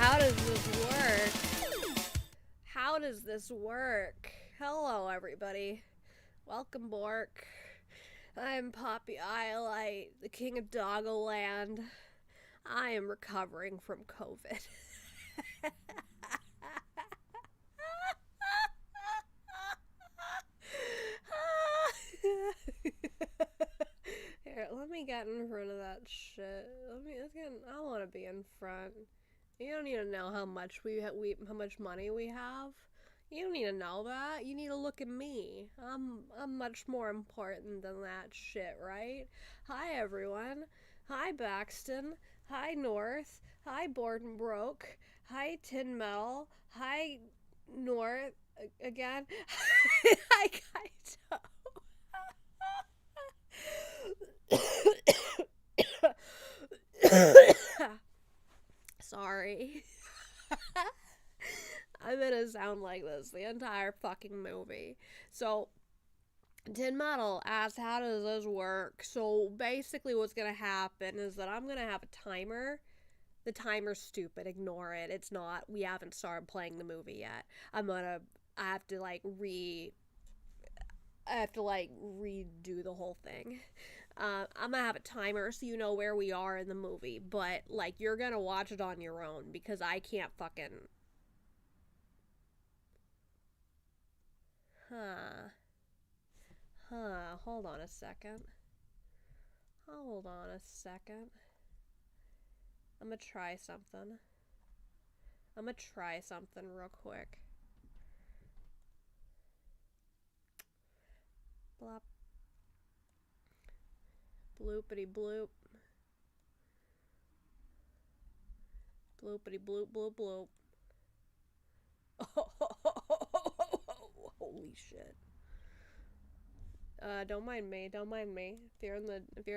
how does this work? How does this work? Hello, everybody. Welcome, Bork. I'm Poppy Iolite, the king of Doggoland. I am recovering from COVID. Here, let me get in front of that shit. I want to be in front. You don't need to know how much how much money we have. You don't need to know that. You need to look at me. I'm much more important than that shit, right? Hi, everyone. Hi, Baxton. Hi, North. Hi, Borden Broke. Hi, Tin Metal. Hi, North. Again. Hi, Kaito. Sorry. I'm gonna sound like this the entire fucking movie. So, Tin Metal asked, how does this work? So, basically what's gonna happen is that I'm gonna have a timer. The timer's stupid. Ignore it. It's not. We haven't started playing the movie yet. I have to redo the whole thing. I'm gonna have a timer so you know where we are in the movie, but, like, you're gonna watch it on your own because I can't fucking... Hold on a second. I'm gonna try something real quick. Blop. Bloopity bloop. Bloopity bloop bloop bloop. Holy shit. Don't mind me. If you're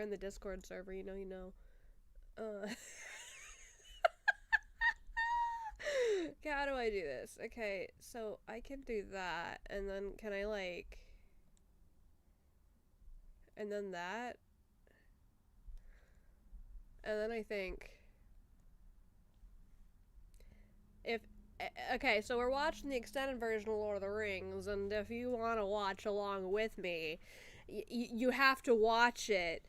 in the Discord server, you know. Okay, how do I do this? Okay, so I can do that, and then can I, like... And then that? And then I think... Okay, so we're watching the extended version of Lord of the Rings, and if you want to watch along with me, you have to watch it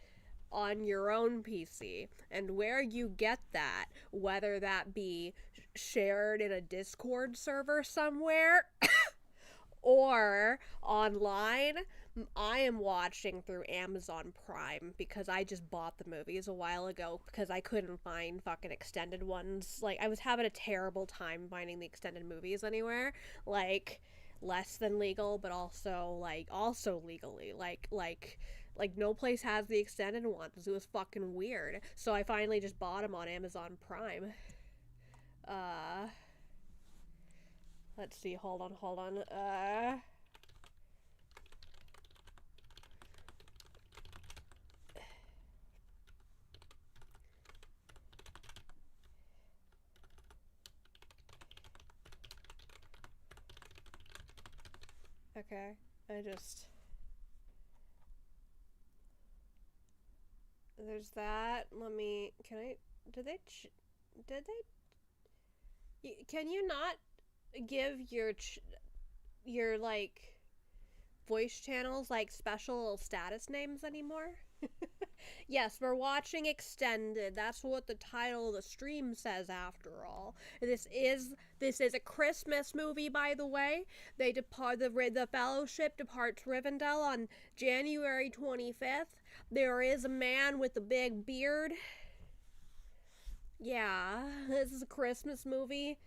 on your own PC. And where you get that, whether that be shared in a Discord server somewhere or online, I am watching through Amazon Prime because I just bought the movies a while ago because I couldn't find fucking extended ones. Like, I was having a terrible time finding the extended movies anywhere. Like, less than legal, but also legally. Like no place has the extended ones. It was fucking weird. So I finally just bought them on Amazon Prime. Let's see, hold on. Okay, there's that. Can you not give your, like, voice channels, like, special status names anymore? Yes, we're watching Extended. That's what the title of the stream says, after all. This is a Christmas movie, by the way. The Fellowship departs Rivendell on January 25th. There is a man with a big beard. Yeah, this is a Christmas movie.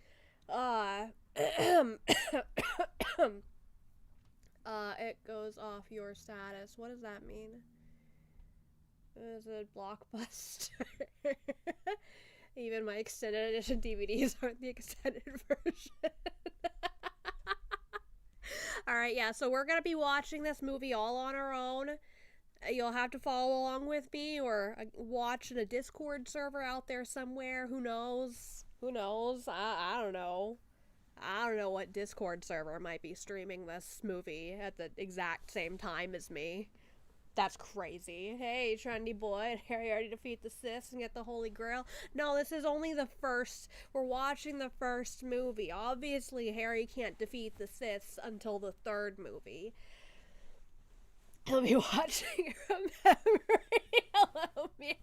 It goes off your status. What does that mean? Is it Blockbuster? Even my extended edition DVDs aren't the extended version. Alright, yeah, so we're gonna be watching this movie all on our own. You'll have to follow along with me or watch in a Discord server out there somewhere. Who knows? I don't know. I don't know what Discord server might be streaming this movie at the exact same time as me. That's crazy. Hey, trendy boy, Harry already defeat the Sith and get the Holy Grail. No, this is only the first. We're watching the first movie. Obviously, Harry can't defeat the Siths until the third movie. He'll be watching from memory. Hello, meow.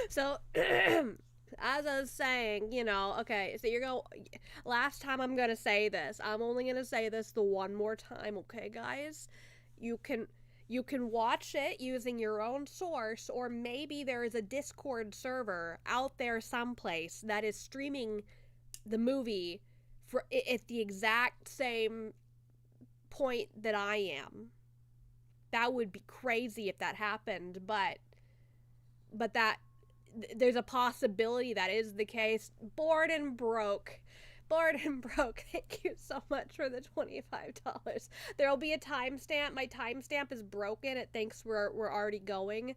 So, as I was saying, okay, so you're going. Last time I'm gonna say this. I'm only gonna say this the one more time, okay, guys? You can watch it using your own source, or maybe there is a Discord server out there someplace that is streaming the movie for at the exact same point that I am. That would be crazy if that happened, but that there's a possibility that is the case. Bored and broke, thank you so much for the $25. There'll be a timestamp. My timestamp is broken. It thinks we're already going.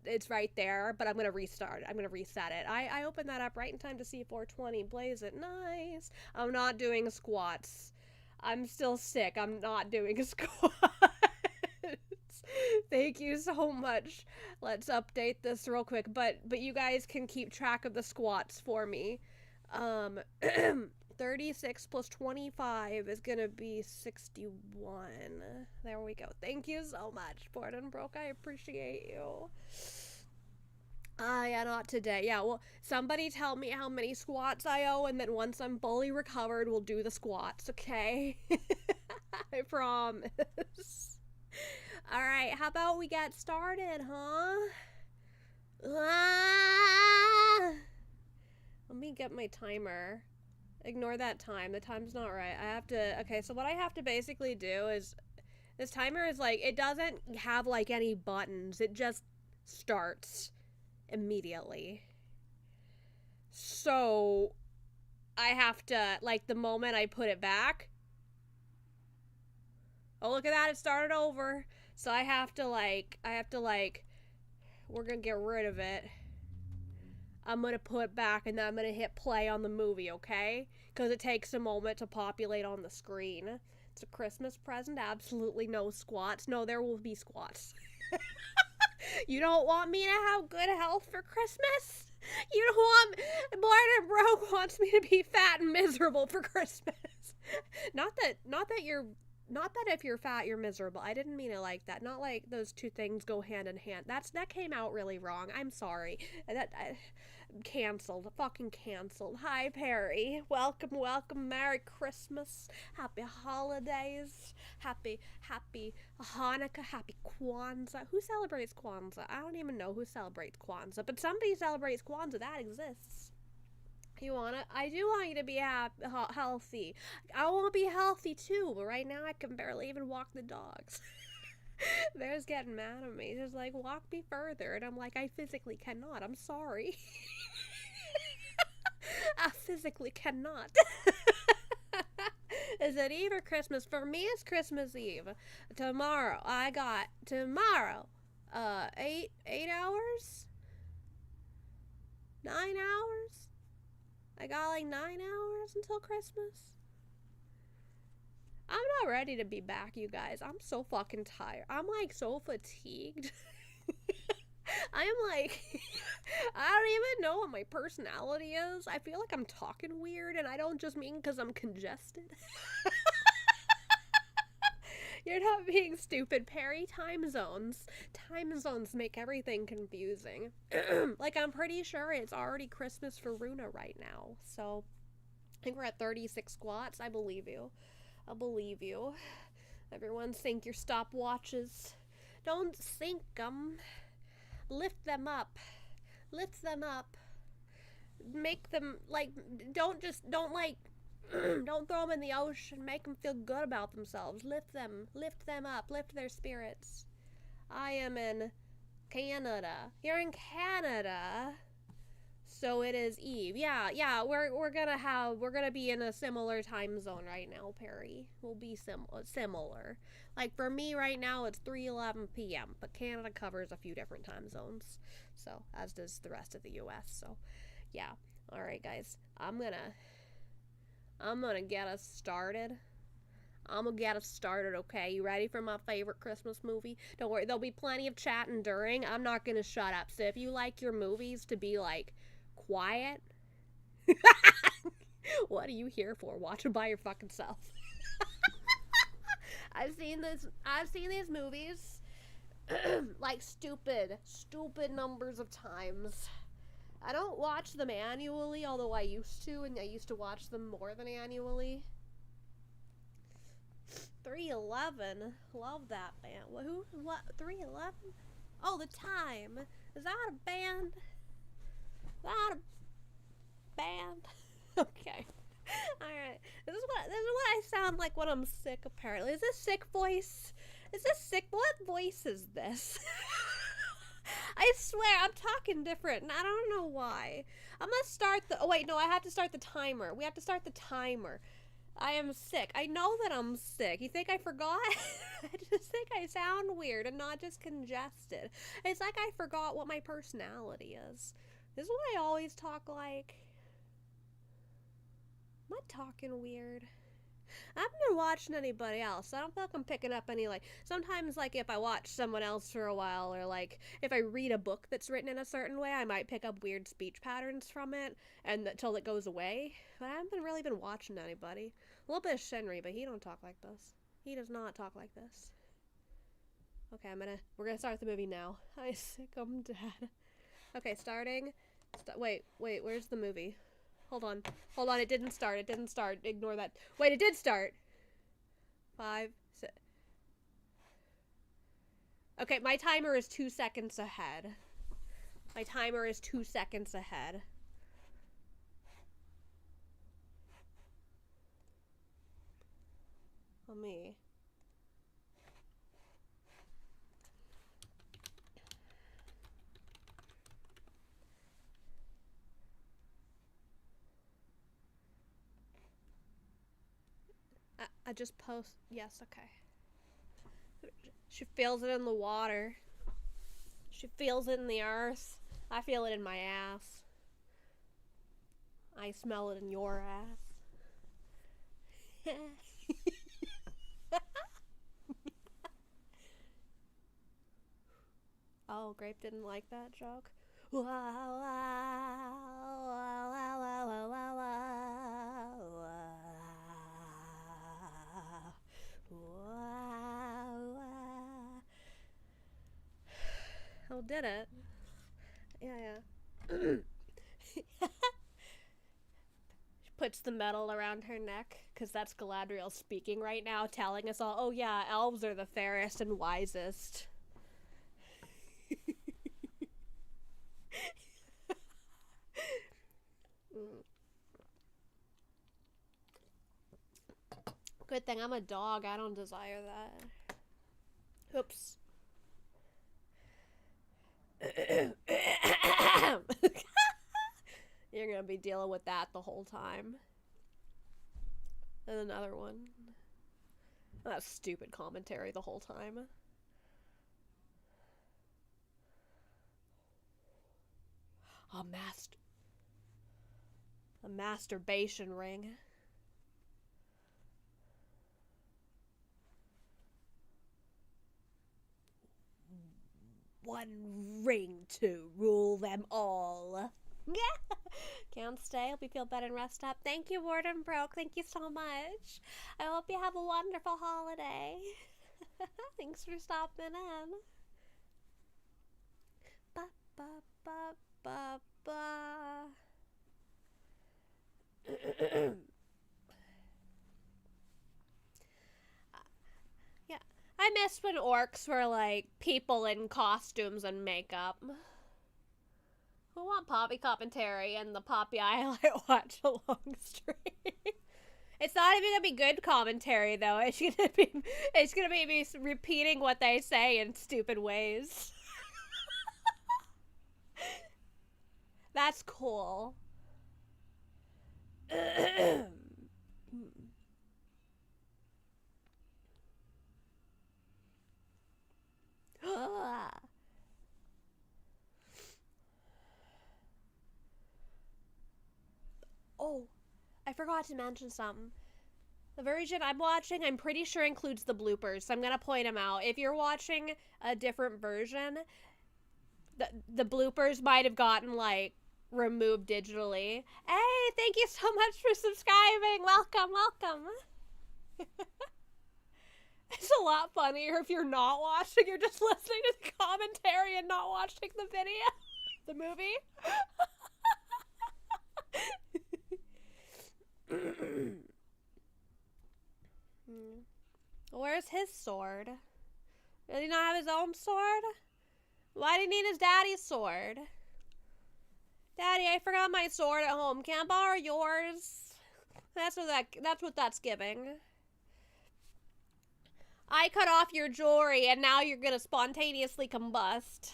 It's right there, but I'm gonna restart it. I'm gonna reset it. I opened that up right in time to see 420 blaze it. Nice. I'm not doing squats. I'm still sick. I'm not doing squats. Thank you so much. Let's update this real quick, but you guys can keep track of the squats for me. 36 plus 25 is gonna be 61. There we go. Thank you so much, Bored and Broke. I appreciate you. Yeah, not today. Yeah, well, somebody tell me how many squats I owe, and then once I'm fully recovered, we'll do the squats, okay? I promise. Alright, how about we get started, huh? Let me get my timer. Ignore that time. The time's not right. I have to... Okay, so what I have to basically do is... This timer is like... It doesn't have, like, any buttons. It just starts immediately. So... I have to... Like, the moment I put it back... Oh, look at that. It started over. So I have to, like... We're gonna get rid of it. I'm gonna put it back, and then I'm gonna hit play on the movie, okay? Because it takes a moment to populate on the screen. It's a Christmas present. Absolutely no squats. No, there will be squats. You don't want me to have good health for Christmas? You don't want... Bored and Broke wants me to be fat and miserable for Christmas. Not that if you're fat, you're miserable. I didn't mean it like that. Not like those two things go hand in hand. That came out really wrong. I'm sorry. Canceled. Fucking canceled. Hi, Perry. Welcome. Merry Christmas. Happy holidays. Happy Hanukkah. Happy Kwanzaa. Who celebrates Kwanzaa? I don't even know who celebrates Kwanzaa, but somebody celebrates Kwanzaa. That exists. I do want you to be healthy. I want to be healthy too, but right now I can barely even walk the dogs. Bear's getting mad at me. He's like, walk me further. And I'm like, I physically cannot. I'm sorry. I physically cannot. Is it Eve or Christmas? For me, it's Christmas Eve. Tomorrow, 8 hours? 9 hours? I got like 9 hours until Christmas. I'm not ready to be back, you guys. I'm so fucking tired. I'm like so fatigued. I am like, I don't even know what my personality is. I feel like I'm talking weird, and I don't just mean because I'm congested. You're not being stupid, Perry. Time zones make everything confusing. Like, I'm pretty sure it's already Christmas for Runa right now. So, I think we're at 36 squats. I believe you. Everyone sync your stopwatches. Don't sink them. Lift them up. Make them, like, don't don't throw them in the ocean. Make them feel good about themselves. Lift them up. Lift their spirits. I am in Canada. You're in Canada. So it is Eve. Yeah, we're gonna be in a similar time zone right now, Perry. We'll be similar. Like, for me right now, it's 3:11 p.m., but Canada covers a few different time zones. So, as does the rest of the US. So, yeah. Alright, guys. I'm gonna get us started. I'm gonna get us started, okay? You ready for my favorite Christmas movie? Don't worry, there'll be plenty of chatting during. I'm not gonna shut up. So if you like your movies to be, like, quiet, what are you here for? Watch it by your fucking self. I've seen these movies like stupid numbers of times. I don't watch them annually, although I used to, and I used to watch them more than annually. 311, love that band. Who? What? 311? Oh, The Time. Is that a band? Is that a band? Okay. Alright. This is what I sound like when I'm sick, apparently. Is this sick voice? Is this sick? What voice is this? I swear, I'm talking different, and I don't know why. I'm gonna start the... Oh, wait, no, I have to start the timer. We have to start the timer. I am sick. I know that I'm sick. You think I forgot? I just think I sound weird and not just congested. It's like I forgot what my personality is. This is what I always talk like. Am I talking weird? I haven't been watching anybody else. I don't feel like I'm picking up any, like, sometimes, like, if I watch someone else for a while, or, like, if I read a book that's written in a certain way, I might pick up weird speech patterns from it, and until it goes away. But I haven't really been watching anybody. A little bit of Shenry, but he don't talk like this. He does not talk like this. Okay, we're gonna start the movie now. I'm sick, I'm dead. Okay, starting. Wait, where's the movie? Hold on, it didn't start, ignore that. Wait, it did start! 5, 6... Okay, my timer is 2 seconds ahead. My timer is 2 seconds ahead. Oh, me. I just post... Yes, okay. She feels it in the water. She feels it in the earth. I feel it in my ass. I smell it in your ass. Oh, Grape didn't like that joke? Wow, wow, wow, wow, wow, wow, wow, wow, wow. Oh, did it? Yeah. She puts the medal around her neck, because that's Galadriel speaking right now, telling us all, oh yeah, elves are the fairest and wisest. Good thing I'm a dog. I don't desire that. Oops. You're gonna be dealing with that the whole time. And another one. That's stupid commentary the whole time. A masturbation ring. One ring to rule them all. Can't stay. Hope you feel better and rest up. Thank you, Warden Broke. Thank you so much. I hope you have a wonderful holiday. Thanks for stopping in. Ba ba ba ba ba. Yeah, I miss when orcs were like people in costumes and makeup. Who want poppy commentary and the poppy highlight watch along stream? It's not even gonna be good commentary though. It's gonna be me repeating what they say in stupid ways. That's cool. Oh, I forgot to mention something. The version I'm watching, I'm pretty sure includes the bloopers, so I'm gonna point them out. If you're watching a different version, the bloopers might have gotten, like, removed digitally. Hey, thank you so much for subscribing. Welcome, welcome. It's a lot funnier if you're not watching, you're just listening to the commentary and not watching the video. The movie. Where's his sword? Does he not have his own sword? Why did he need his daddy's sword? Daddy, I forgot my sword at home. Can I borrow yours? That's what that's giving. I cut off your jewelry and now you're gonna spontaneously combust.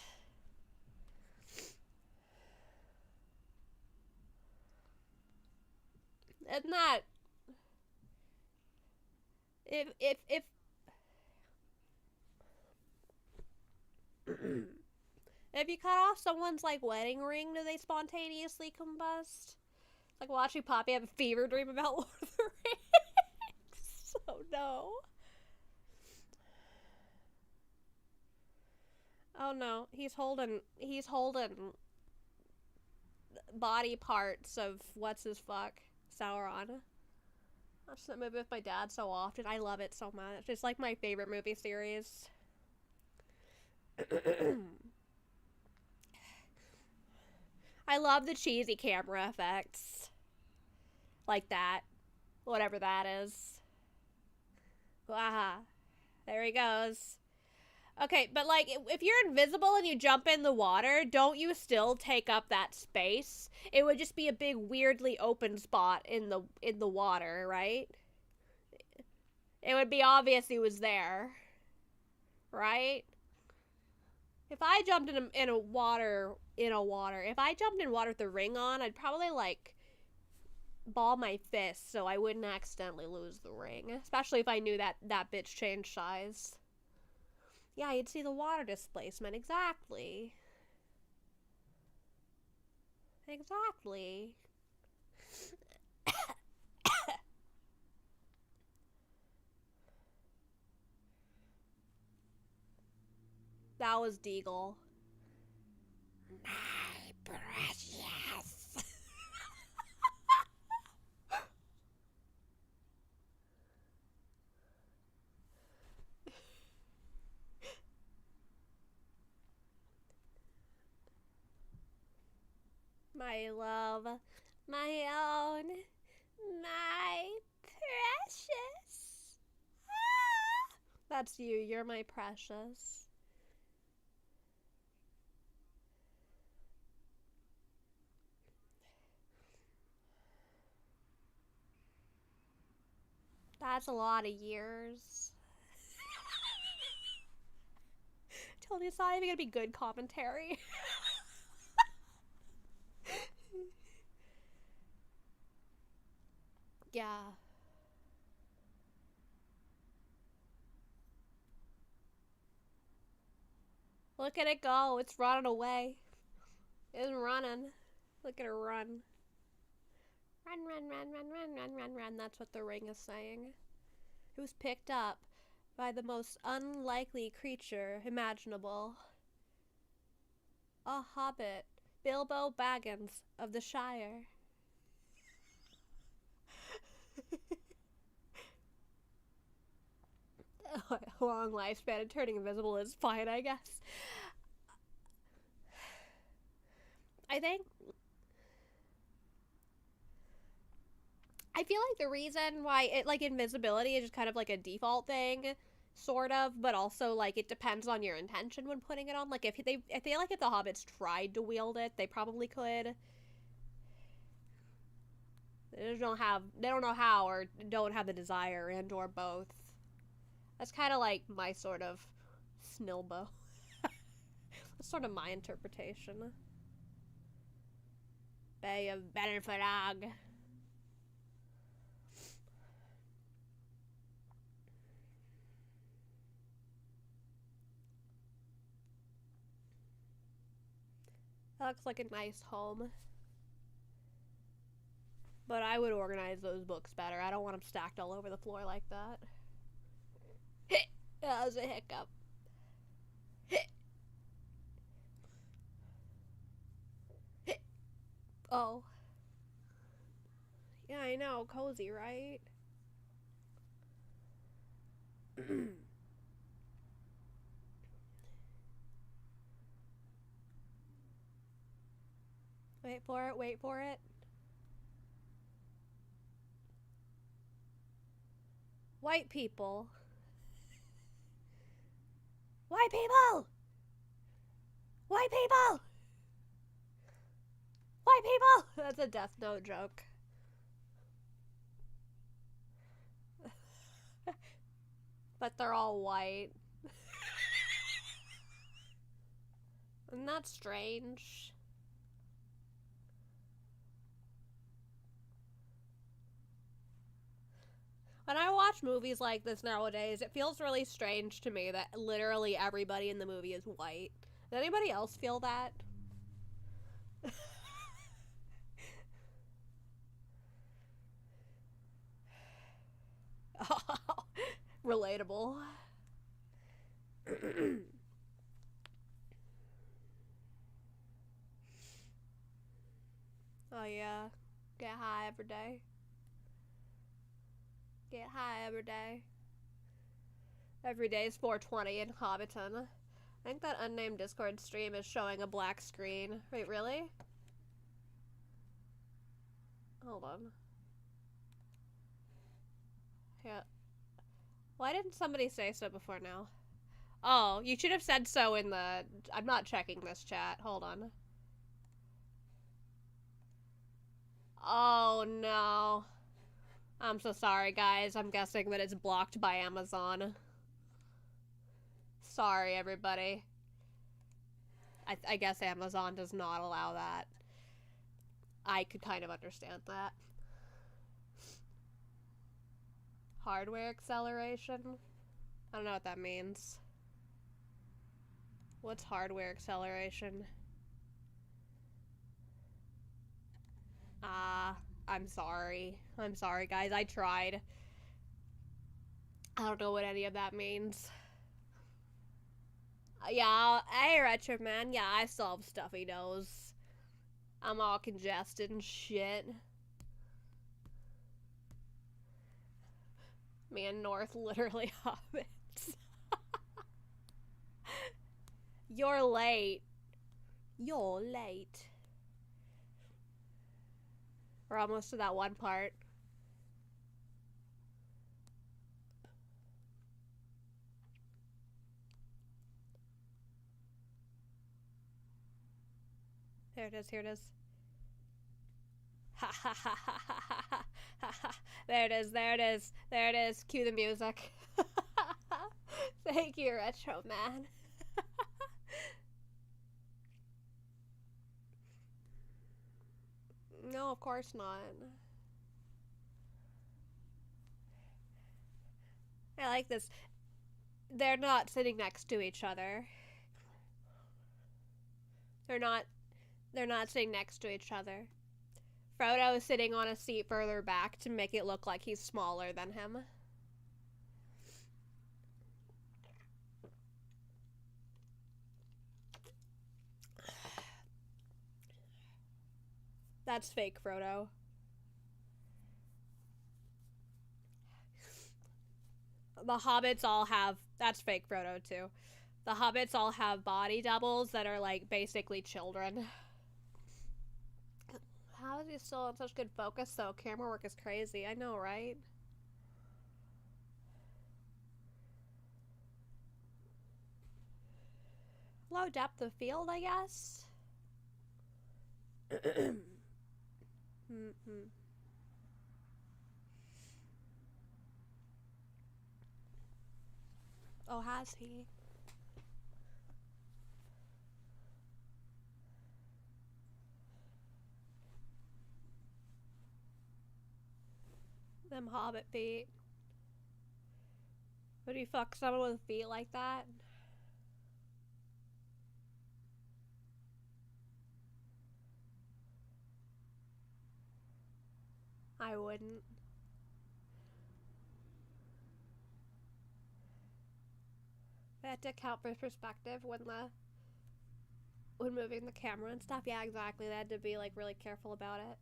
Isn't that... If if you cut off someone's, like, wedding ring, do they spontaneously combust? It's like watching Poppy have a fever dream about Lord of the Rings. Oh no. Oh no, he's holding body parts of what's his fuck, Sauron. I watch that movie with my dad so often. I love it so much. It's like my favorite movie series. I love the cheesy camera effects. Like that. Whatever that is. Aha. There he goes. Okay, but, like, if you're invisible and you jump in the water, don't you still take up that space? It would just be a big, weirdly open spot in the water, right? It would be obvious he was there. Right? If I jumped if I jumped in water with the ring on, I'd probably, like, ball my fist so I wouldn't accidentally lose the ring. Especially if I knew that bitch changed size. Yeah, you'd see the water displacement. Exactly. Exactly. That was Deagle. My precious. My love, my own, my precious. Ah! That's you. You're my precious. That's a lot of years. Tony, it's not even gonna be good commentary. Yeah. Look at it go. It's running away. It's running. Look at her run. Run, run, run, run, run, run, run, run. That's what the ring is saying. It was picked up by the most unlikely creature imaginable. A hobbit. Bilbo Baggins of the Shire. Long lifespan and turning invisible is fine, I guess. I feel like the reason why it, like, invisibility is just kind of like a default thing, sort of, but also, like, it depends on your intention when putting it on. Like, I feel like if the hobbits tried to wield it, they probably could. They don't know how, or don't have the desire, and or both. That's kind of like my sort of snilbo. That's sort of my interpretation. Bay of Benfrag. That looks like a nice home. But I would organize those books better. I don't want them stacked all over the floor like that. That was a hiccup. Oh. Yeah, I know. Cozy, right? Wait for it, wait for it. White people. White people! White people! White people! That's a Death Note joke. But they're all white. Isn't that strange? When I watch movies like this nowadays, it feels really strange to me that literally everybody in the movie is white. Does anybody else feel that? Oh, relatable. Oh yeah, get high every day. Get high every day. Every day is 420 in Hobbiton. I think that unnamed Discord stream is showing a black screen. Wait, really? Hold on. Yeah. Why didn't somebody say so before now? Oh, you should have said so in the... I'm not checking this chat. Hold on. Oh, no. I'm so sorry, guys. I'm guessing that it's blocked by Amazon. Sorry, everybody. I guess Amazon does not allow that. I could kind of understand that. Hardware acceleration? I don't know what that means. What's hardware acceleration? I'm sorry. I'm sorry, guys. I tried. I don't know what any of that means. Yeah, hey, Retro Man. Yeah, I still have stuffy nose. I'm all congested and shit. Me and North literally hobbits. You're late. You're late. We're almost to that one part. There it is, here it is. Ha ha ha ha ha ha ha ha. There it is, there it is, there it is. Cue the music. Thank you, Retro Man. No, of course not. I like this. They're not sitting next to each other. They're not sitting next to each other. Frodo is sitting on a seat further back to make it look like he's smaller than him. That's fake Frodo. The hobbits all have... That's fake Frodo, too. The hobbits all have body doubles that are, like, basically children. How is he still in such good focus, though? Camera work is crazy. I know, right? Low depth of field, I guess? Oh, has he? Them hobbit feet. Would you fuck someone with feet like that? I wouldn't. I had to account for perspective when moving the camera and stuff. Yeah, exactly. They had to be like really careful about it.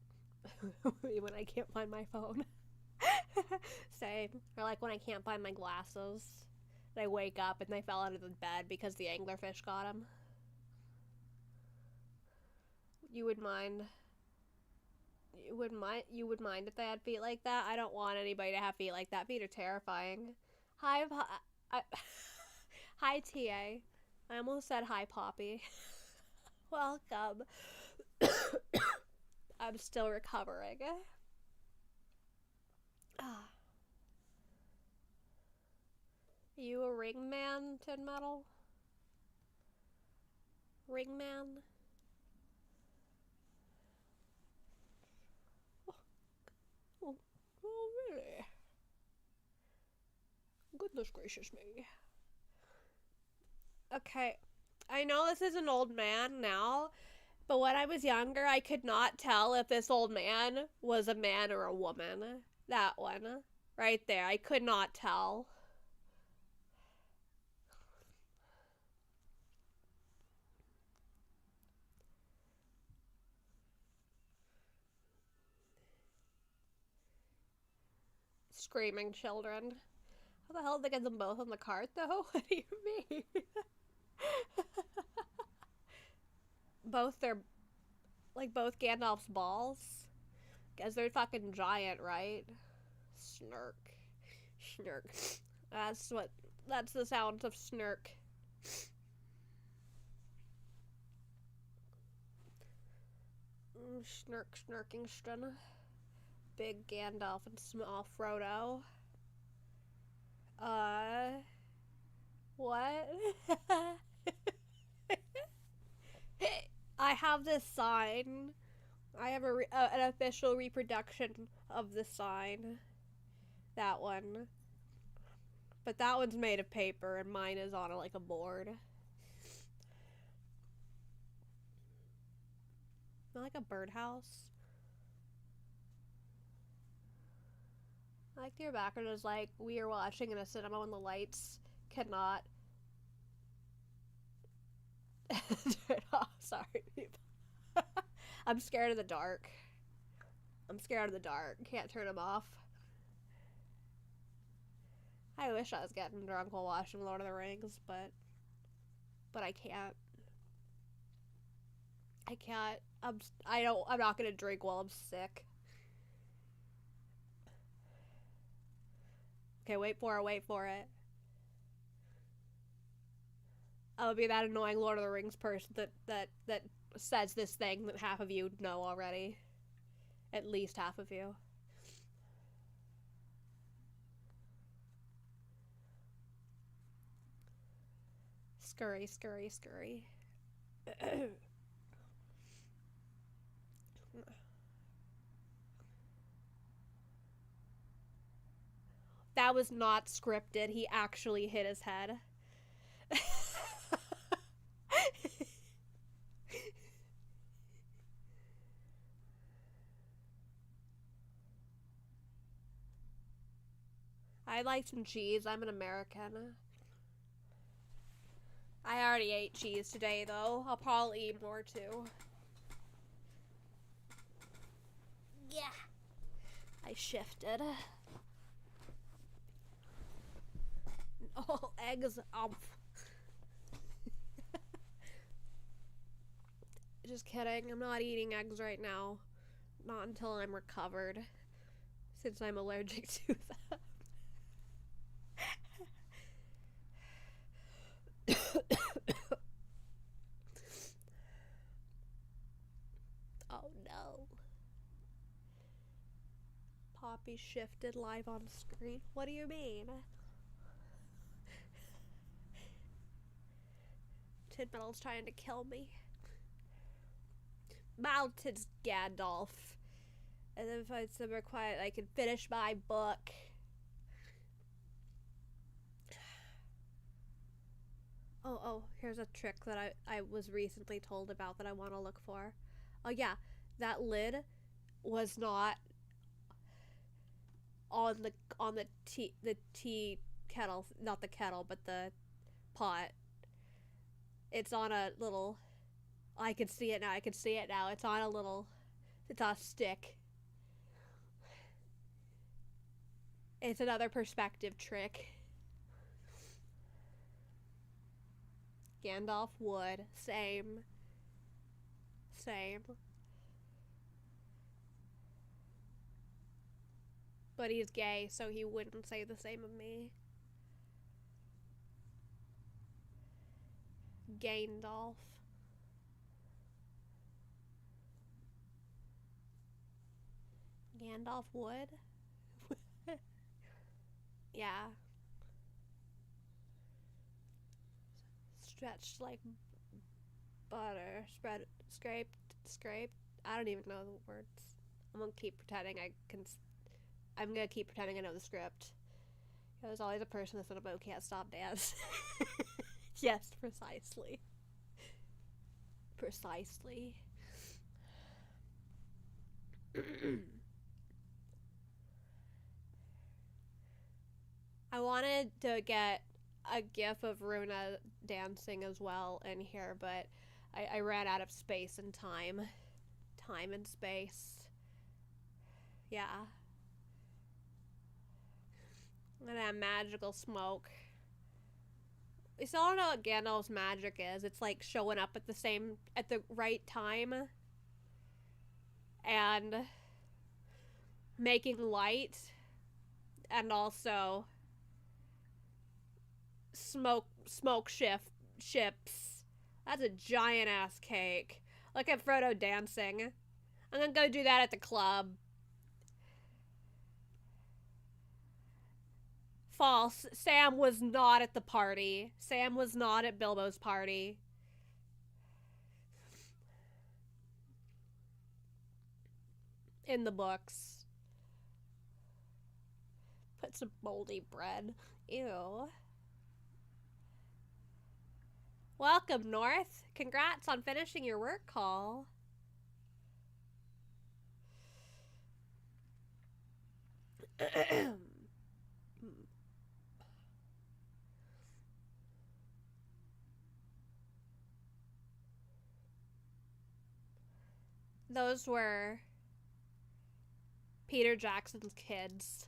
When I can't find my phone. Same. Or like when I can't find my glasses. And I wake up and they fell out of the bed because the anglerfish got them. You would mind if they had feet like that? I don't want anybody to have feet like that. Feet are terrifying. Hi, hi, TA. I almost said hi, Poppy. Welcome. I'm still recovering. You a ring man, Tin Metal? Ring man? Oh, really? Goodness gracious me. Okay, I know this is an old man now, but when I was younger, I could not tell if this old man was a man or a woman. That one. Right there. I could not tell. Screaming children. How the hell did they get them both on the cart, though? What do you mean? Both Gandalf's balls? Guess they're fucking giant, right? Snurk. Snurk. That's the sound of snurk. Snurk, snurkingston. Big Gandalf and small Frodo. What? I have this sign. I have an official reproduction of the sign. That one. But that one's made of paper and mine is on like a board. Not like a birdhouse. I like your background is like we are watching in a cinema when the lights cannot turn off. Sorry, people. I'm scared of the dark. Can't turn them off. I wish I was getting drunk while watching Lord of the Rings, but I can't. I'm not gonna drink while I'm sick. Okay, wait for it. I'll be that annoying Lord of the Rings person that says this thing that half of you know already. At least half of you. Scurry, scurry, scurry. That was not scripted. He actually hit his head. I'd like some cheese. I'm an American. I already ate cheese today, though. I'll probably eat more, too. Yeah. I shifted. Oh, eggs. Just kidding. I'm not eating eggs right now. Not until I'm recovered. Since I'm allergic to them. Oh no. Poppy shifted live on screen. What do you mean? Tin Metal's trying to kill me. Mountains, Gandalf. And then if it's required, I can finish my book. Oh, here's a trick that I was recently told about that I want to look for. Oh yeah, that lid was not on the tea kettle, not the kettle, but the pot. It's on a little. I can see it now. I can see it now. It's on a little. It's on a stick. It's another perspective trick. Gandalf would. Same. Same. But he's gay, so he wouldn't say the same of me. Gandalf. Gandalf would? Yeah. Stretched like butter. Scraped. I don't even know the words. I'm gonna keep pretending I'm gonna keep pretending I know the script. There's always a person that's in a boat can't stop dance. Yes, precisely. Precisely. I wanted to get a gif of Runa dancing as well in here, but I ran out of space and time. Time and space. Yeah. And that magical smoke. We still don't know what Gandalf's magic is. It's like showing up at the right time and making light, and also smoke ships. That's a giant ass cake. Look at Frodo dancing. I'm gonna go do that at the club. False. Sam was not at the party. Sam was not at Bilbo's party. In the books. Put some moldy bread. Ew. Welcome, North. Congrats on finishing your work call. Those were Peter Jackson's kids.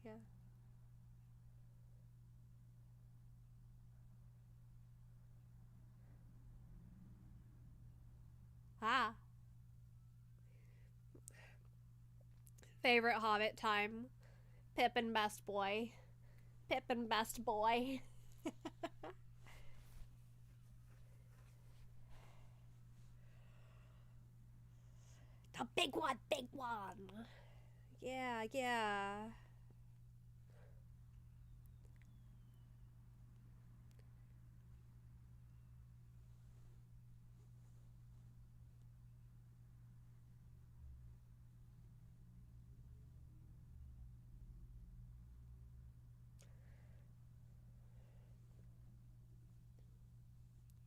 Yeah. Ah. Favorite Hobbit time. Pippin best boy. Pippin best boy. The big one, big one. Yeah, yeah.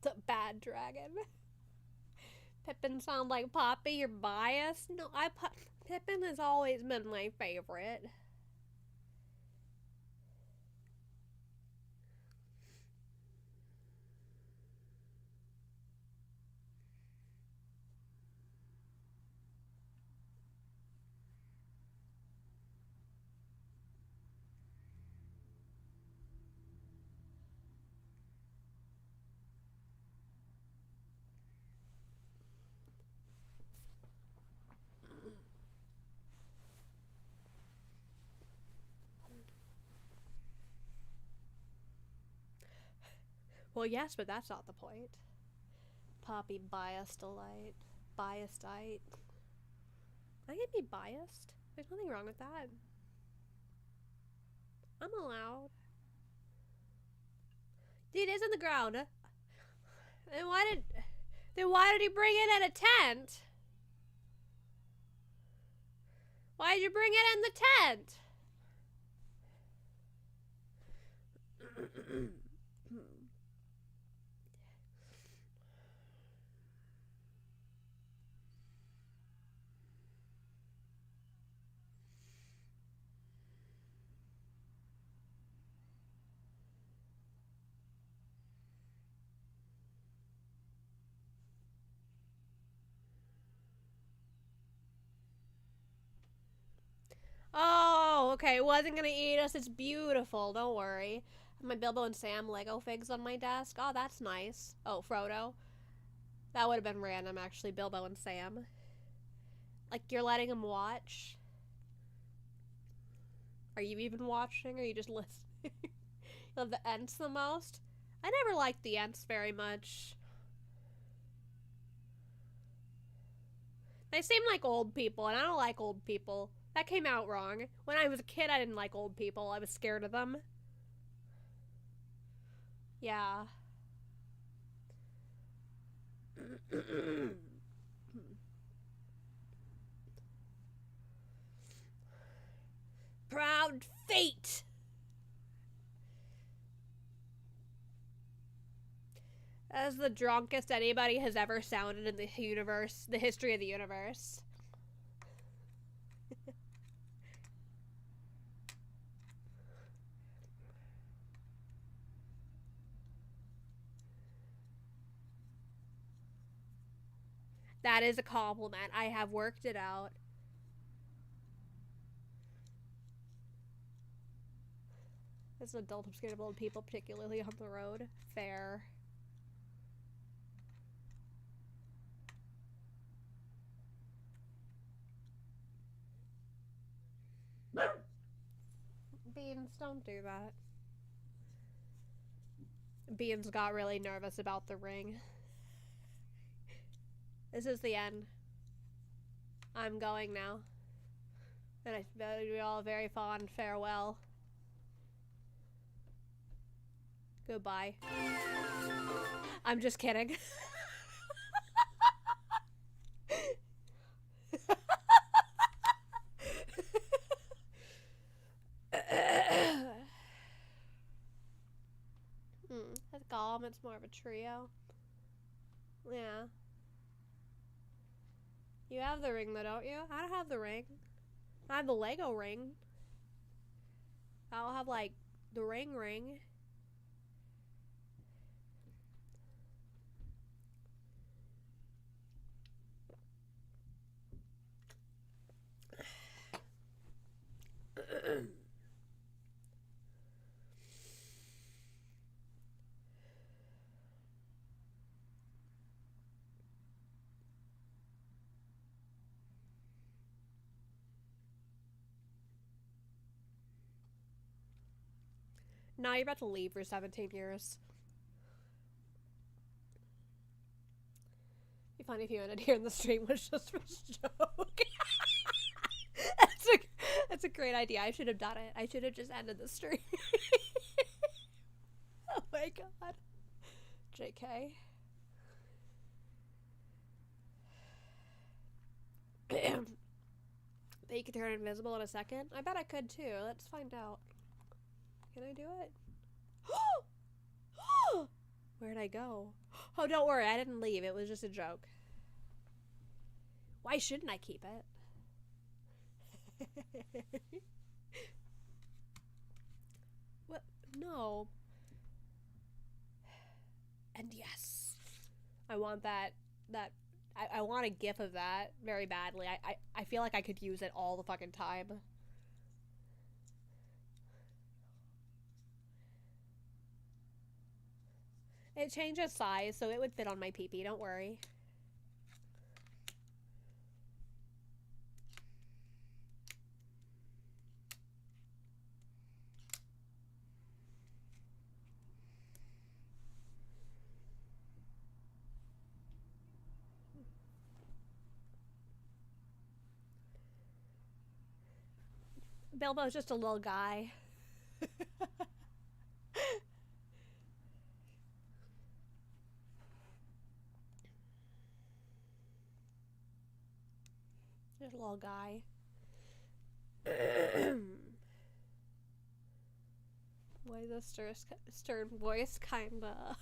The bad dragon. Pippin sound like Poppy, you're biased? No, Pippin has always been my favorite. Well, yes, but that's not the point. Poppy biased delight. Biasedite. I can be biased. There's nothing wrong with that. I'm allowed. Dude, it's in the ground. Then why did he bring it in a tent? Why did you bring it in the tent? Okay, it wasn't gonna eat us. It's beautiful. Don't worry. My Bilbo and Sam Lego figs on my desk. Oh, that's nice. Oh, Frodo. That would have been random, actually. Bilbo and Sam. Like, you're letting him watch? Are you even watching, or are you just listening? You love the Ents the most? I never liked the Ents very much. They seem like old people, and I don't like old people. That came out wrong. When I was a kid, I didn't like old people. I was scared of them. Yeah. Proud fate! That is the drunkest anybody has ever sounded in the universe, the history of the universe. That is a compliment. I have worked it out. As an adult, I'm scared of old people, particularly on the road. Fair. Beans, don't do that. Beans got really nervous about the ring. This is the end. I'm going now. And I bid you all a very fond farewell. Goodbye. I'm just kidding. That's Gollum, it's more of a trio. Yeah. You have the ring though, don't you? I don't have the ring. I have the Lego ring. I'll have, like, the ring. Now you're about to leave for 17 years. It'd be funny if you ended here and the stream was just a joke. That's a great idea. I should have done it. I should have just ended the stream. Oh my god. JK. Bet you could turn invisible in a second? I bet I could too. Let's find out. Can I do it? Where'd I go? Oh, don't worry. I didn't leave. It was just a joke. Why shouldn't I keep it? What? No. And yes. I want that. I want a gif of that very badly. I feel like I could use it all the fucking time. It changes size, so it would fit on my pee-pee, don't worry. Bilbo's just a little guy. Just a little guy. Why the stern voice, kinda.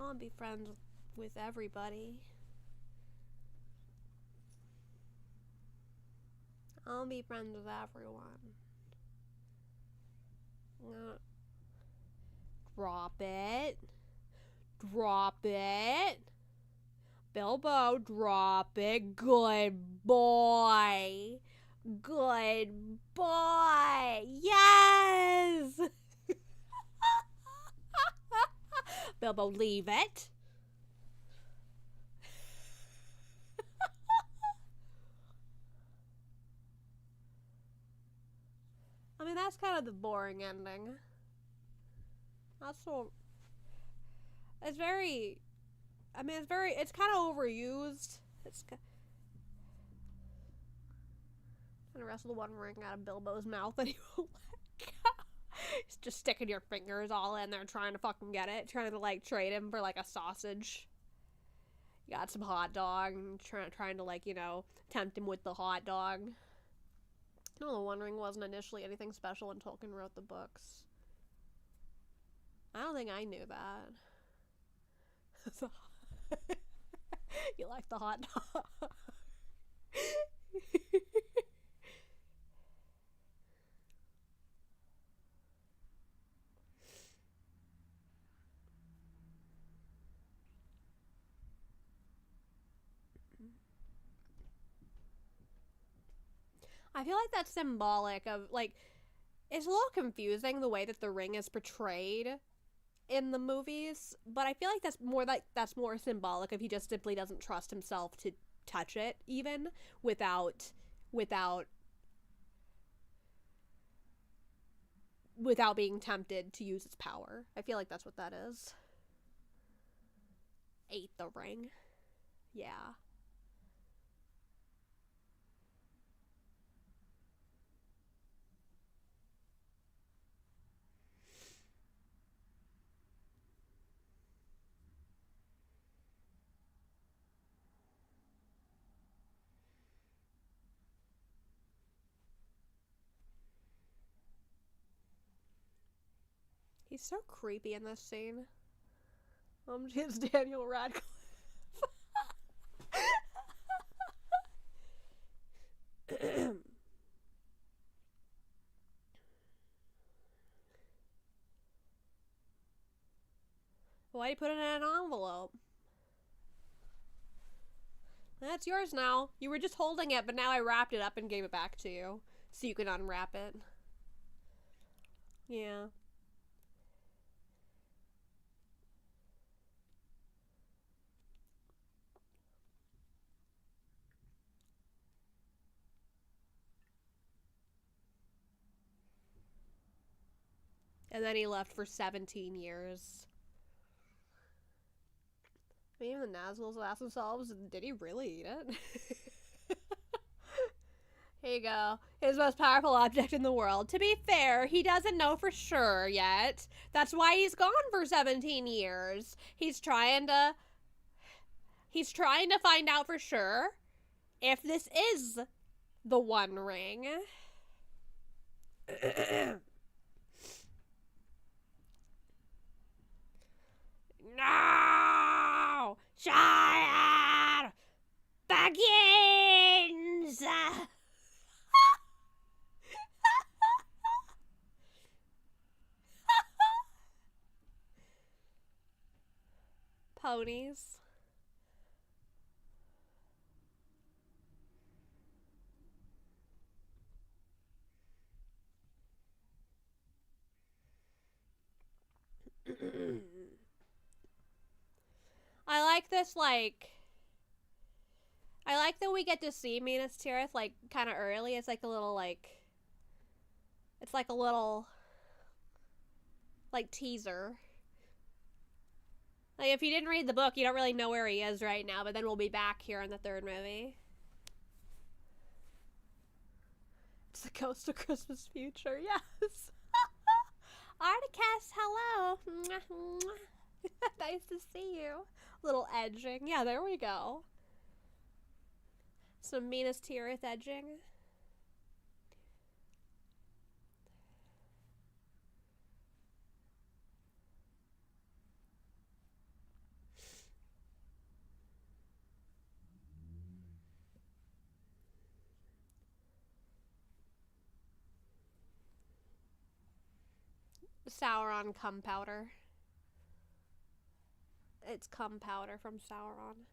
I'll be friends with everybody. I'll be friends with everyone. Drop it. Drop it. Bilbo, drop it. Good boy. Good boy. Yes! Bilbo, leave it. I mean, that's kind of the boring ending. That's so... It's very... I mean, it's kind of overused. It's... And wrestle the one ring out of Bilbo's mouth and he won't let go. He's just sticking your fingers all in there trying to fucking get it. Trying to, like, trade him for, like, a sausage. You got some hot dog and trying to, like, you know, tempt him with the hot dog. No, the One Ring wasn't initially anything special when Tolkien wrote the books. I don't think I knew that. You like the hot dog? I feel like that's symbolic of, like, it's a little confusing the way that the ring is portrayed in the movies, but I feel like that's more symbolic of he just simply doesn't trust himself to touch it even without being tempted to use its power. I feel like that's what that is. Ate the ring. Yeah. He's so creepy in this scene. It's Daniel Radcliffe. Why'd you put it in an envelope? That's yours now. You were just holding it, but now I wrapped it up and gave it back to you so you can unwrap it. Yeah. And then he left for 17 years. I mean, even the Nazguls ask themselves, did he really eat it? Here you go. His most powerful object in the world. To be fair, he doesn't know for sure yet. That's why he's gone for 17 years. He's trying to find out for sure if this is the One Ring. No! Shire begins! Ponies. I like this, like... I like that we get to see Minas Tirith, like, kind of early. It's like a little, like... It's like a little... like, teaser. Like, if you didn't read the book, you don't really know where he is right now, but then we'll be back here in the third movie. It's the Ghost of Christmas Future, yes! Articus, hello! Nice to see you. Little edging. Yeah, there we go. Some Minas Tirith edging. Sauron cum powder. It's cum powder from Sauron.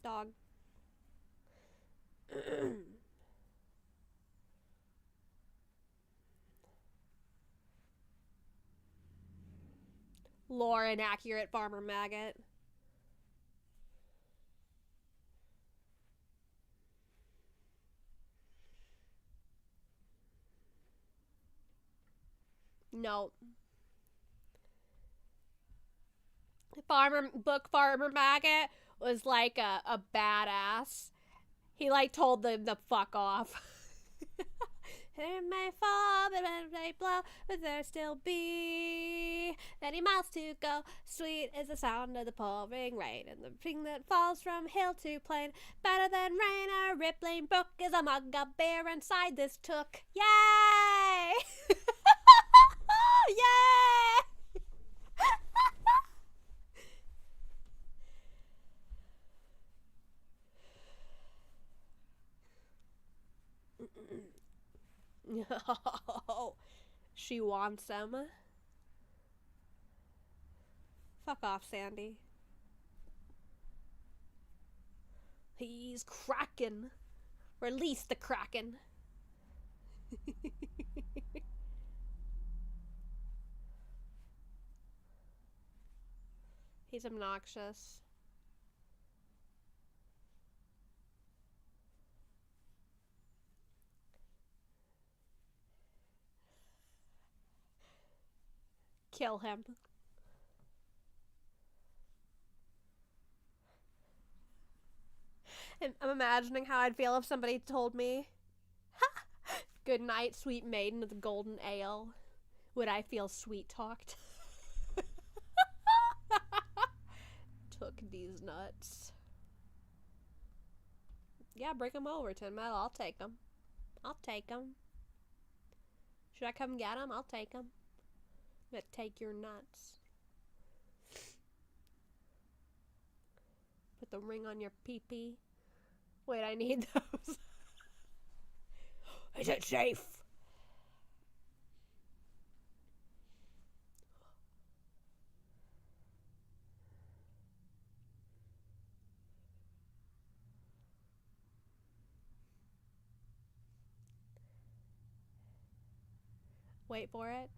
Dog. Lore inaccurate farmer maggot. No. Farmer maggot was like a badass. He like told them to fuck off. It may fall, but it may blow, but there still be many miles to go. Sweet is the sound of the pouring rain, and the thing that falls from hill to plain. Better than rain, a rippling brook is a mug of beer inside this took. Yay! Yay! No. She wants him. Fuck off, Sandy. He's Kraken. Release the Kraken. He's obnoxious. Kill him. And I'm imagining how I'd feel if somebody told me, "Good night, sweet maiden of the golden ale." Would I feel sweet talked? Took these nuts. Yeah, bring them over, Tin Metal. I'll take them. I'll take them. Should I come get them? I'll take them. I'm gonna take your nuts. Put the ring on your pee-pee. Wait, I need those. Is it safe? Wait for it.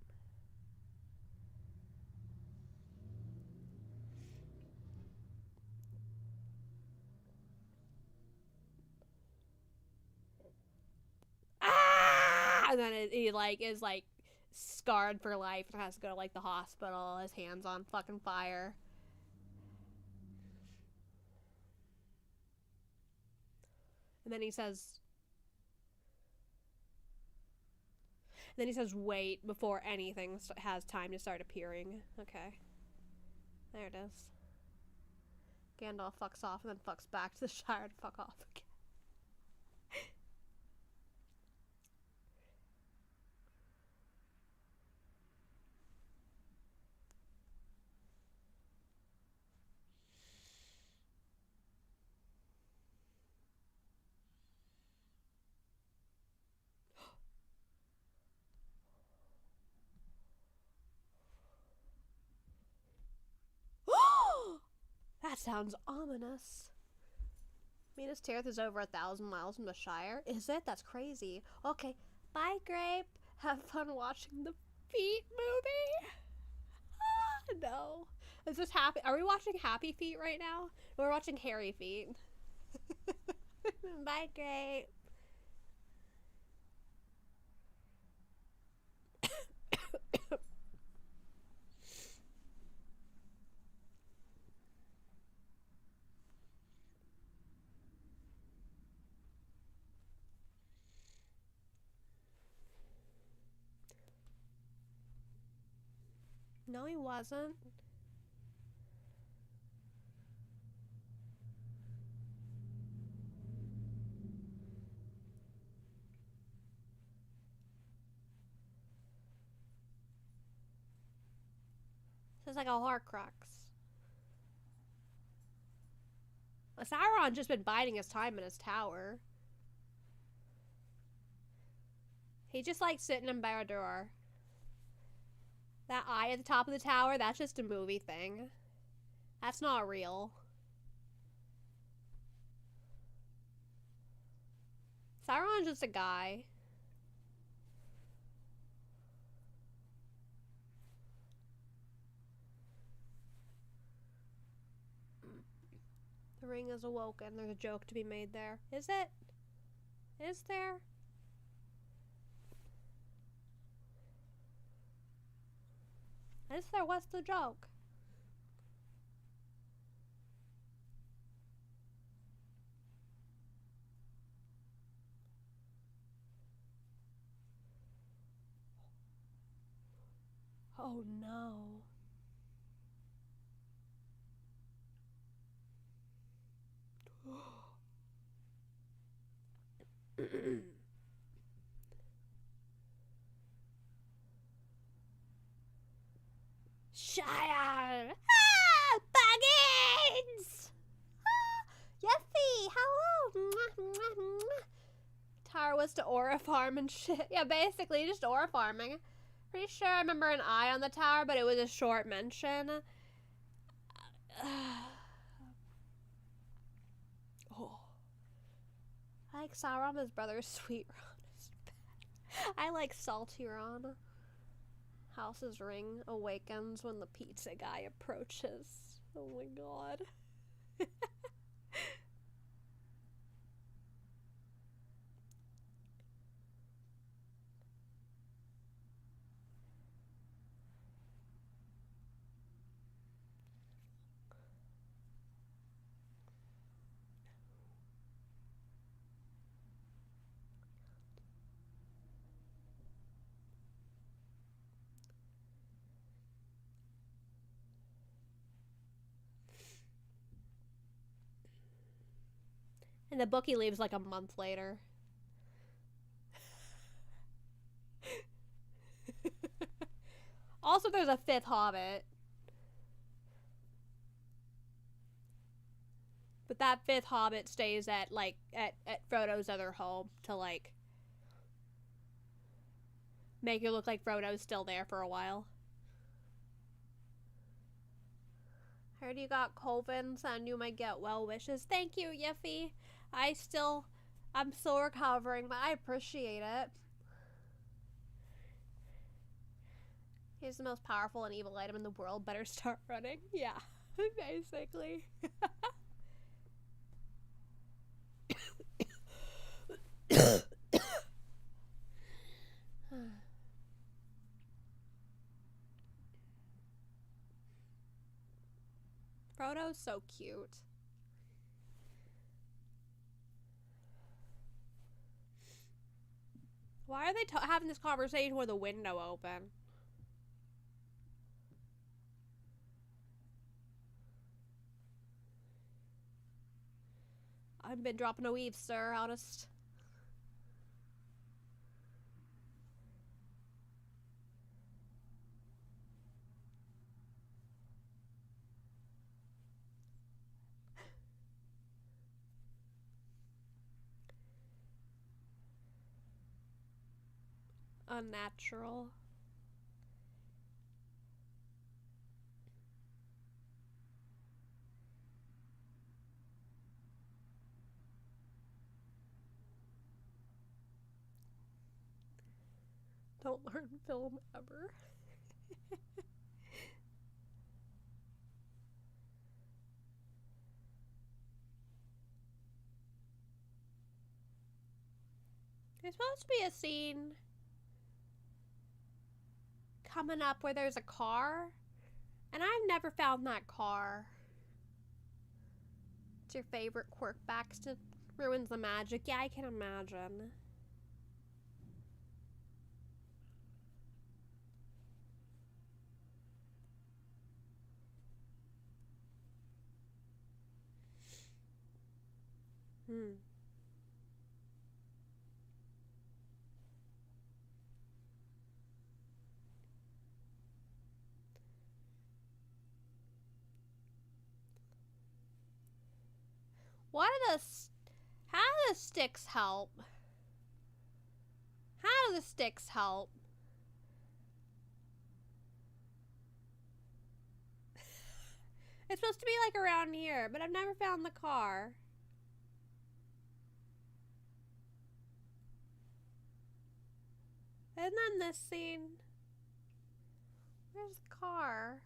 Ah! And then he like is like scarred for life and has to go to like the hospital. His hands on fucking fire. And then he says, wait before anything has time to start appearing. Okay. There it is. Gandalf fucks off and then fucks back to the Shire to fuck off again. That sounds ominous. Minas Tirith is over 1,000 miles from the Shire. Is it? That's crazy. Okay, bye, Grape. Have fun watching the Feet movie. No. Is this happy? Are we watching Happy Feet right now? We're watching Hairy Feet. Bye, Grape. No, he wasn't. It's like a Horcrux. Sauron's just been biding his time in his tower. He just likes sitting in Barad-dûr. That eye at the top of the tower, that's just a movie thing. That's not real. Sauron's just a guy. The ring is awoken. There's a joke to be made there. Is it? Is there? Is there? What's the joke? Oh no. Shire! Ah! Baggins! Ah! Yuffie! Hello! Tower was to aura farm and shit. Yeah, basically just aura farming. Pretty sure I remember an eye on the tower, but it was a short mention. Oh. I like Sauron, his brother Sweet Ron. I like Salty Ron. House's ring awakens when the pizza guy approaches. Oh my god. In the book, he leaves like a month later. Also, there's a fifth Hobbit. But that fifth Hobbit stays at, like, at Frodo's other home to, like, make it look like Frodo's still there for a while. Heard you got Colvins and you might get well wishes. Thank you, Yiffy. I'm still recovering, but I appreciate it. He's the most powerful and evil item in the world. Better start running. Yeah, basically. Frodo's so cute. Why are they having this conversation with a window open? I've been dropping a weave, sir, honest. Unnatural. Don't learn film ever. There's supposed to be a scene coming up where there's a car, and I've never found that car. It's your favorite quirk Baxter ruins the magic. Yeah, I can imagine. What are the... How do the sticks help? How do the sticks help? It's supposed to be like around here, but I've never found the car. Isn't that in this scene? Where's the car?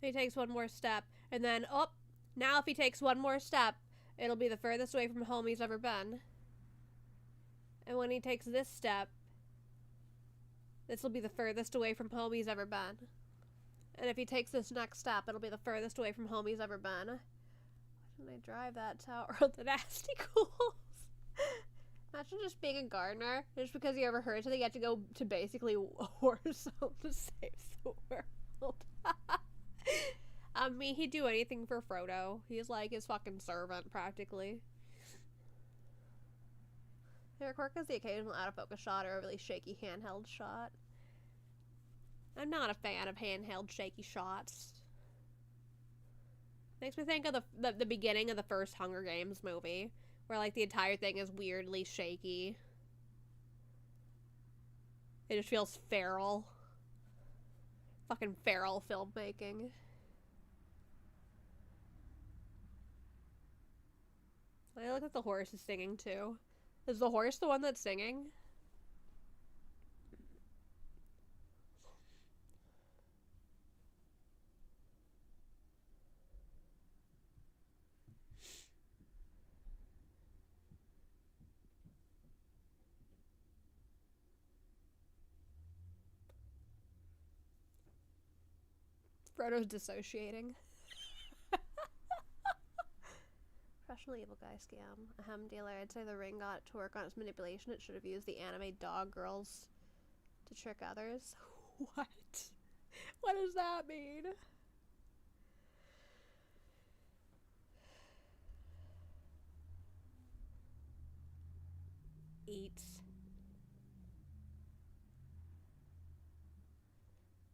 He takes one more step, and then, oh, now if he takes one more step, it'll be the furthest away from home he's ever been. And when he takes this step, this will be the furthest away from home he's ever been. And if he takes this next step, it'll be the furthest away from home he's ever been. Why didn't I drive that tower? The nasty ghouls. Imagine just being a gardener, just because you ever heard something, you have to go to basically war zone to save the world. I mean, he'd do anything for Frodo. He's like his fucking servant, practically. They record because the occasional out-of-focus shot or a really shaky handheld shot. I'm not a fan of handheld shaky shots. Makes me think of the beginning of the first Hunger Games movie, where like the entire thing is weirdly shaky. It just feels feral. Fucking feral filmmaking. I look like the horse is singing too. Is the horse the one that's singing? Frodo's dissociating. Professional evil guy scam. A hem dealer. I'd say the ring got to work on its manipulation. It should have used the anime dog girls to trick others. What? What does that mean? Eats.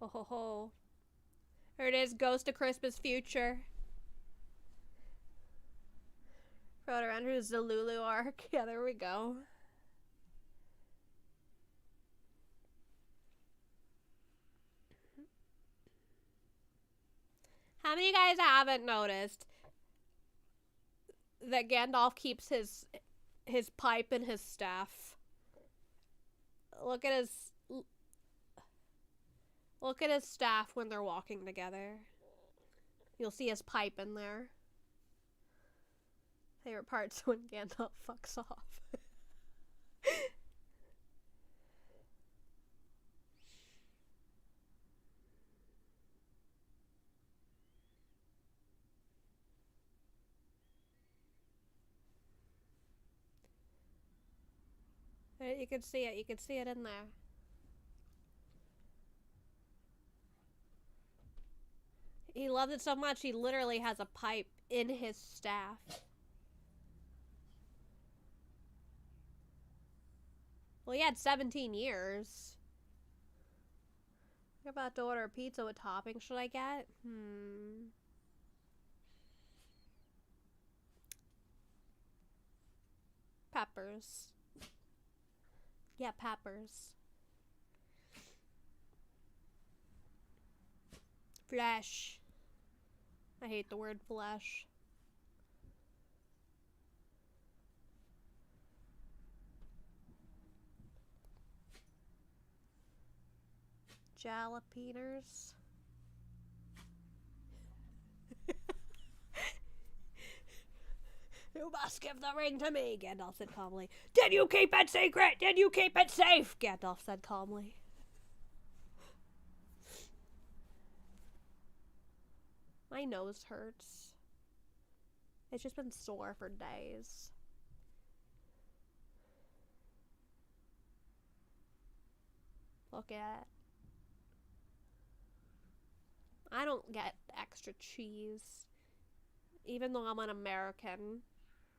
Oh ho ho. Here it is, Ghost of Christmas Future. Frodo enters the Lulu arc. Yeah, there we go. How many of you guys haven't noticed that Gandalf keeps his pipe and his staff? Look at his staff when they're walking together. You'll see his pipe in there. Favorite part's when Gandalf fucks off. You can see it. You can see it in there. He loves it so much, he literally has a pipe in his staff. Well, he had 17 years. I'm about to order a pizza with toppings. Should I get? Peppers. Yeah, peppers. Flesh. I hate the word flesh. Jalapenos. You must give the ring to me, Gandalf said calmly. Did you keep it secret? Did you keep it safe? Gandalf said calmly. My nose hurts. It's just been sore for days. Look at it. I don't get extra cheese. Even though I'm an American.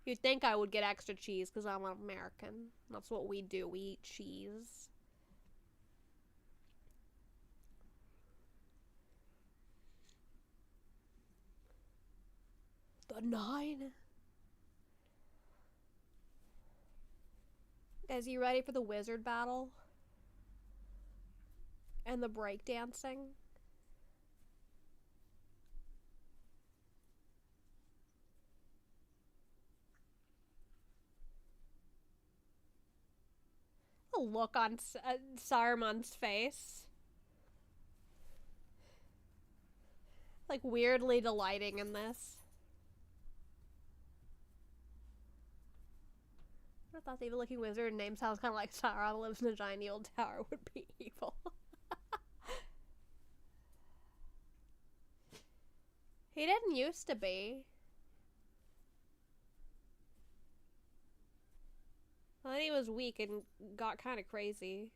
You'd think I would get extra cheese because I'm an American. That's what we do. We eat cheese. The 9. Guys, you ready for the wizard battle? And the breakdancing? The look on Saruman's face. Like, weirdly delighting in this. I thought the evil-looking wizard name sounds kind of like Sauron lives in a giant old tower would be evil. He didn't used to be. Well, then he was weak and got kind of crazy.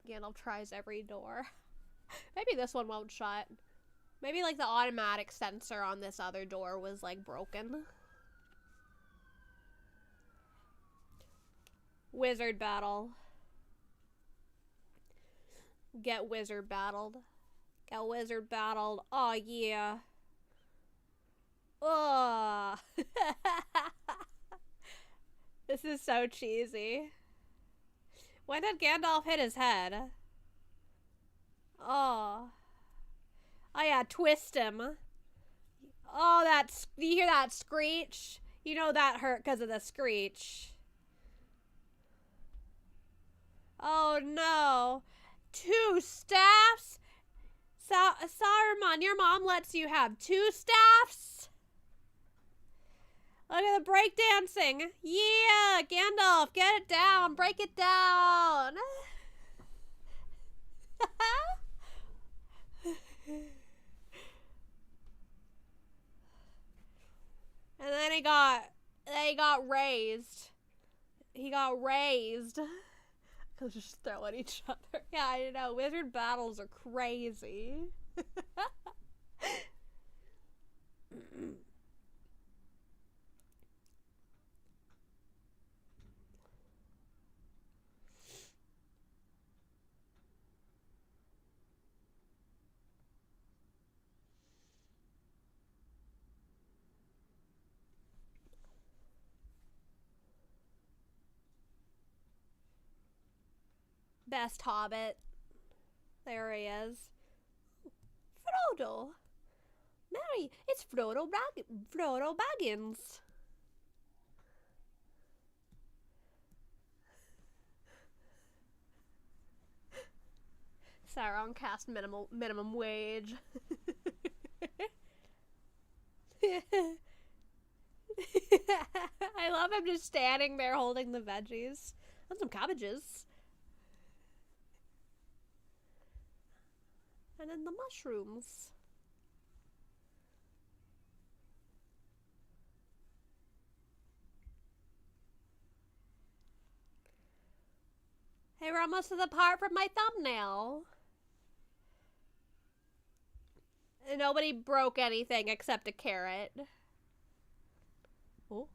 Gandalf tries every door. Maybe this one won't shut. Maybe, like, the automatic sensor on this other door was, like, broken. Wizard battle. Get wizard battled. Get wizard battled. Oh, yeah. Oh. This is so cheesy. When did Gandalf hit his head? Oh. Oh yeah, twist him. Oh, that's... Do you hear that screech? You know that hurt because of the screech. Oh no. 2 staffs? Saruman, your mom lets you have 2 staffs? Look at the breakdancing. Yeah, Gandalf, get it down. Break it down. And then he got raised. He got raised. They'll just throw at each other. Yeah, I know. Wizard battles are crazy. Best Hobbit. There he is. Frodo. Mary, it's Frodo Baggins. Sauron cast minimum wage. I love him just standing there holding the veggies. And some cabbages. And then the mushrooms. Hey, we're almost to the part from my thumbnail. And nobody broke anything except a carrot. Oh.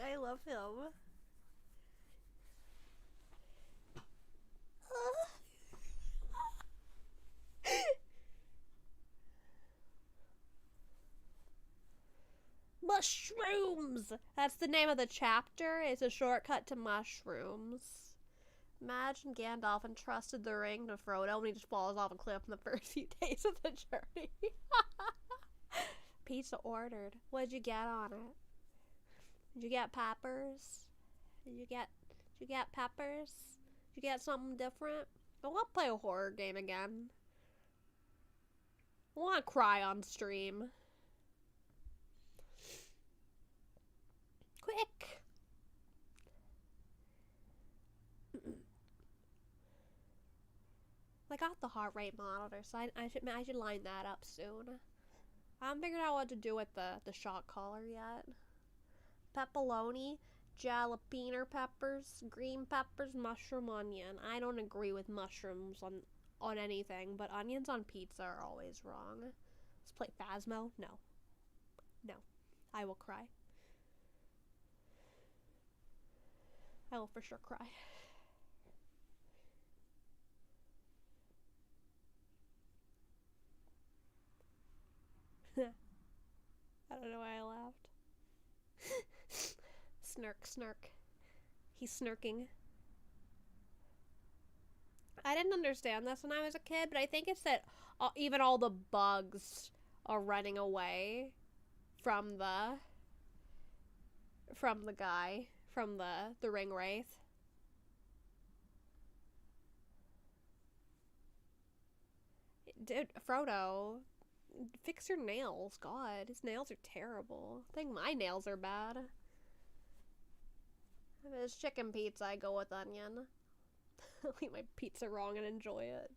I love him. Mushrooms! That's the name of the chapter. It's a shortcut to mushrooms. Imagine Gandalf entrusted the ring to Frodo and he just falls off a cliff in the first few days of the journey. Pizza ordered. What'd you get on it? Did you get peppers? Did you get peppers? Did you get something different? I want to play a horror game again. I want to cry on stream. Quick! I got the heart rate monitor, so I should line that up soon. I haven't figured out what to do with the shot collar yet. Pepperoni, jalapeno peppers, green peppers, mushroom, onion. I don't agree with mushrooms on anything, but onions on pizza are always wrong. Let's play Phasmo. No. No. I will cry. I will for sure cry. I don't know why I laughed. Snark, snark. He's snarking. I didn't understand this when I was a kid, but I think it's that even all the bugs are running away from the guy, from the ring wraith. Dude, Frodo, fix your nails. God, his nails are terrible. I think my nails are bad. If it's chicken pizza, I go with onion. I'll eat my pizza wrong and enjoy it.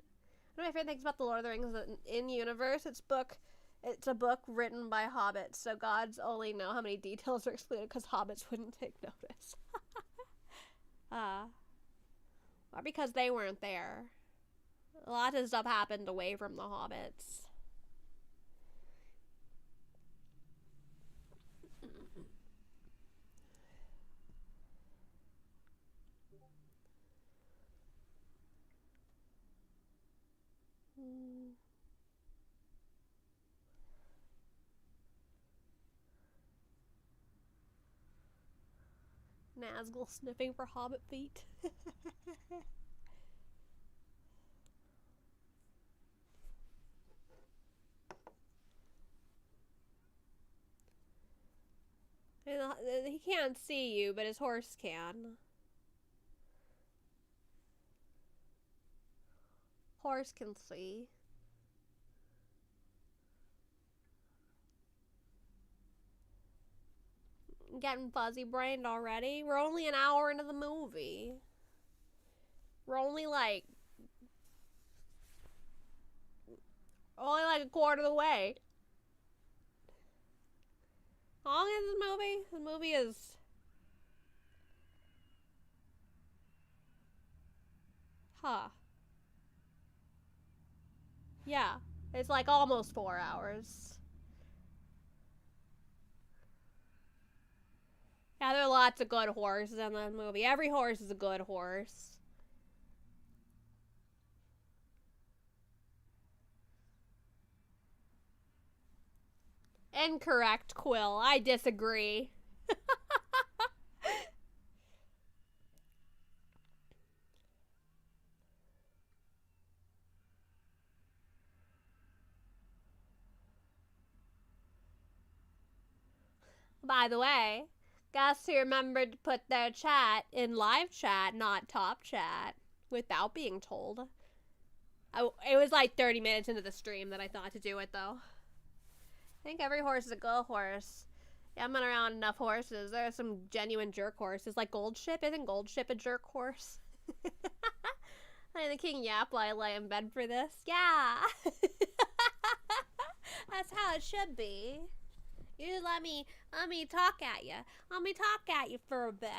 One of my favorite things about the Lord of the Rings is that in universe, it's a book written by hobbits, so gods only know how many details are excluded because hobbits wouldn't take notice. Or because they weren't there. A lot of stuff happened away from the hobbits. Nazgul sniffing for hobbit feet. He can't see you, but his horse can. Horse can see. Getting fuzzy brained already. We're only an hour into the movie. We're only like a quarter of the way. How long is this movie? The movie is... Huh. Yeah. It's like almost 4 hours. Yeah, there are lots of good horses in that movie. Every horse is a good horse. Incorrect, Quill. I disagree. By the way, guess who remembered to put their chat in live chat, not top chat, without being told? It was like 30 minutes into the stream that I thought to do it, though. I think every horse is a good horse. Yeah, I'm not around enough horses. There are some genuine jerk horses, like Goldship. Isn't Goldship a jerk horse? Like the King Yap while I lay in bed for this. Yeah. That's how it should be. You let me talk at you. Let me talk at you for a bit.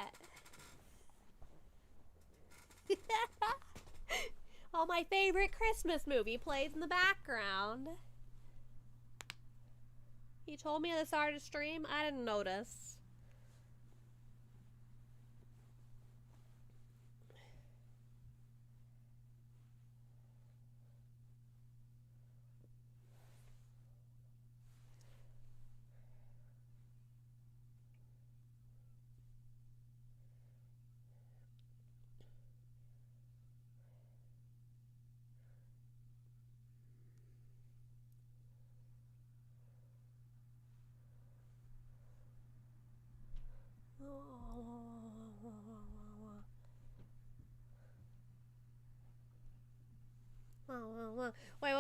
Oh, my favorite Christmas movie plays in the background. You told me at the start of the stream? I didn't notice.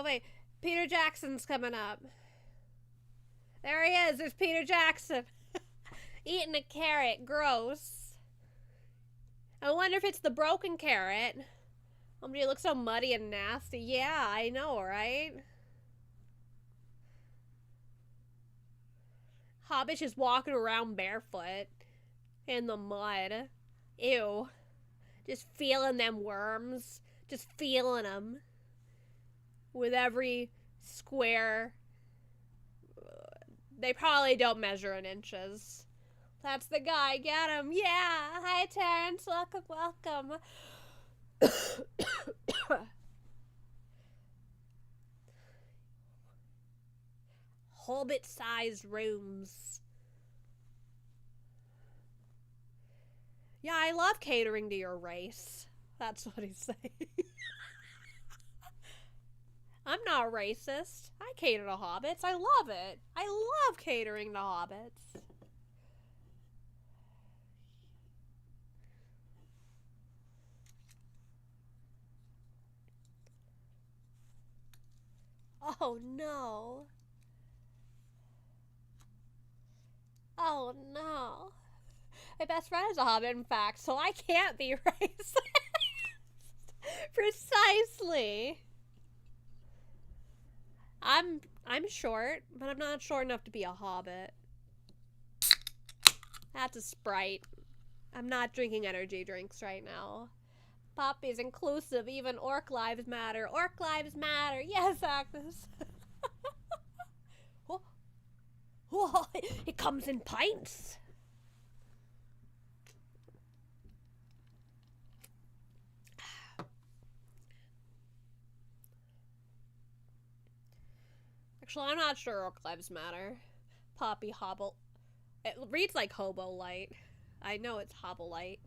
Wait. Peter Jackson's coming up. There he is. There's Peter Jackson. Eating a carrot. Gross. I wonder if it's the broken carrot. Oh, but it looks so muddy and nasty. Yeah, I know, right? Hobbit just walking around barefoot in the mud. Ew. Just feeling them worms. Just feeling them. With every square They probably don't measure in inches. That's the guy. Get him. Yeah. Hi, Terrence. Welcome, welcome. Hobbit-sized rooms. Yeah, I love catering to your race. That's what he's saying. I'm not racist. I cater to hobbits. I love it. I love catering to hobbits. Oh no. Oh no. My best friend is a hobbit, in fact, so I can't be racist. Precisely. I'm short, but I'm not short enough to be a hobbit. That's a Sprite. I'm not drinking energy drinks right now. Poppy's inclusive, even orc lives matter. Orc lives matter. Yes, Agnes. Oh. Oh, it comes in pints. Actually, I'm not sure orc lives matter. Poppy hobble. It reads like hobo light. I know it's hobble light.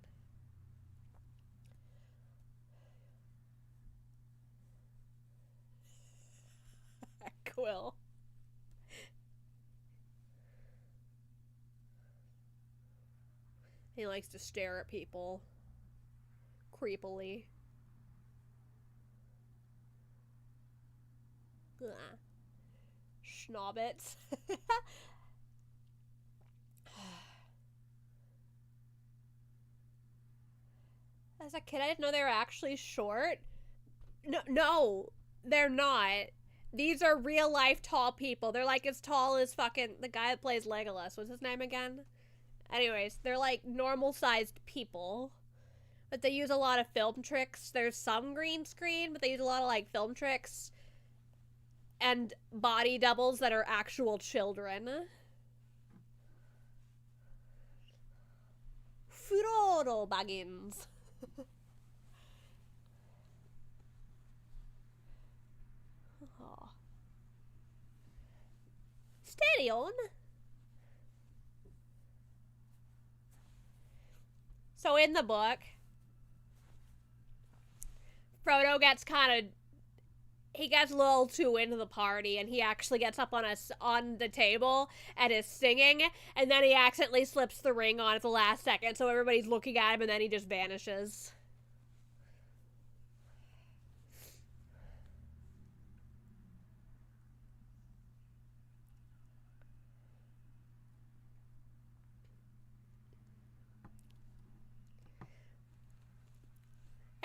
Quill. He likes to stare at people. Creepily. Ugh. Schnobbits. As a kid, I didn't know they were actually short. No, they're not. These are real life tall people. They're like as tall as fucking the guy that plays Legolas. What's his name again? Anyways, they're like normal sized people. But they use a lot of film tricks. There's some green screen, but they use a lot of like film tricks and body doubles that are actual children. Frodo Baggins. Oh. Steady on. So in the book, Frodo gets he gets a little too into the party, and he actually gets up on the table and is singing, and then he accidentally slips the ring on at the last second, so everybody's looking at him, and then he just vanishes.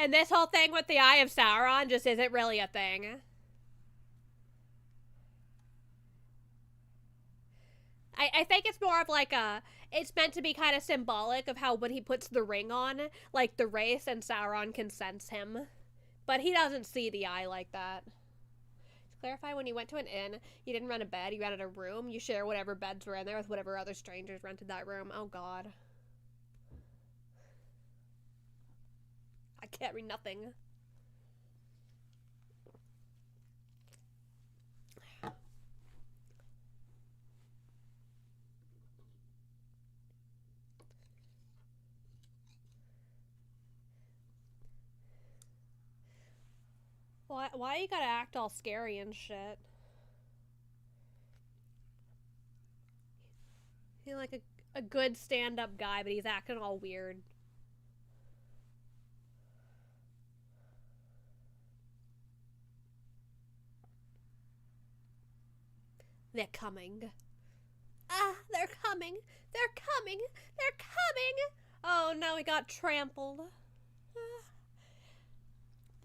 And this whole thing with the Eye of Sauron just isn't really a thing. I think it's more of like it's meant to be kind of symbolic of how when he puts the ring on, like the race and Sauron can sense him. But he doesn't see the eye like that. To clarify, when you went to an inn, you didn't rent a bed, you rented a room. You share whatever beds were in there with whatever other strangers rented that room. Oh god. I can't read nothing. Why you gotta act all scary and shit? He's like a good stand-up guy, but he's acting all weird. They're coming. Ah, they're coming. They're coming. They're coming. Oh no, he got trampled.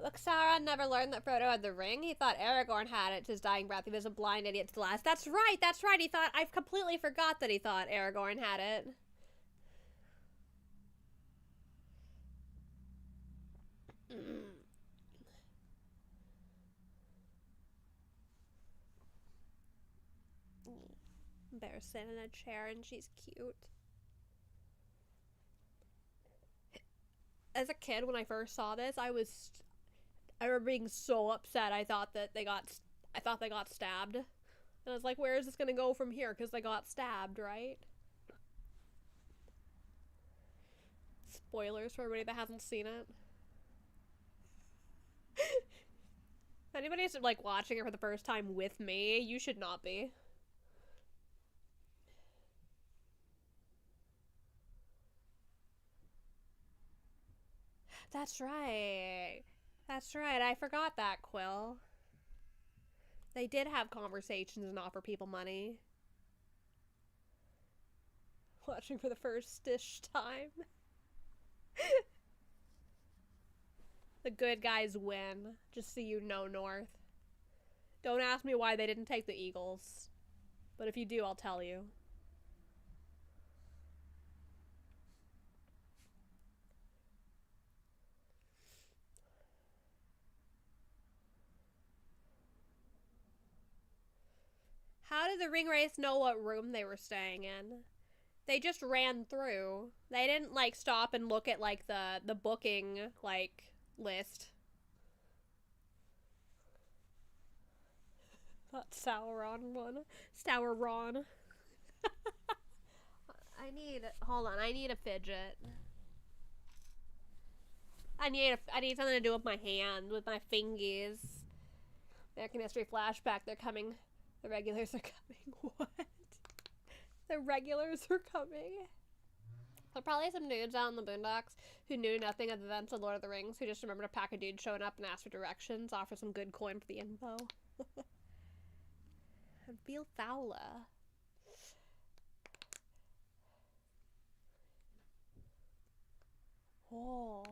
Look, Sauron never learned that Frodo had the ring. He thought Aragorn had it to his dying breath. He was a blind idiot to the last. That's right, that's right. He thought, I completely forgot that he thought Aragorn had it. Bear's sitting in a chair and she's cute. As a kid, when I first saw this, I remember being so upset. I thought they got stabbed. And I was like, where is this gonna go from here? Because they got stabbed, right? Spoilers for everybody that hasn't seen it. If anybody's like watching it for the first time with me, you should not be. That's right. That's right. I forgot that, Quill. They did have conversations and offer people money. Watching for the first-ish time. The good guys win, just so you know, North. Don't ask me why they didn't take the Eagles. But if you do, I'll tell you. How did the ring race know what room they were staying in? They just ran through. They didn't, like, stop and look at, like, the booking, like, list. That Sauron one. Sauron. Hold on, I need a fidget. I need something to do with my hand, with my fingies. American History flashback, they're coming. The regulars are coming. What? The regulars are coming. There are probably some dudes out in the boondocks who knew nothing of the events of Lord of the Rings, who just remembered a pack of dudes showing up and asked for directions, offer some good coin for the info. And feel Fowler. Oh.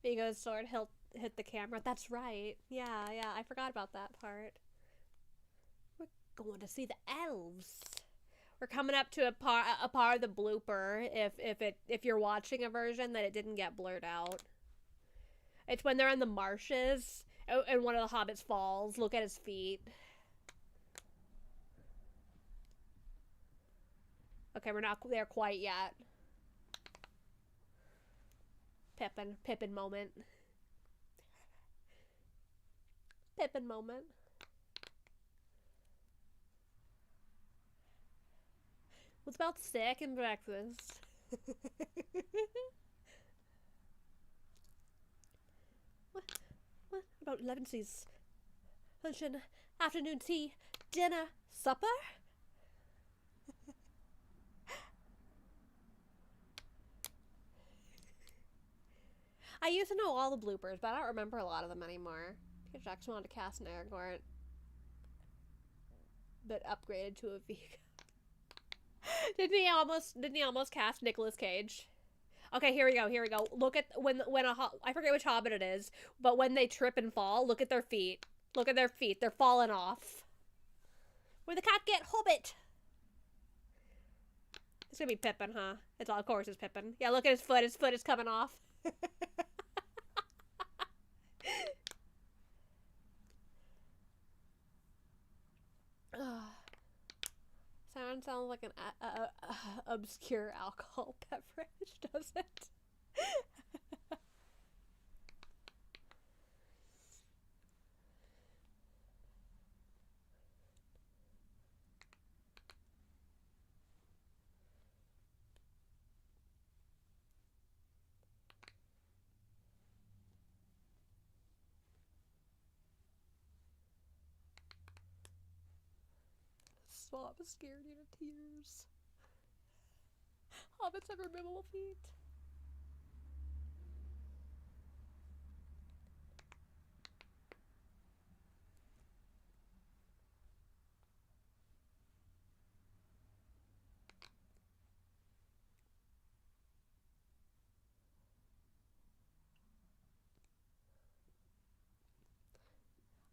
Vigo's sword hit the camera. That's right. Yeah, I forgot about that part. We're going to see the elves. We're coming up to a part of the blooper if you're watching a version that it didn't get blurred out. It's when they're in the marshes and one of the hobbits falls. Look at his feet. Okay, we're not there quite yet. Pippin moment. Pippin moment. What's about steak and breakfast? What about 11C's? Luncheon, afternoon tea, dinner, supper? I used to know all the bloopers, but I don't remember a lot of them anymore. Peter Jackson wanted to cast an Aragorn, but upgraded to a vegan. Didn't he almost cast Nicolas Cage? Okay, here we go. Look at when I forget which hobbit it is, but when they trip and fall, look at their feet. Look at their feet. They're falling off. Where the cat get hobbit? It's gonna be Pippin, huh? It's all, of course, it's Pippin. Yeah, look at his foot. His foot is coming off. Sounds like an obscure alcohol beverage, does it? Swap scared you to tears. Hobbits have removable feet.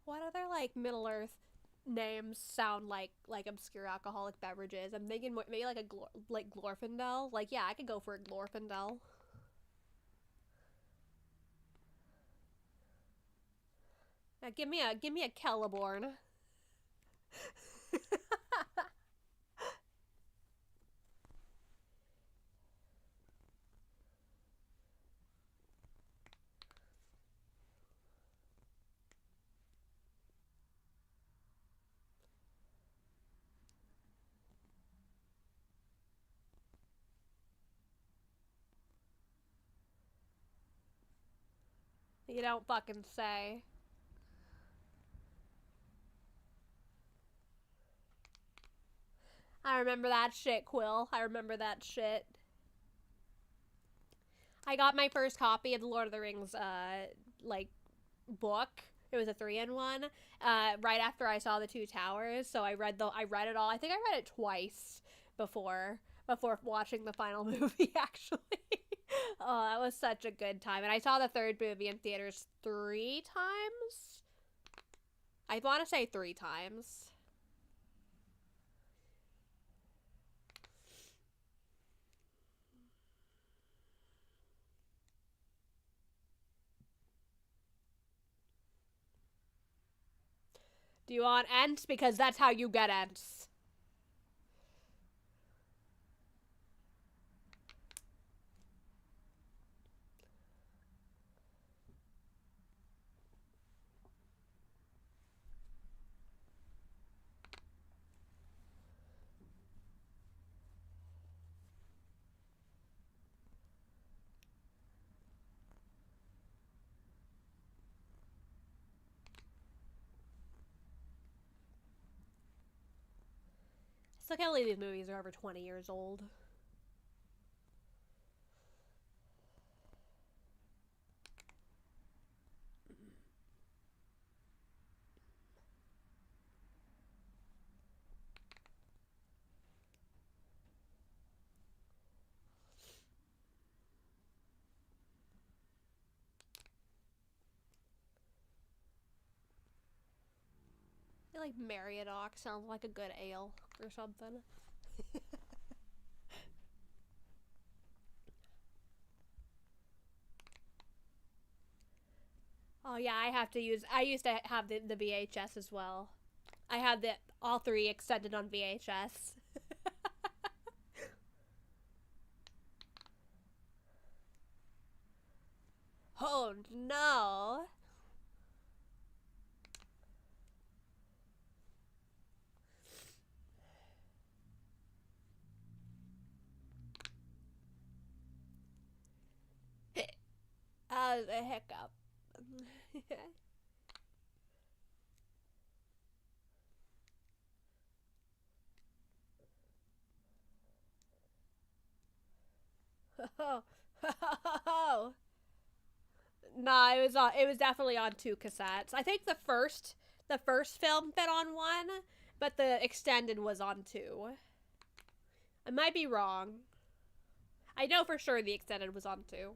What other, like, Middle Earth names sound like obscure alcoholic beverages? I'm thinking maybe like like Glorfindel. Like, yeah, I could go for a Glorfindel. Now, give me a Celeborn. You don't fucking say. I remember that shit, Quill. I remember that shit. I got my first copy of the Lord of the Rings, like, book. It was a 3-in-1. Right after I saw the Two Towers, so I read it all. I think I read it twice before watching the final movie. Actually, oh, that was such a good time. And I saw the third movie in theaters 3 times. I want to say 3 times. Do you want Ents? Because that's how you get Ents. I still can't believe these movies are over 20 years old. I feel like Mariodoc sounds like a good ale or something. Oh yeah, I used to have the VHS as well. I had all 3 extended on VHS. Oh no. That was a hiccup. Oh. No, it was definitely on 2 cassettes. I think the first film fit on 1, but the extended was on 2. I might be wrong. I know for sure the extended was on 2.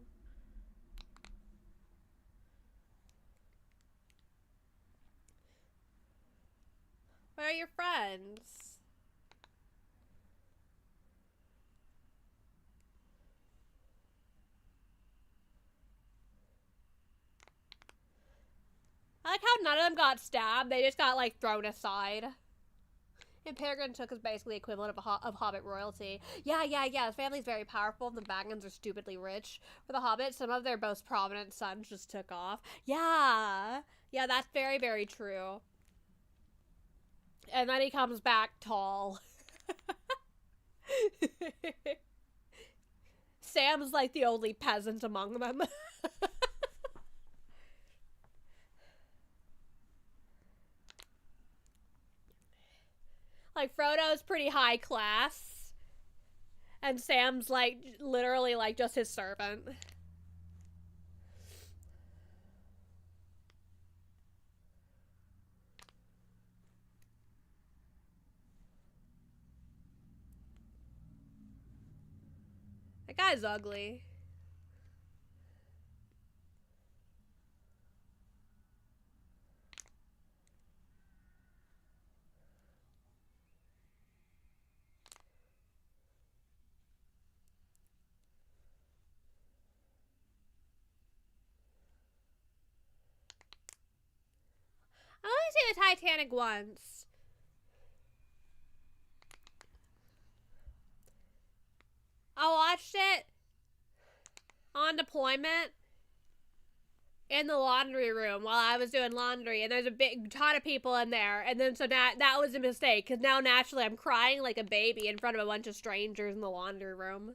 Where are your friends? I like how none of them got stabbed. They just got, like, thrown aside. And Peregrine Took is basically the equivalent of Hobbit royalty. Yeah. The family's very powerful. The Baggins are stupidly rich. For the Hobbits, some of their most prominent sons just took off. Yeah, that's very, very true. And then he comes back tall. Sam's like the only peasant among them. Like, Frodo's pretty high class. And Sam's, like, literally, like, just his servant. That guy's ugly. I only seen the Titanic once. I watched it on deployment in the laundry room while I was doing laundry, and there's a big ton of people in there, and then so that was a mistake, because now naturally I'm crying like a baby in front of a bunch of strangers in the laundry room.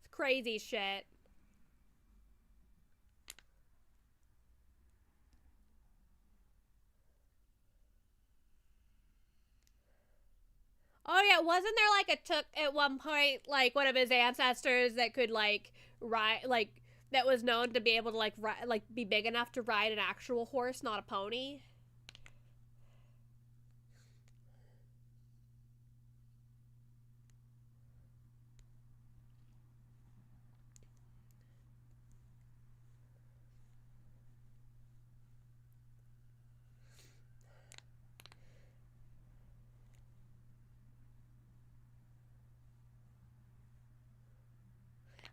It's crazy shit. Oh yeah, wasn't there like a took at one point like one of his ancestors that could like ride like that was known to be able to like be big enough to ride an actual horse, not a pony?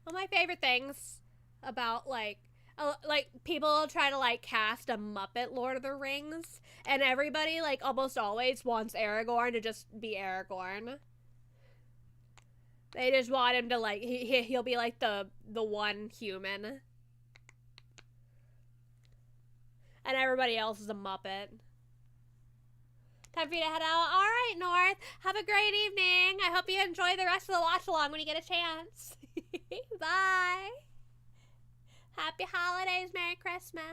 One of my favorite things about like people try to like cast a Muppet Lord of the Rings, and everybody like almost always wants Aragorn to just be Aragorn. They just want him to like he'll be like the one human, and everybody else is a Muppet. Time for you to head out. All right, North. Have a great evening. I hope you enjoy the rest of the watch along when you get a chance. Bye. Happy holidays. Merry Christmas.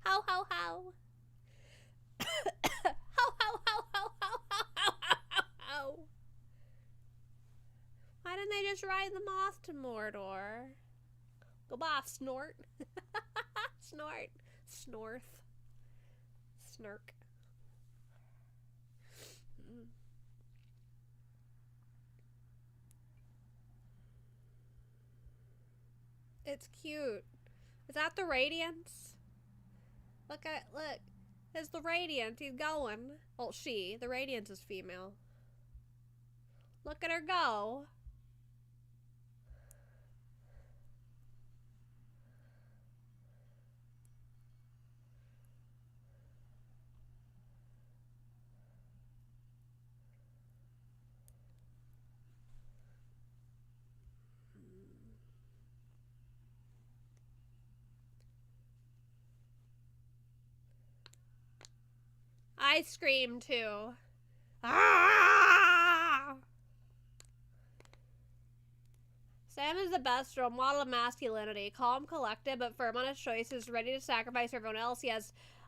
Ho, ho, ho. Ho, ho, ho, ho, ho, ho, ho, ho, ho. Why didn't they just ride them off to Mordor? Go off, Snort. Snort. Snorth. Snurk. It's cute. Is that the Radiance? Look. There's the Radiance. He's going. Well, she. The Radiance is female. Look at her go. I scream too. Ah! Sam is the best role model of masculinity. Calm, collected, but firm on his choices, ready to sacrifice for everyone else. He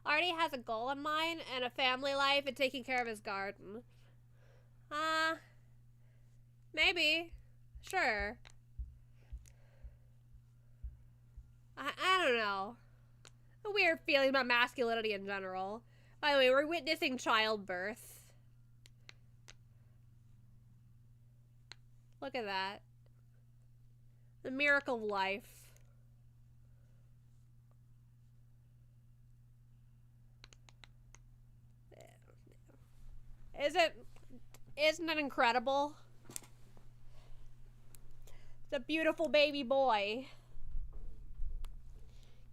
already has a goal in mind and a family life and taking care of his garden. Maybe. Sure. I don't know. A weird feeling about masculinity in general. By the way, we're witnessing childbirth. Look at that. The miracle of life. Isn't it incredible? It's a beautiful baby boy.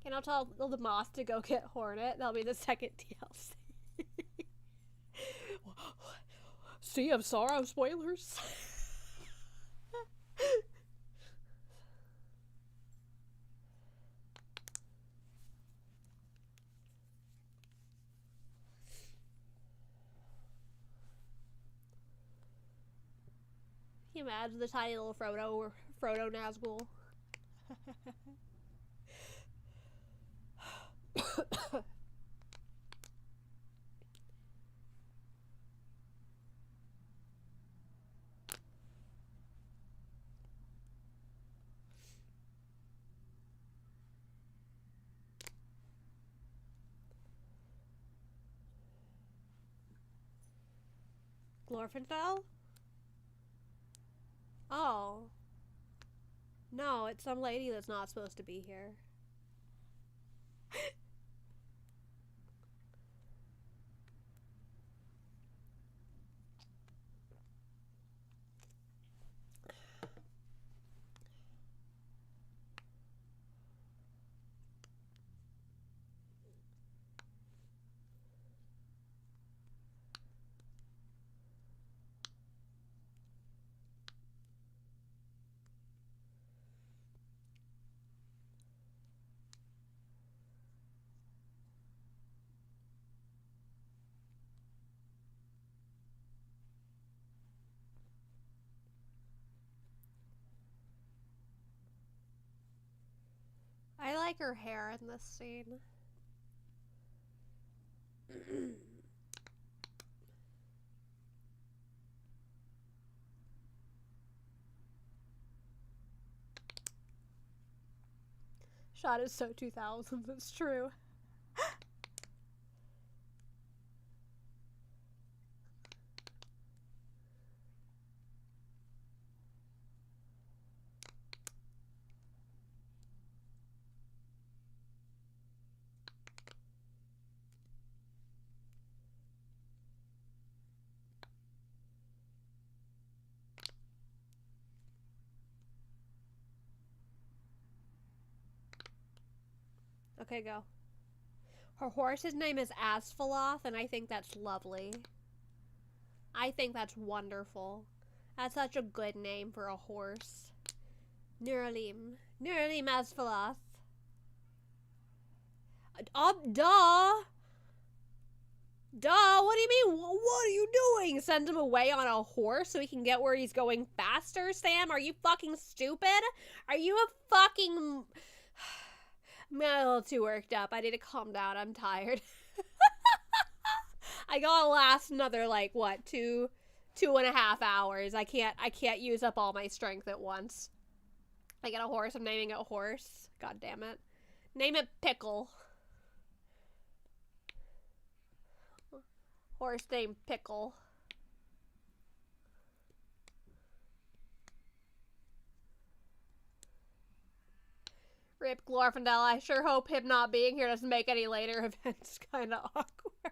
Can I tell the moth to go get Hornet? That'll be the second DLC. Sea of Sorrow spoilers. Can you imagine the tiny little Frodo Nazgul? Glorfindel? Oh. No, it's some lady that's not supposed to be here. like her hair in this scene. Shot is so 2000s, it's true. Okay, go. Her horse's name is Asphaloth, and I think that's lovely. I think that's wonderful. That's such a good name for a horse. Neuralim. Neuralim Asphaloth. Duh! Duh, what do you mean? What are you doing? Send him away on a horse so he can get where he's going faster, Sam? Are you fucking stupid? Are you a fucking... I'm a little too worked up. I need to calm down. I'm tired. I gotta last another, like, what, two and a half hours. I can't use up all my strength at once. I get a horse. I'm naming it a horse. God damn it. Name it Pickle. Horse named Pickle. Rip Glorfindel. I sure hope him not being here doesn't make any later events kind of awkward.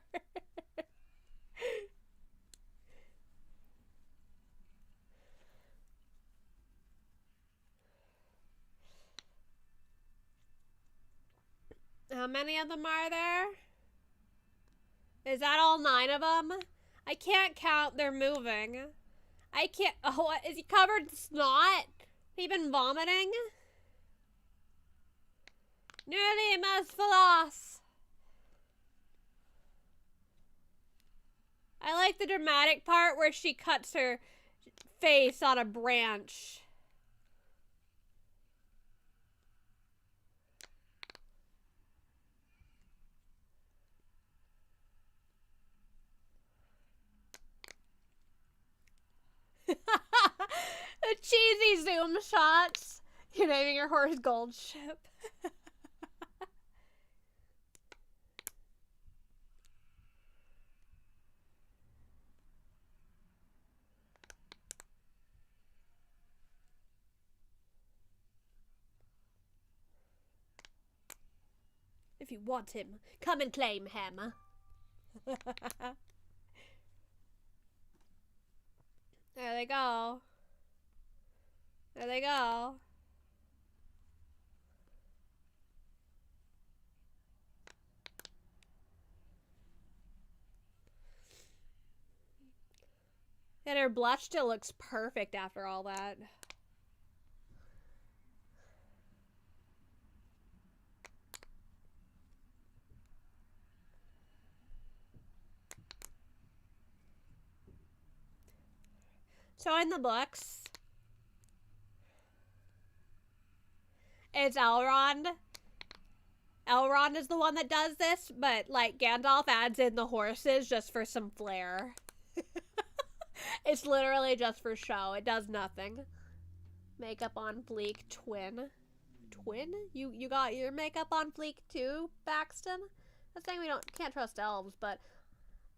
How many of them are there? Is that all 9 of them? I can't count. They're moving. I can't. Oh, what? Is he covered in snot? He been vomiting? Nearly Masfalos. I like the dramatic part where she cuts her face on a branch. The cheesy zoom shots. You're naming your horse Goldship. If you want him, come and claim him. There they go. There they go. And her blush still looks perfect after all that. So in the books, it's Elrond. Elrond is the one that does this, but like Gandalf adds in the horses just for some flair. It's literally just for show. It does nothing. Makeup on fleek, twin. Twin? You got your makeup on fleek too, Baxton? That's saying we can't trust elves, but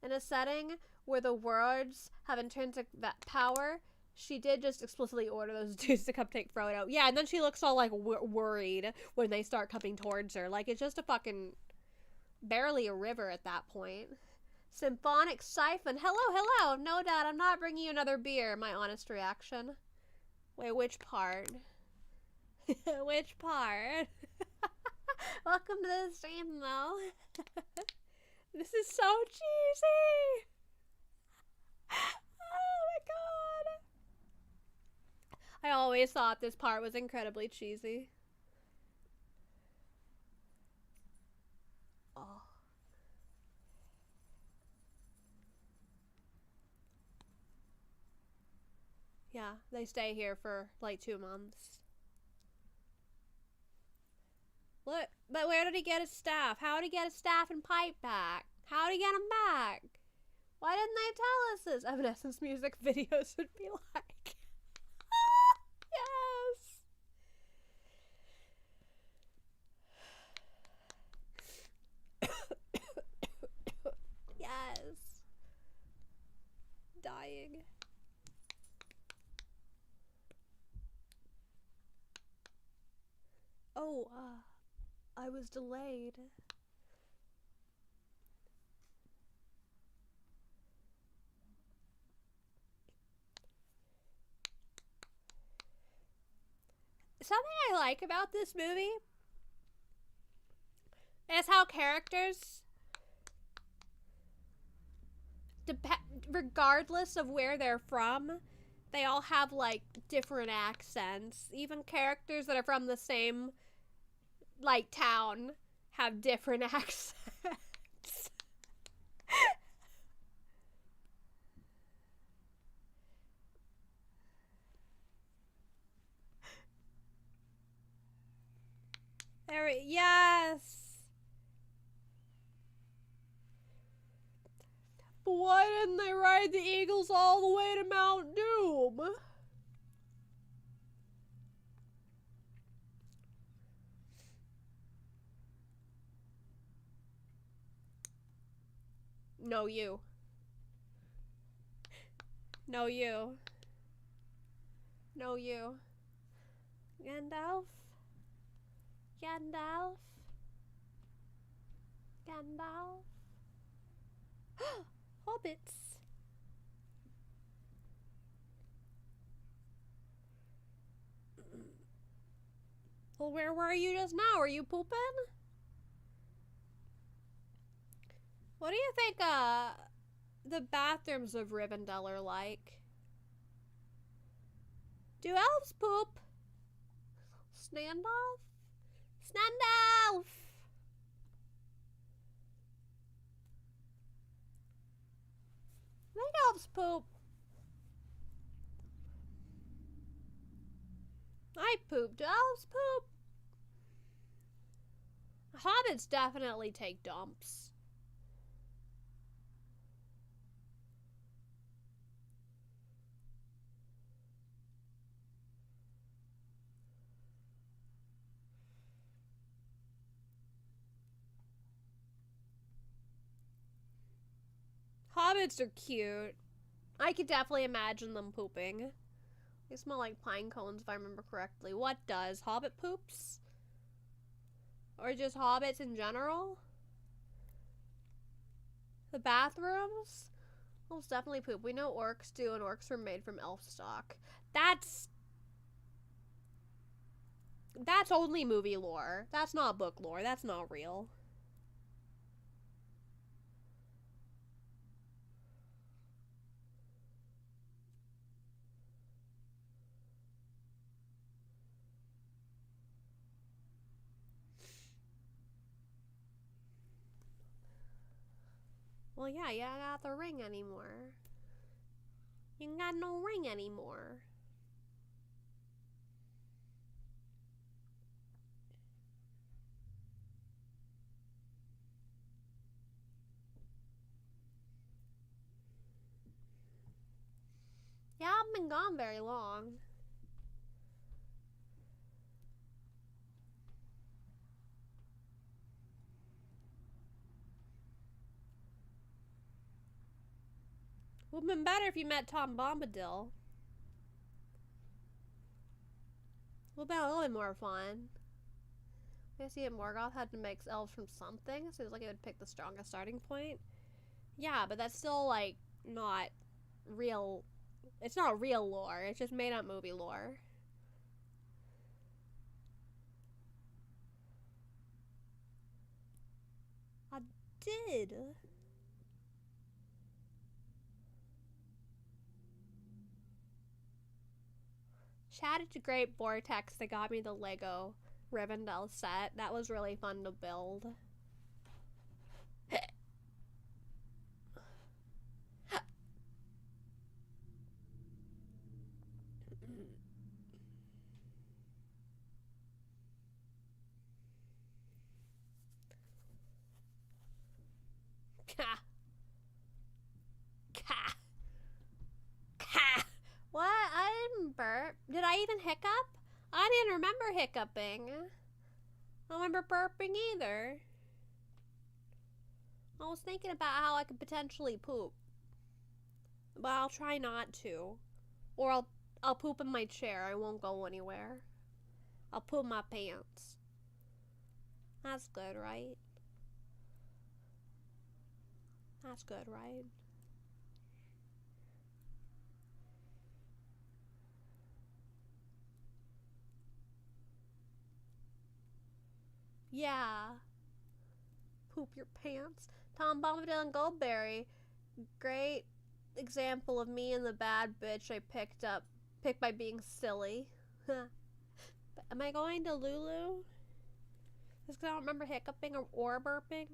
in a setting where the words have intrinsic power, she did just explicitly order those dudes to come take Frodo. Yeah, and then she looks all like worried when they start coming towards her. Like it's just a fucking barely a river at that point. Symphonic siphon. Hello, hello. No, Dad, I'm not bringing you another beer. My honest reaction. Wait, which part? Which part? Welcome to the stream, though. This is so cheesy. Oh my god. I always thought this part was incredibly cheesy. Oh. Yeah, they stay here for like 2 months. What? But where did he get his staff? How did he get his staff and pipe back? How did he get them back? Why didn't they tell us this? Evanescence music videos would be like. Yes. Yes. Dying. Oh, I was delayed. Something I like about this movie is how characters, regardless of where they're from, they all have like different accents. Even characters that are from the same like town have different accents. Yes. But why didn't they ride the Eagles all the way to Mount Doom? No, you. No, you. No, you. Gandalf? Gandalf? Gandalf? Hobbits. Well, where were you just now? Were you pooping? What do you think, the bathrooms of Rivendell are like? Do elves poop? Snandalf? Snandalf! I think elves poop. I poop. Do elves poop? Hobbits definitely take dumps. Hobbits are cute. I could definitely imagine them pooping. They smell like pine cones if I remember correctly. What does? Hobbit poops? Or just hobbits in general? The bathrooms? Elves definitely poop. We know orcs do, and orcs were made from elf stock. That's only movie lore. That's not book lore. That's not real. Well, yeah, you ain't got the ring anymore. You ain't got no ring anymore. Yeah, I haven't been gone very long. Would have been better if you met Tom Bombadil. Would have been a little bit more fun. I guess Morgoth had to make elves from something. Seems like it would pick the strongest starting point. Yeah, but that's still, like, not real. It's not real lore. It's just made up movie lore. I did. Shout out to Great Vortex that got me the Lego Rivendell set. That was really fun to build. burp? Did I even hiccup? I didn't remember hiccuping. I don't remember burping either. I was thinking about how I could potentially poop. But I'll try not to. Or I'll poop in my chair. I won't go anywhere. I'll poop my pants. That's good, right? That's good, right? Yeah. Poop your pants. Tom Bombadil and Goldberry. Great example of me and the bad bitch I picked by being silly. Am I going to Lulu? Just 'cause I don't remember hiccuping or burping.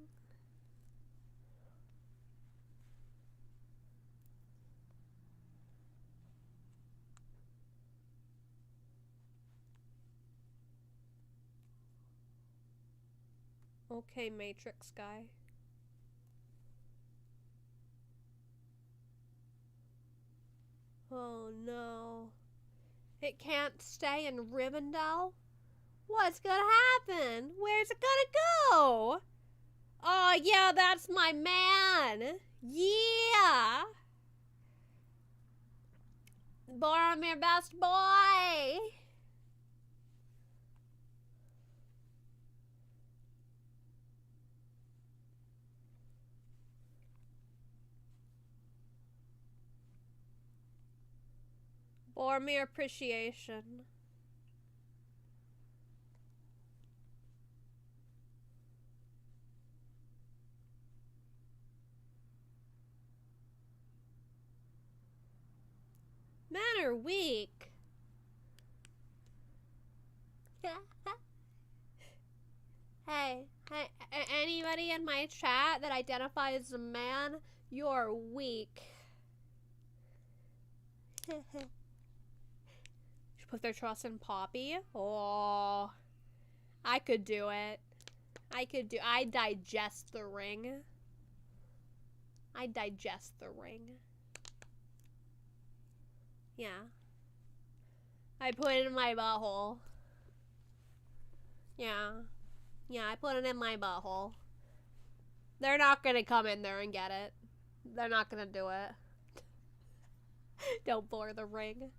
Okay, Matrix guy. Oh no. It can't stay in Rivendell? What's gonna happen? Where's it gonna go? Oh yeah, that's my man. Yeah. Boromir, best boy. Boromir appreciation. Men are weak. Hey, anybody in my chat that identifies as a man, you're weak. Should put their trust in Poppy. Oh, I could do it. I digest the ring. I digest the ring. Yeah. I put it in my butthole. Yeah. Yeah, I put it in my butthole. They're not gonna come in there and get it. They're not gonna do it. Don't bore the ring.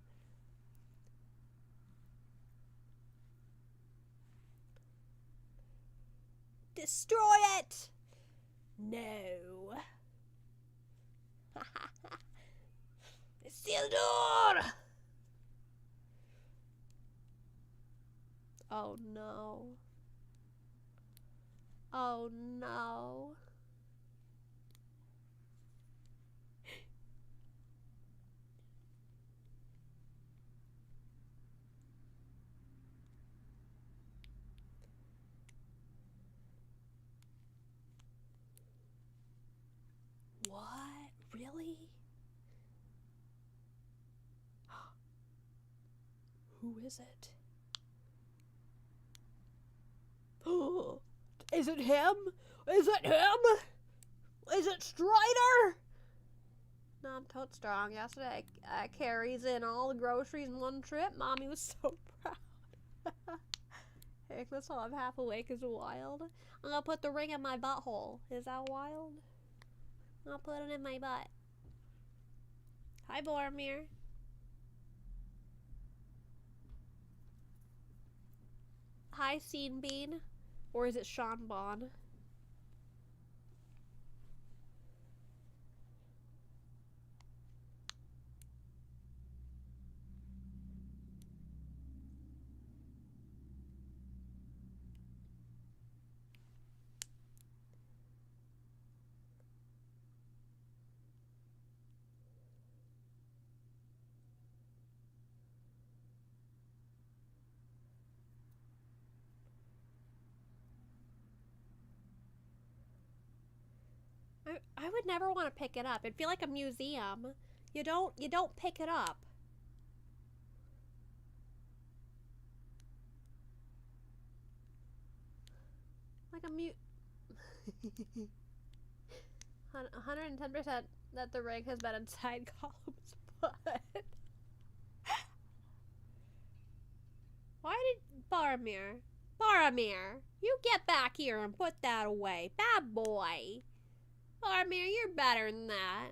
Destroy it! No. Isildur! Oh no. Oh no. What? Really? Who is it? Is it him? Is it him? Is it Strider? No, I'm totes strong. Yesterday, I carries in all the groceries in one trip. Mommy was so proud. Heck, that's all I'm half awake is wild. I'm gonna put the ring in my butthole. Is that wild? I'll put it in my butt. Hi, Boromir. Hi, Scene Bean. Or is it Sean Bon? I would never want to pick it up. It'd feel like a museum. You don't pick it up. Like a 110% that the ring has been inside Gollum's butt. Boromir. Boromir, you get back here and put that away. Bad boy. Boromir, you're better than that.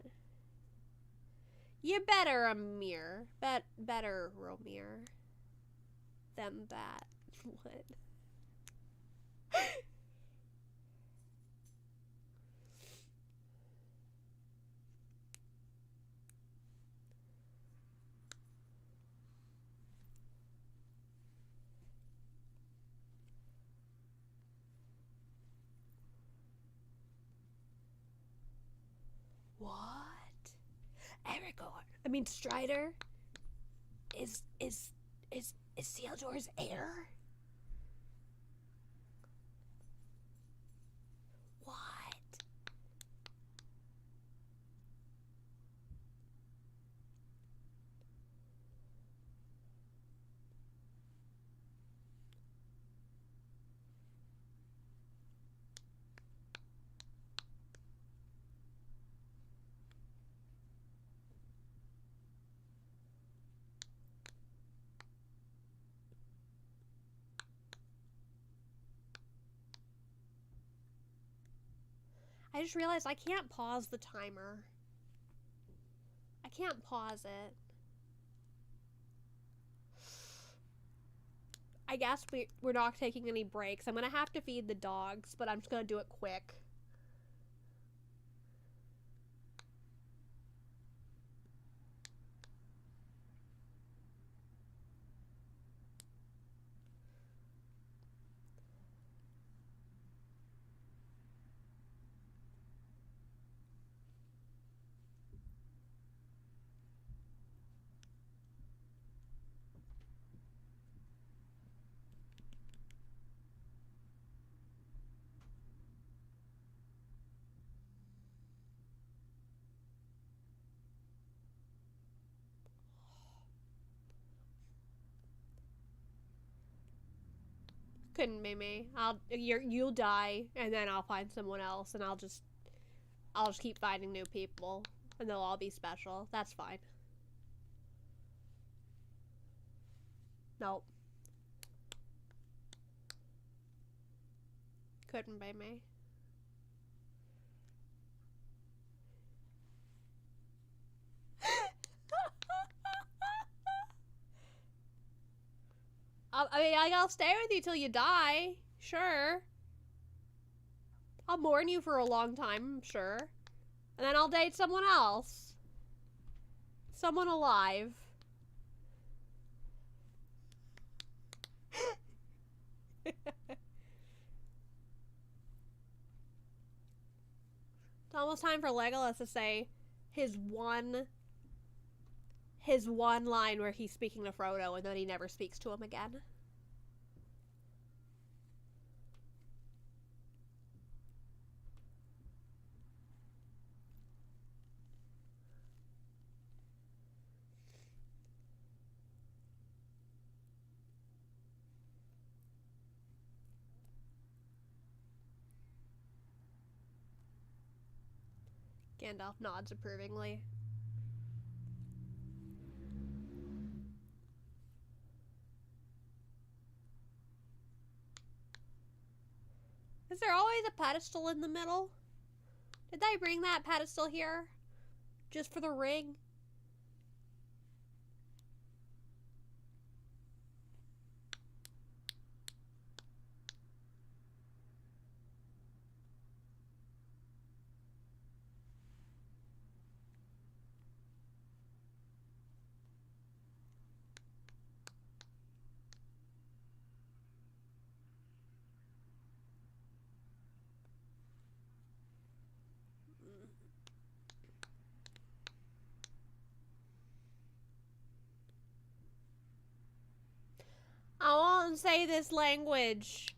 You're better, Amir. Better, Romir. Than that. What? What? Aragorn. I mean Strider is Isildur's heir? What? I just realized I can't pause the timer. I can't pause it. I guess we're not taking any breaks. I'm gonna have to feed the dogs, but I'm just gonna do it quick. Couldn't be me. You'll die, and then I'll find someone else, and I'll just keep finding new people, and they'll all be special. That's fine. Nope. Couldn't be me. I mean, I'll stay with you till you die. Sure. I'll mourn you for a long time, sure. And then I'll date someone else. Someone alive. It's almost time for Legolas to say his one line where he's speaking to Frodo and then he never speaks to him again. Gandalf nods approvingly. Is there always a pedestal in the middle? Did they bring that pedestal here? Just for the ring? I won't say this language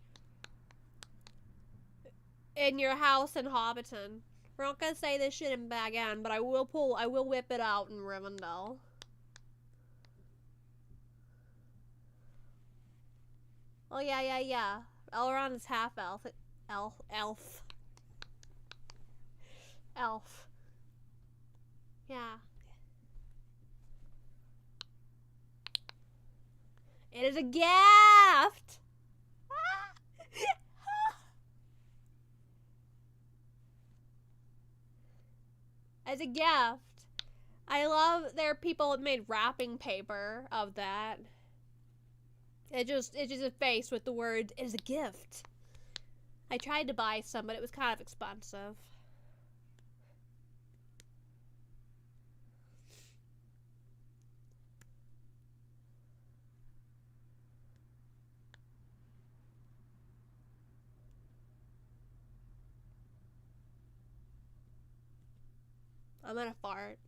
in your house in Hobbiton. We're not gonna say this shit in Bag End, but I will whip it out in Rivendell. Oh yeah. Elrond is half elf. Elf. Yeah. It is a gift! As a gift. I love there are people that made wrapping paper of that. It's just a face with the words, "It is a gift." I tried to buy some, but it was kind of expensive. I'm gonna fart.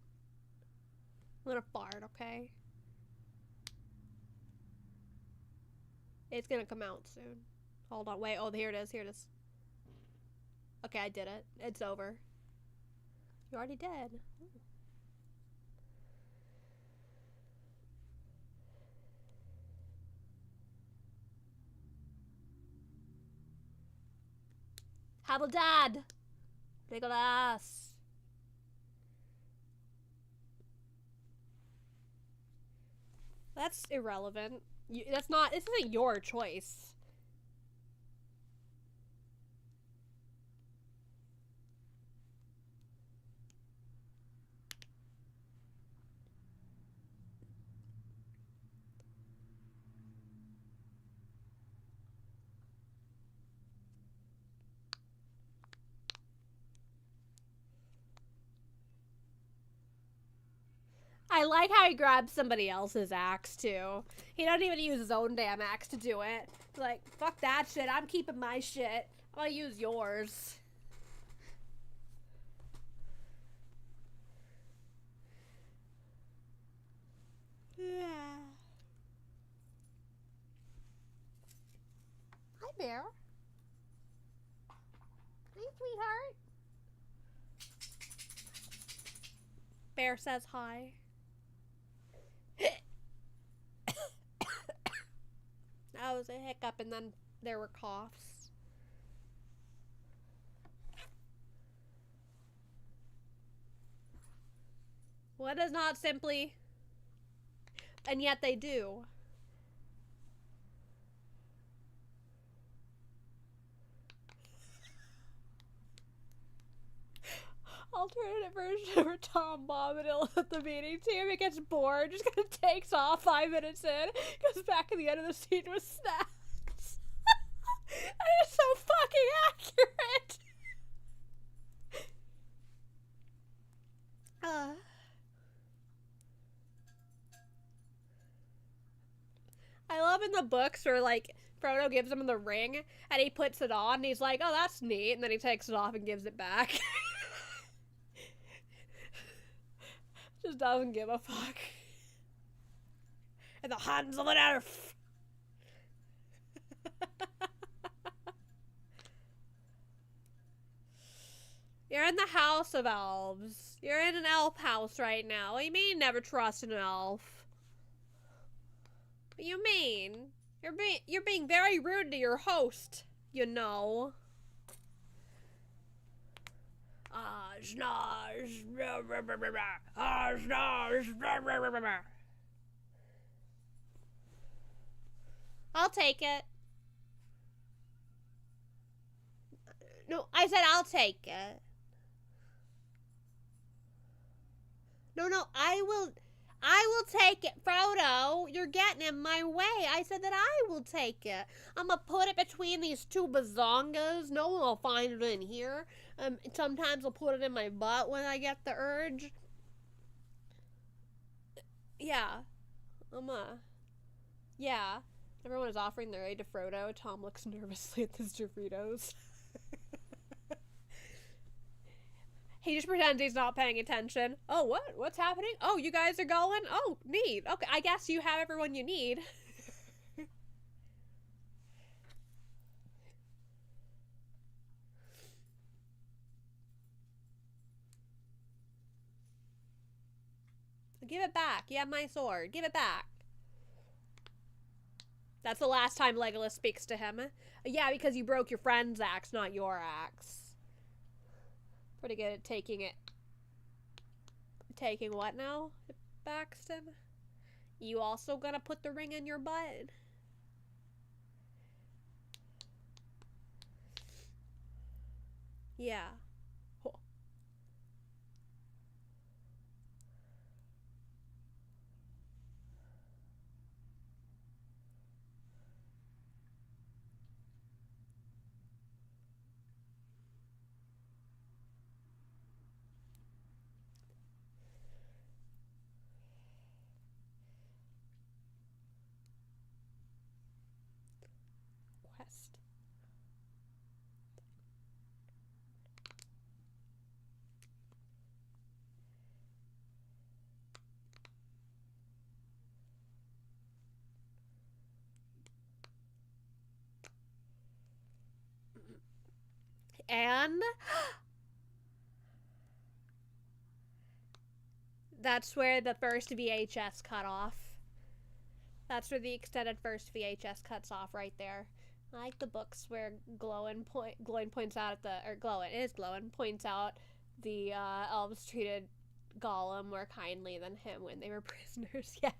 I'm gonna fart, okay? It's gonna come out soon. Hold on, wait. Oh, here it is. Here it is. Okay, I did it. It's over. You already did. Ooh. Have a dad. Nicholas. That's irrelevant. This isn't your choice. I like how he grabs somebody else's axe, too. He doesn't even use his own damn axe to do it. He's like, fuck that shit. I'm keeping my shit. I'll use yours. Yeah. Hi, Bear. Hi, sweetheart. Bear says hi. That was a hiccup, and then there were coughs. What is not simply? And yet they do. Alternative version of Tom Bombadil at the meeting team. It gets bored, just kind of takes off 5 minutes in, goes back at the end of the scene with snacks. That is so fucking accurate. I love in the books where, like, Frodo gives him the ring, and he puts it on, and he's like, oh, that's neat, and then he takes it off and gives it back. Just doesn't give a fuck. In the hands of an elf. You're in the house of elves. You're in an elf house right now. What do you mean never trust an elf? What do you mean? You're being very rude to your host, you know. I'll take it. No, I said I'll take it. No, I will take it, Frodo. You're getting in my way. I said that I will take it. I'm gonna put it between these two bazongas. No one will find it in here. Sometimes I'll put it in my butt when I get the urge. Yeah. Yeah. Everyone is offering their aid to Frodo. Tom looks nervously at his Doritos. He just pretends he's not paying attention. Oh, what? What's happening? Oh, you guys are going? Oh, neat. Okay, I guess you have everyone you need. Give it back. You have my sword. Give it back. That's the last time Legolas speaks to him. Yeah, because you broke your friend's axe, not your axe. Pretty good at taking it. Taking what now, Baxton? You also gonna put the ring in your butt? Yeah. And that's where the first VHS cut off. That's where the extended first VHS cuts off right there. I like the books where Glowin points out points out the elves treated Gollum more kindly than him when they were prisoners. Yeah.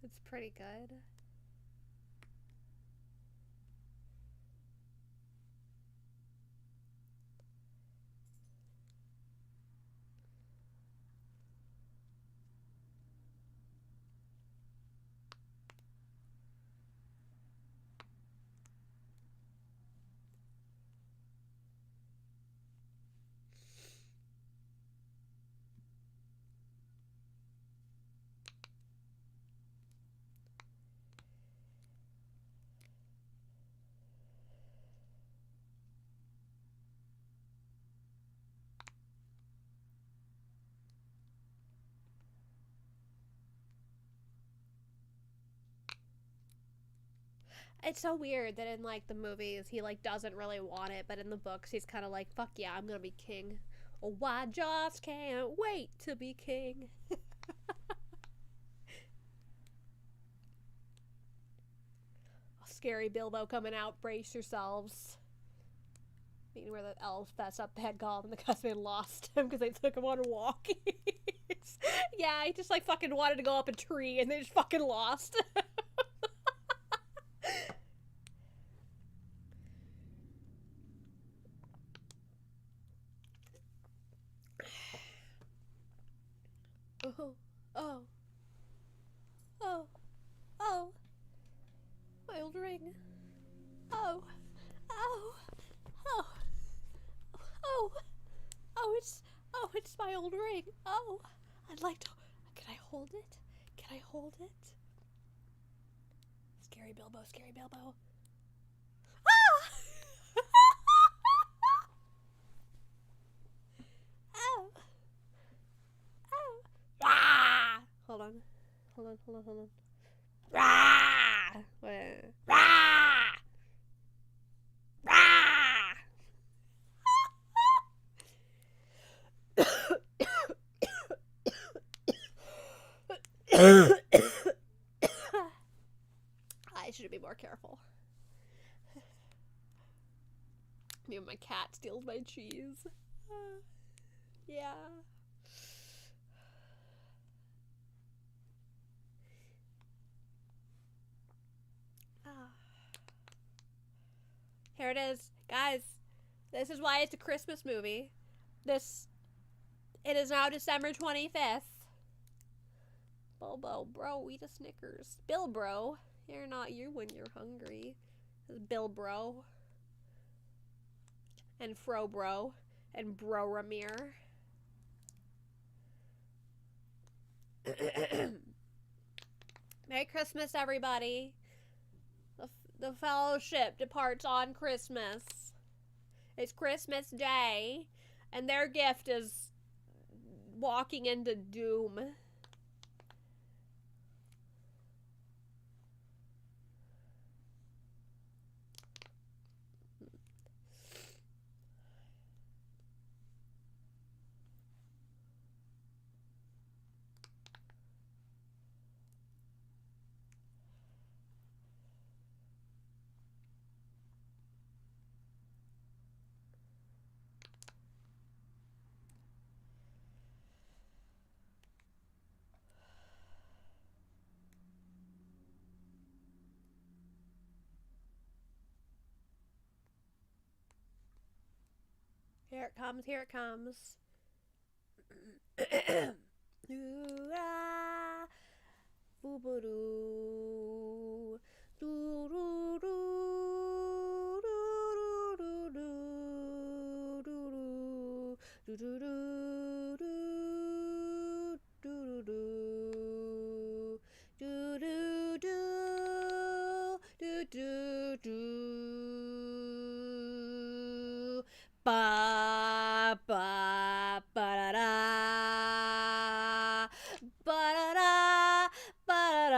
It's pretty good. It's so weird that in like the movies he like doesn't really want it, but in the books he's kind of like, fuck yeah, I'm gonna be king. Oh, I just can't wait to be king. Scary Bilbo coming out, brace yourselves. Meaning where the elves fess up they had Gollum because they lost him because they took him on walkies. Yeah, he just like fucking wanted to go up a tree and they just fucking lost. Oh, oh, oh, oh, my old ring. Oh, oh, oh, oh, it's my old ring. Oh, I'd like to. Can I hold it? Can I hold it? Scary Bilbo, scary Bilbo. Ah! Oh, oh. Ah! Hold on. Rah! Rah! Rah! I should be more careful. Maybe my cat steals my cheese. Yeah. Here it is. Guys, this is why it's a Christmas movie. It is now December 25th. Bilbo, bro, eat a Snickers. Bill, bro, you're not you when you're hungry. This is Bill, bro. And Fro, bro. And Bro Ramir. Merry Christmas, everybody. The fellowship departs on Christmas. It's Christmas Day, and their gift is walking into doom. Here it comes, here it comes. Ooh-ah, boo-ba-doo, doo-doo-doo, doo-doo-doo-doo, doo-doo-doo, doo-doo-doo, doo-doo-doo, doo-doo-doo. Ba ba ba da da ba da da ba da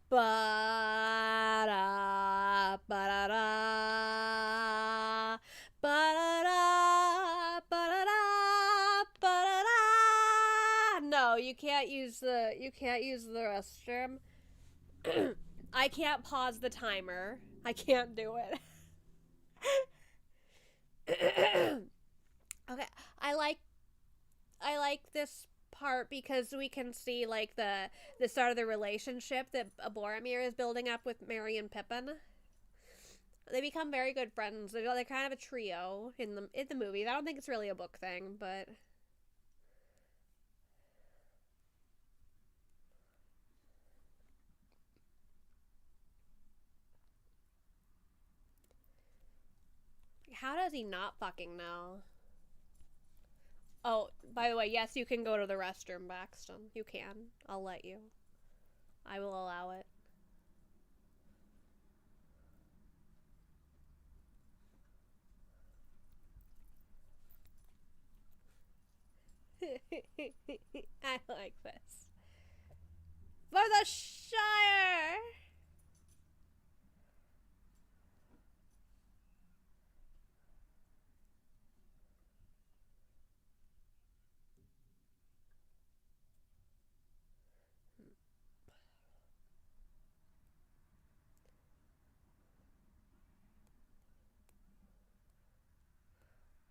Ba-da, ba-da-da, ba-da-da, ba-da-da, ba-da-da. No, you can't use the restroom. I can't pause the timer. I can't do it. Okay, I like this part because we can see like the start of the relationship that Boromir is building up with Merry and Pippin. They become very good friends. They're kind of a trio in the movies. I don't think it's really a book thing, but how does he not fucking know? Oh, by the way, yes, you can go to the restroom, Baxton. You can. I'll let you. I will allow it. I like this. For the Shire!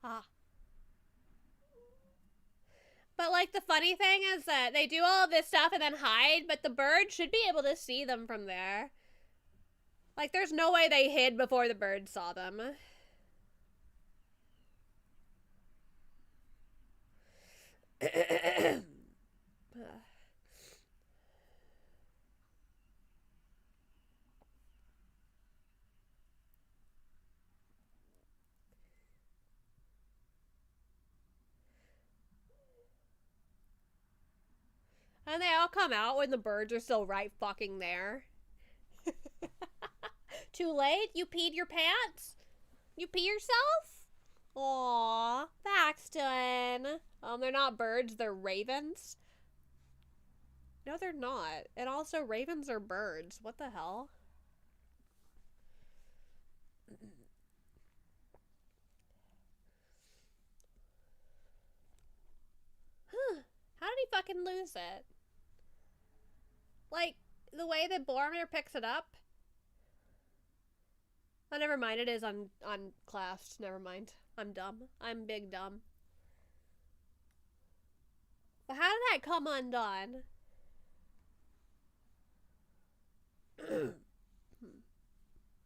Ah. But, like, the funny thing is that they do all of this stuff and then hide, but the bird should be able to see them from there. Like, there's no way they hid before the bird saw them. And they all come out when the birds are still right fucking there. Too late? You peed your pants? You pee yourself? Aww, Paxton. They're not birds, they're ravens. No, they're not. And also, ravens are birds. What the hell? Huh. How did he fucking lose it? Like, the way that Boromir picks it up? Oh, never mind. It is unclasped. Never mind. I'm dumb. I'm big dumb. But how did that come undone?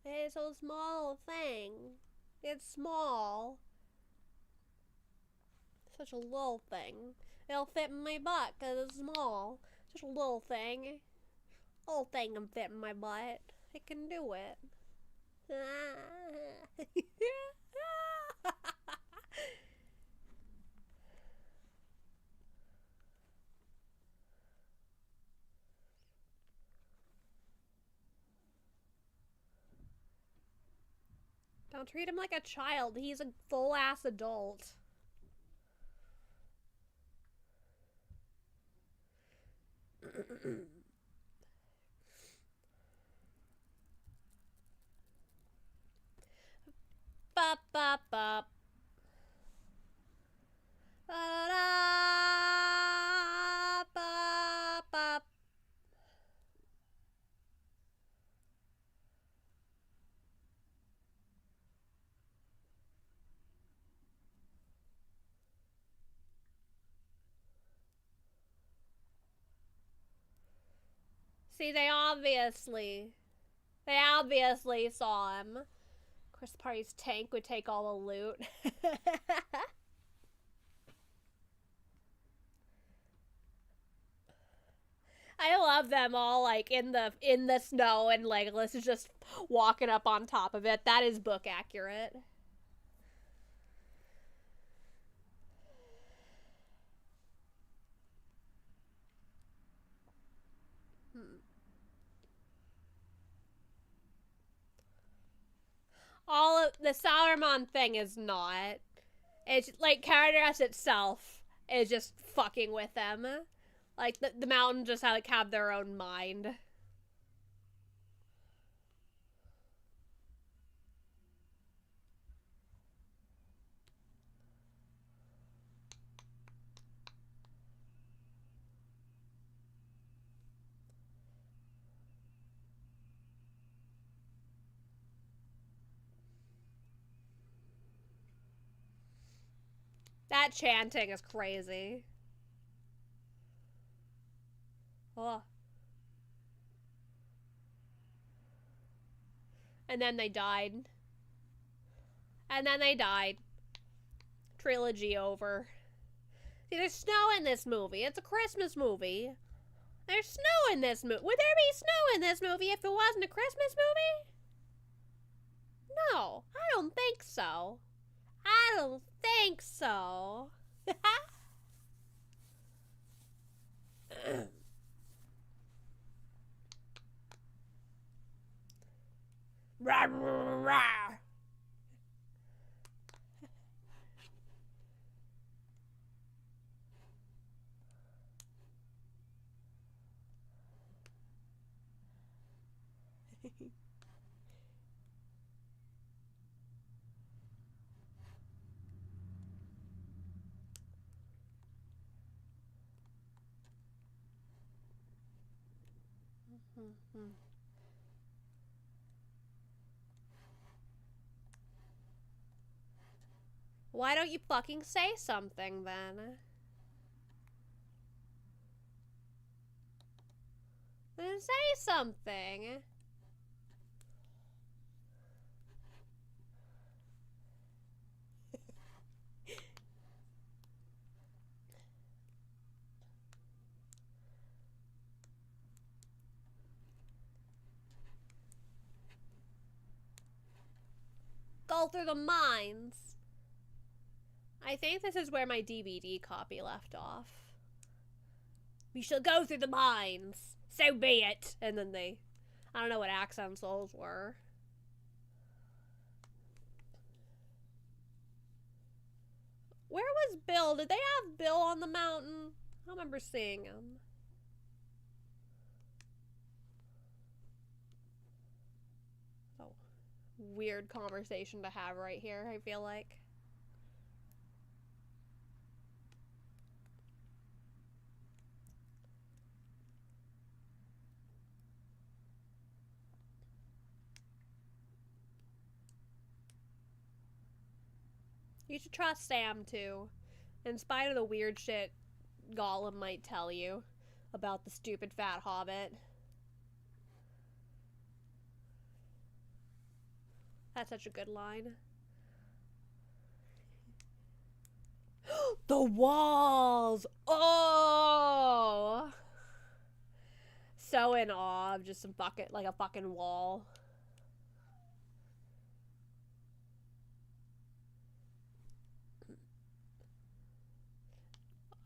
It's a small thing. It's small. Such a little thing. It'll fit in my butt because it's small. Just a little thing. Little thing can fit in my butt. It can do it. Don't treat him like a child. He's a full-ass adult. Bop, bop, bop. Ba-da, bop, bop. See, they obviously saw him. Of course, the party's tank would take all the loot. I love them all like in the snow and Legolas is just walking up on top of it. That is book accurate. All of the Saruman thing is not. It's like Caradas itself is just fucking with them. Like the mountains just have their own mind. That chanting is crazy. Oh. And then they died. And then they died. Trilogy over. See, there's snow in this movie. It's a Christmas movie. There's snow in this movie. Would there be snow in this movie if it wasn't a Christmas movie? No, I don't think so. I don't think so. Rah, rah, rah. Why don't you fucking say something then? Then say something. Go through the mines. I think this is where my DVD copy left off. We shall go through the mines. So be it. And then I don't know what accents those were. Where was Bill? Did they have Bill on the mountain? I don't remember seeing him. Oh, weird conversation to have right here, I feel like. You should trust Sam, too. In spite of the weird shit Gollum might tell you about the stupid fat hobbit. That's such a good line. The walls! Oh! So in awe of just a bucket, like a fucking wall.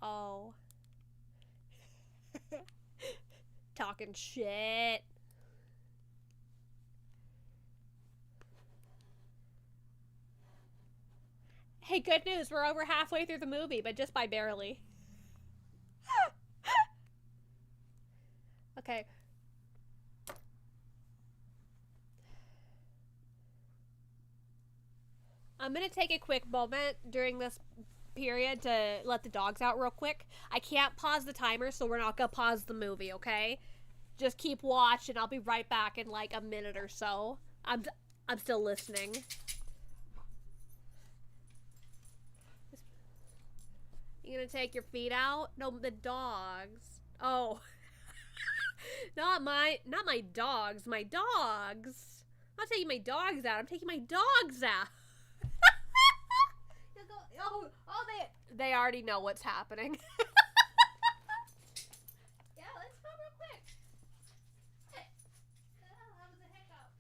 Oh. Talking shit. Hey, good news. We're over halfway through the movie, but just by barely. Okay. I'm gonna take a quick moment during this period to let the dogs out real quick. I can't pause the timer, so we're not gonna pause the movie, okay? Just keep watch, and I'll be right back in like a minute or so. I'm still listening. You gonna take your feet out? No, the dogs. Oh. not my dogs. My dogs. I'm not taking my dogs out. I'm taking my dogs out. They already know what's happening. Yeah, let's go real quick. Hey, that was a hiccup.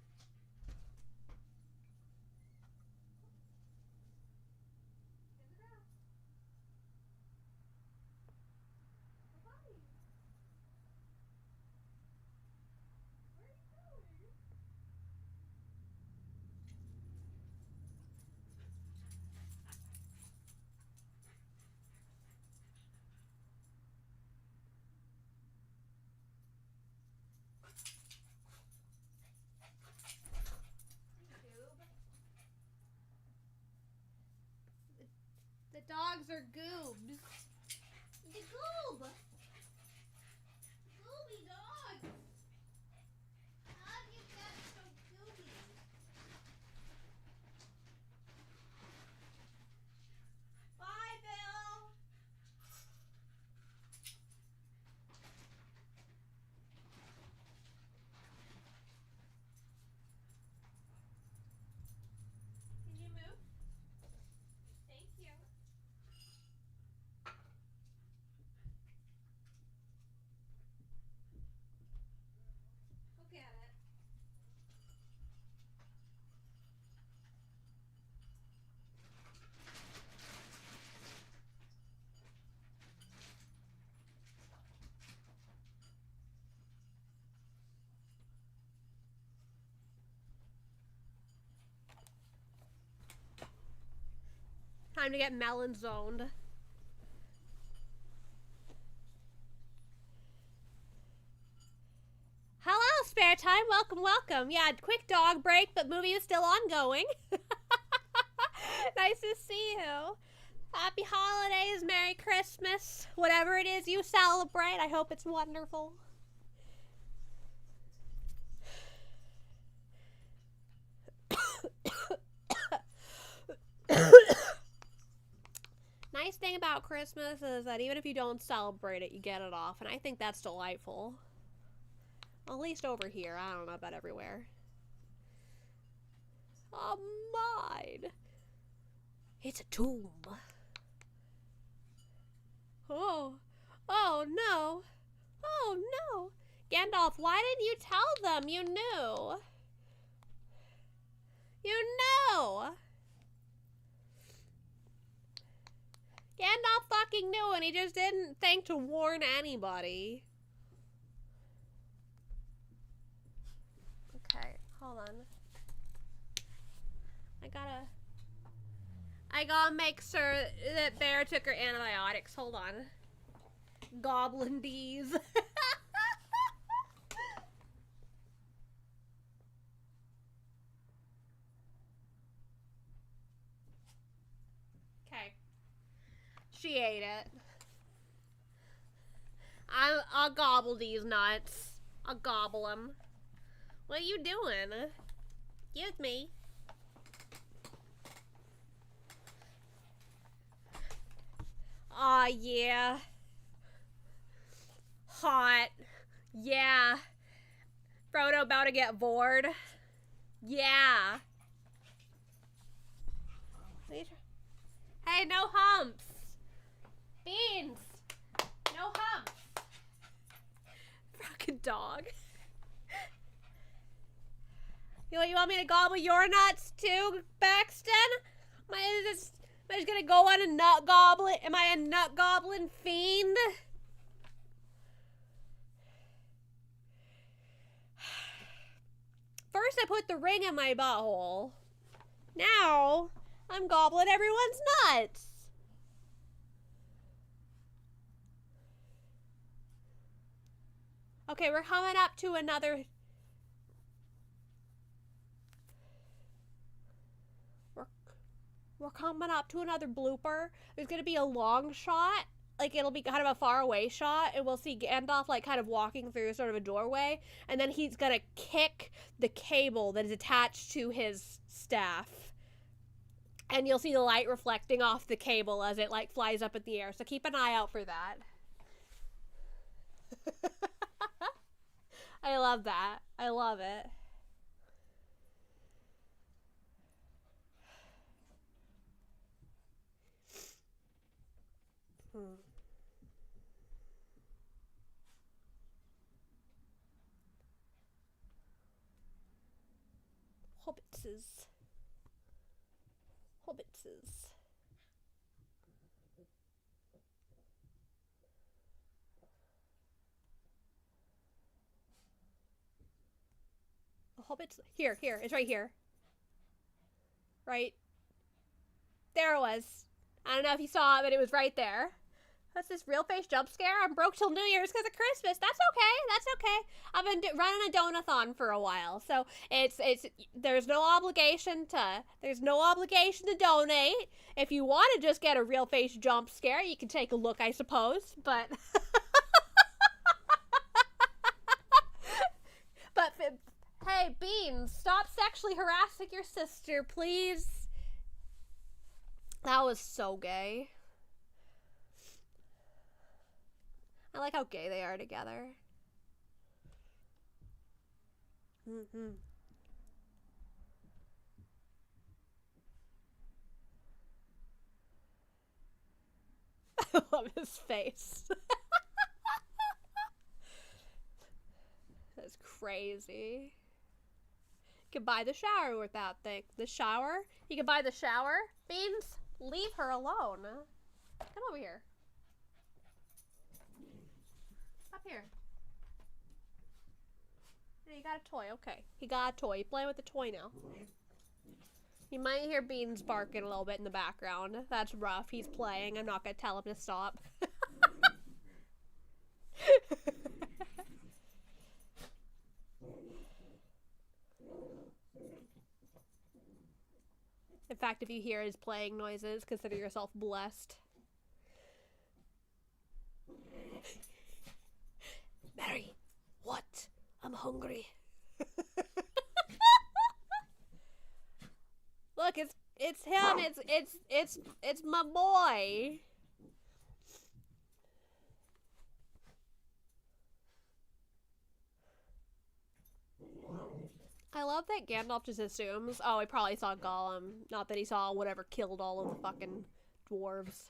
The dogs are goobs. The goob! Gooby dogs! How do you get so gooby? Bye, Bill! Time to get melon zoned. Hello, spare time. Welcome, welcome. Yeah, quick dog break, but movie is still ongoing. Nice to see you. Happy holidays, Merry Christmas. Whatever it is you celebrate, I hope it's wonderful. Nice thing about Christmas is that even if you don't celebrate it, you get it off, and I think that's delightful. At least over here. I don't know about everywhere. Oh, mine. It's a tomb. Oh. Oh, no. Oh, no. Gandalf, why didn't you tell them you knew? You knew. Gandalf fucking knew, and he just didn't think to warn anybody. Okay, hold on. I gotta make sure that Bear took her antibiotics. Hold on. Goblin D's. Okay. She ate it. I'll gobble these nuts. I'll gobble them. What are you doing? Excuse me. Aw, yeah. Hot. Yeah. Frodo about to get bored. Yeah. Hey, no humps. Beans. No humps. Fucking dog. You want me to gobble your nuts too, Baxton? Am I just gonna go on a nut goblin? Am I a nut goblin fiend? First I put the ring in my butthole. Now I'm gobbling everyone's nuts. Okay, we're coming up to another... We're coming up to another blooper. There's gonna be a long shot. Like, it'll be kind of a far away shot, and we'll see Gandalf, like, kind of walking through sort of a doorway, and then he's gonna kick the cable that is attached to his staff. And you'll see the light reflecting off the cable as it, like, flies up in the air. So keep an eye out for that. I love that. I love it. Hobbitses. Hobbitses. The hobbits. Here. It's right here. Right. There it was. I don't know if you saw it, but it was right there. That's this real face jump scare. I'm broke till New Year's because of Christmas. That's okay. That's okay. I've been running a donathon for a while, so there's no obligation to donate. If you want to just get a real face jump scare, you can take a look, I suppose. But hey, Beans, stop sexually harassing your sister, please. That was so gay. I like how gay they are together. I love his face. That's crazy. You can buy the shower with that thing. The shower? You can buy the shower? Beans, leave her alone. Come over here. Up here. Yeah, you got a toy. Okay. He got a toy. You play with the toy now. You might hear Beans barking a little bit in the background. That's rough. He's playing. I'm not gonna tell him to stop. In fact, if you hear his playing noises, consider yourself blessed. Mary, what? I'm hungry. Look, it's him. It's my boy. I love that Gandalf just assumes, oh, he probably saw Gollum, not that he saw whatever killed all of the fucking dwarves.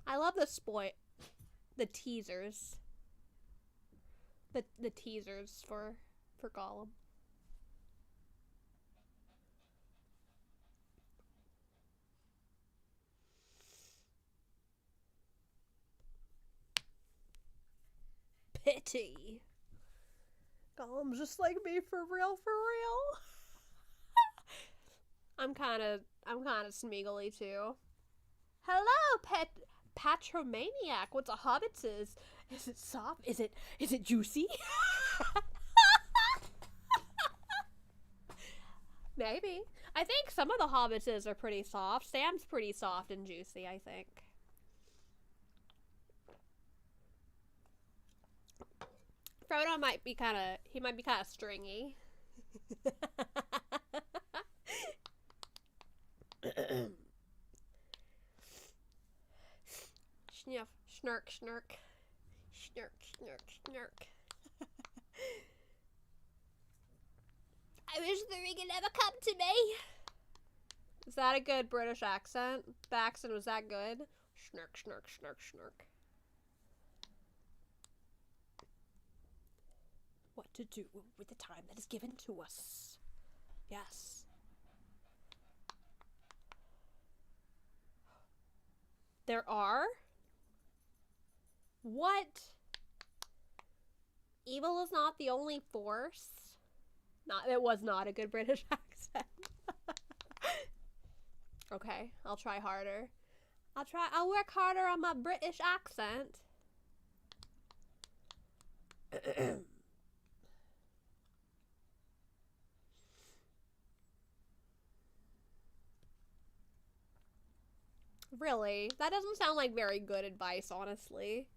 I love the teasers. The teasers for Gollum. Pity. Gollum's just like me for real. I'm kind of smeagly too. Hello, Patromaniac. What's a hobbit's? Is it soft? Is it juicy? Maybe. I think some of the hobbitses are pretty soft. Sam's pretty soft and juicy, I think. Frodo might be kind of stringy. Sniff, snark, snark. Snark, snark, snark. I wish the ring had never come to me. Is that a good British accent? The accent was that good? Snark, snark, snark, snark. What to do with the time that is given to us. Yes. There are? What? Evil is not the only force? It was not a good British accent. Okay, I'll try harder. I'll work harder on my British accent. Really? That doesn't sound like very good advice, honestly.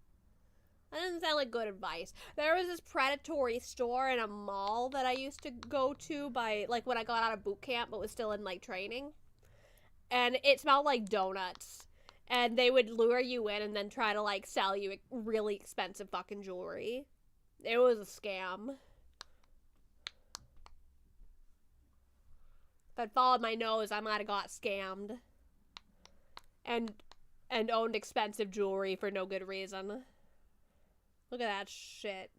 That doesn't sound like good advice. There was this predatory store in a mall that I used to go to when I got out of boot camp but was still in, training. And it smelled like donuts. And they would lure you in and then try to, sell you really expensive fucking jewelry. It was a scam. If I'd followed my nose, I might have got scammed. And owned expensive jewelry for no good reason. Look at that shit.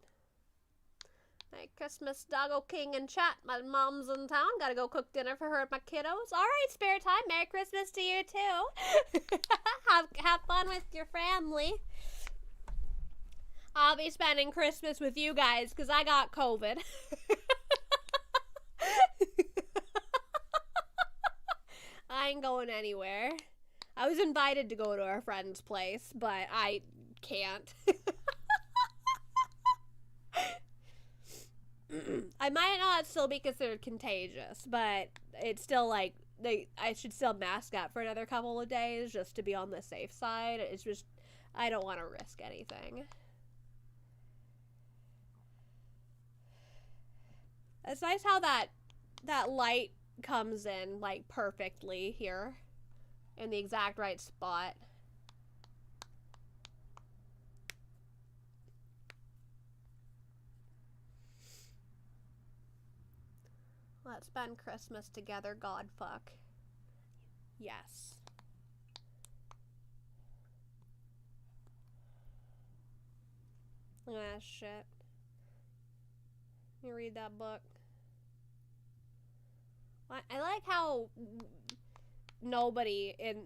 Hey, Christmas Doggo King and chat. My mom's in town. Gotta go cook dinner for her and my kiddos. Alright, spare time. Merry Christmas to you too. have fun with your family. I'll be spending Christmas with you guys because I got COVID. I ain't going anywhere. I was invited to go to our friend's place, but I can't. I might not still be considered contagious, but it's still I should still mask up for another couple of days just to be on the safe side. It's just, I don't want to risk anything. It's nice how that light comes in, perfectly here. In the exact right spot. Let's spend Christmas together, Godfuck. Yes. Look at that shit. You read that book. I like how nobody in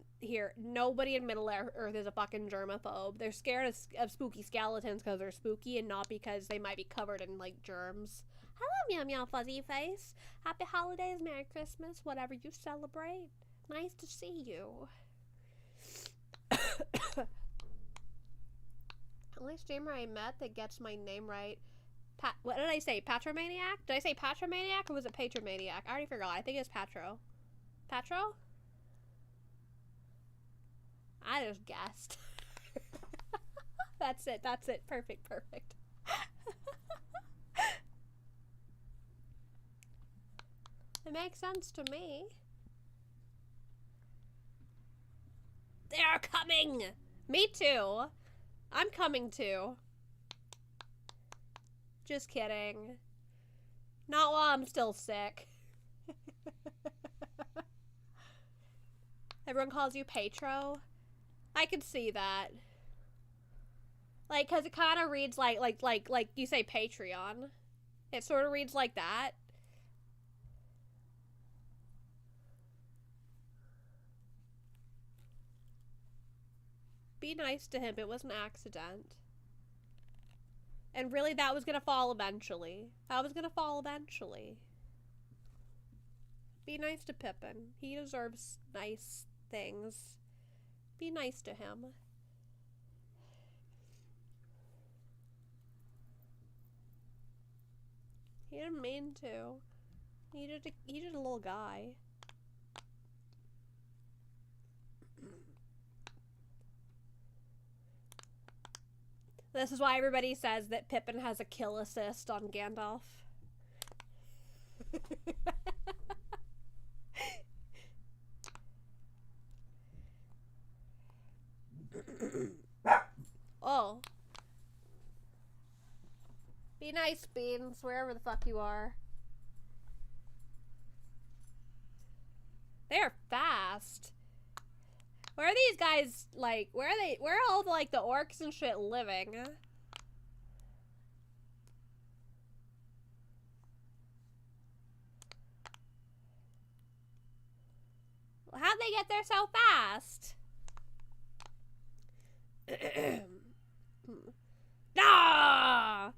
Middle Earth is a fucking germaphobe. They're scared of spooky skeletons because they're spooky and not because they might be covered in, like, germs. Hello, Meow Meow Fuzzy Face. Happy holidays, Merry Christmas, whatever you celebrate. Nice to see you. Only streamer I met that gets my name right. What did I say? Patromaniac? Did I say Patromaniac or was it Patromaniac? I already forgot. I think it's Patro. Patro? I just guessed. That's it. That's it. Perfect. Perfect. It makes sense to me. They're coming! Me too. I'm coming too. Just kidding. Not while I'm still sick. Everyone calls you Patro. I can see that. Like, cause it kind of reads like you say Patreon. It sort of reads like that. Be nice to him. It was an accident. And really, that was gonna fall eventually. That was gonna fall eventually. Be nice to Pippin. He deserves nice things. Be nice to him. He didn't mean to. He did a little guy. This is why everybody says that Pippin has a kill assist on Gandalf. Oh. Be nice, Beans, wherever the fuck you are. They're fast. Where are these guys, like, where are all the, like, the orcs and shit living? How'd they get there so fast? Ah!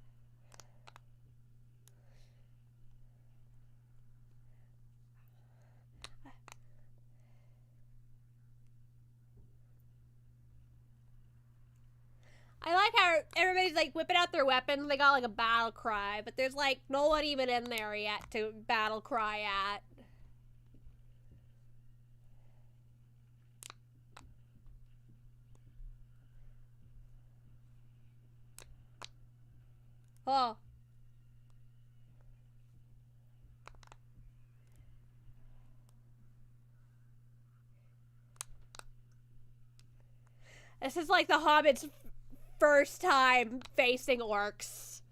I like how everybody's like whipping out their weapons. They got like a battle cry, but there's like no one even in there yet to battle cry at. Oh. This is like the Hobbit's first time facing orcs.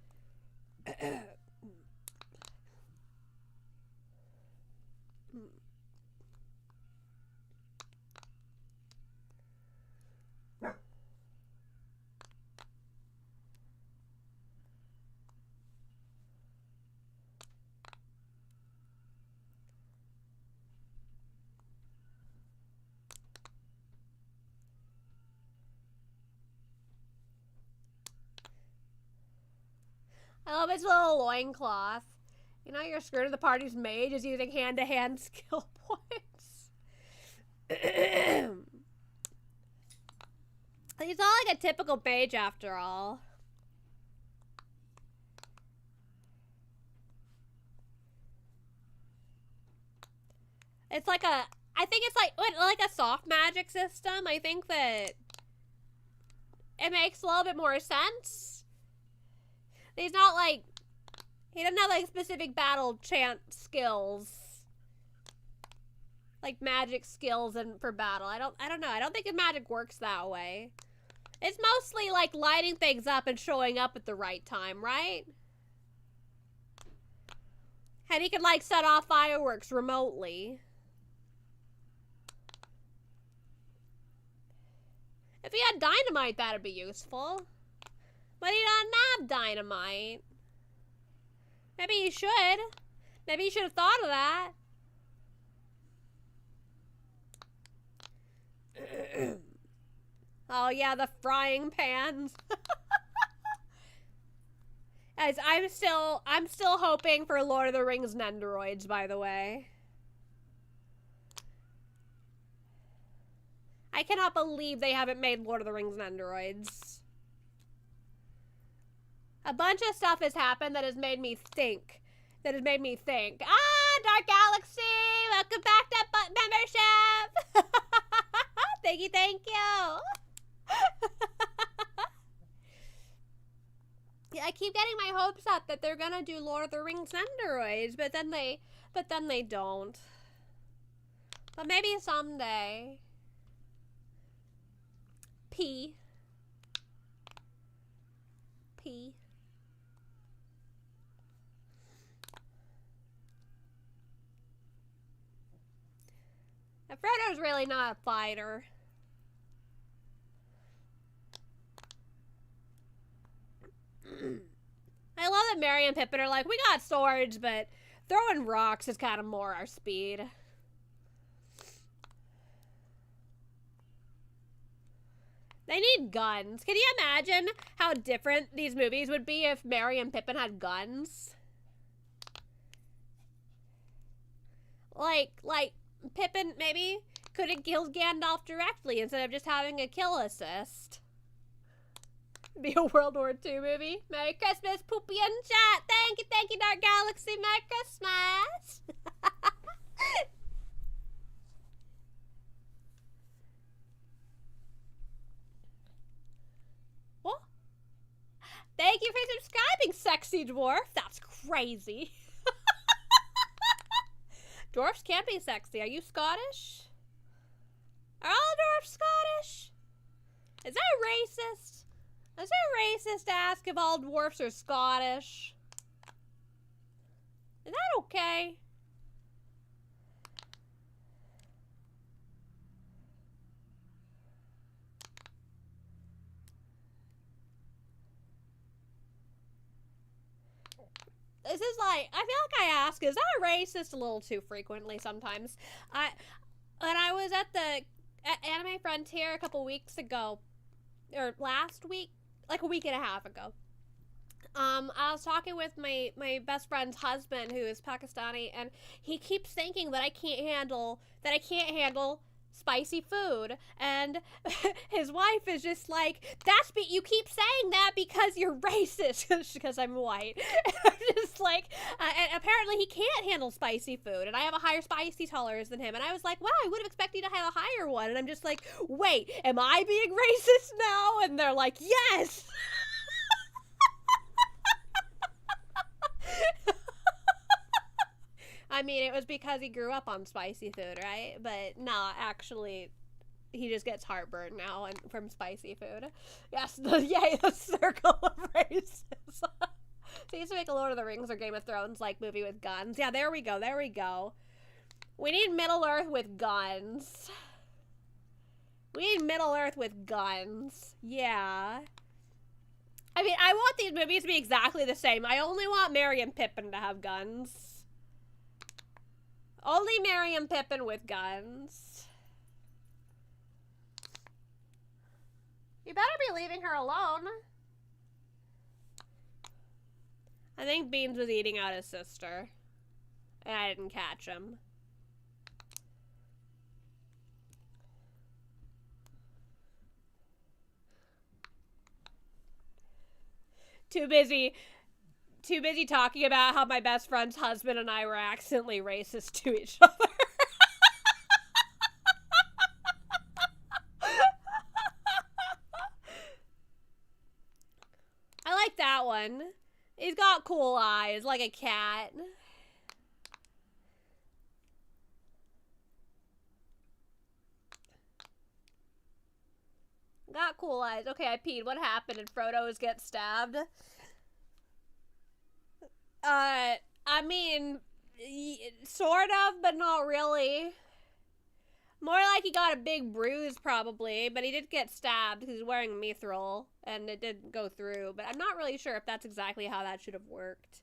I love his little loincloth. You know, you're scared of the party's mage is using hand-to-hand skill points. He's not like a typical mage after all. It's like a, I think it's like a soft magic system. I think that it makes a little bit more sense. He's not like, he doesn't have like specific battle chant skills. Like magic skills and for battle. I don't know. I don't think his magic works that way. It's mostly like lighting things up and showing up at the right time, right? And he can like set off fireworks remotely. If he had dynamite, that'd be useful. But he doesn't have dynamite. Maybe he should. Maybe he should have thought of that. Oh yeah, the frying pans. As I'm still hoping for Lord of the Rings Nendoroids, by the way. I cannot believe they haven't made Lord of the Rings Nendoroids. A bunch of stuff has happened that has made me think. Ah, Dark Galaxy! Welcome back to membership! Thank you! Yeah, I keep getting my hopes up that they're gonna do Lord of the Rings Nendoroids, but then they don't. But maybe someday. P. Frodo's really not a fighter. I love that Merry and Pippin are like, we got swords, but throwing rocks is kind of more our speed. They need guns. Can you imagine how different these movies would be if Merry and Pippin had guns? Like Pippin maybe could have killed Gandalf directly instead of just having a kill assist. Be a World War II movie. Merry Christmas, Poopy and chat. Thank you, Dark Galaxy. Merry Christmas. What? Thank you for subscribing, sexy dwarf. That's crazy. Dwarfs can't be sexy. Are you Scottish? Are all dwarfs Scottish? Is that racist? Is it racist to ask if all dwarfs are Scottish? Is that okay? This is like, I feel like I ask, is that racist a little too frequently sometimes? When I was at Anime Frontier a couple weeks ago, or last week, like a week and a half ago, I was talking with my best friend's husband, who is Pakistani, and he keeps thinking that I can't handle spicy food, and his wife is just like, you keep saying that because you're racist, because I'm white. And I'm just like, and apparently he can't handle spicy food, and I have a higher spicy tolerance than him, and I was like, wow, I would have expected you to have a higher one, and I'm just like, wait, am I being racist now? And they're like, yes! I mean, it was because he grew up on spicy food, right? But no, actually, he just gets heartburn now from spicy food. Yes, the circle of racism. So he used to make a Lord of the Rings or Game of Thrones like movie with guns. Yeah, there we go. We need Middle Earth with guns. Yeah. I mean, I want these movies to be exactly the same. I only want Merry and Pippin to have guns. Only Merry and Pippin with guns. You better be leaving her alone. I think Beans was eating out his sister. And I didn't catch him. Too busy talking about how my best friend's husband and I were accidentally racist to each other. I like that one. He's got cool eyes, like a cat. Got cool eyes. Okay, I peed. What happened? Did Frodo get stabbed? I mean, sort of, but not really. More like he got a big bruise, probably, but he did get stabbed because he's wearing mithril, and it didn't go through. But I'm not really sure if that's exactly how that should have worked.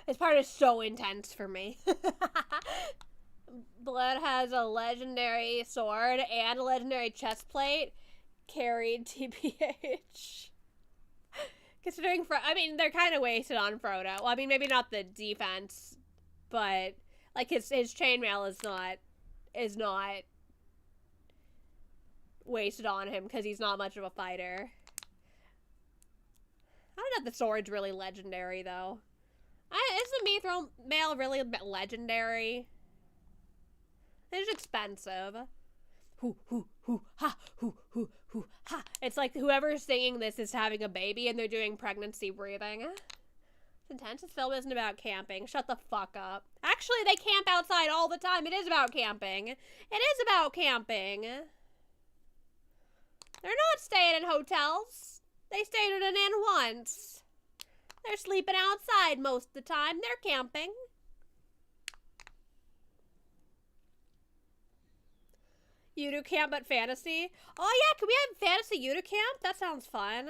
This part is so intense for me. Blood has a legendary sword and a legendary chest plate. Carried TBH. Considering, I mean, they're kind of wasted on Frodo. Well, I mean, maybe not the defense, but like his chainmail is not wasted on him because he's not much of a fighter. I don't know if the sword's really legendary though. Isn't the mithril mail really legendary? It's expensive. Hoo, hoo, hoo, ha, hoo, hoo, hoo, ha. It's like whoever's singing this is having a baby and they're doing pregnancy breathing. It's intense. This film isn't about camping. Shut the fuck up. Actually, they camp outside all the time. It is about camping. It is about camping. They're not staying in hotels. They stayed in an inn once. They're sleeping outside most of the time. They're camping. Udo camp at fantasy. Oh yeah, can we have fantasy Udo camp? That sounds fun.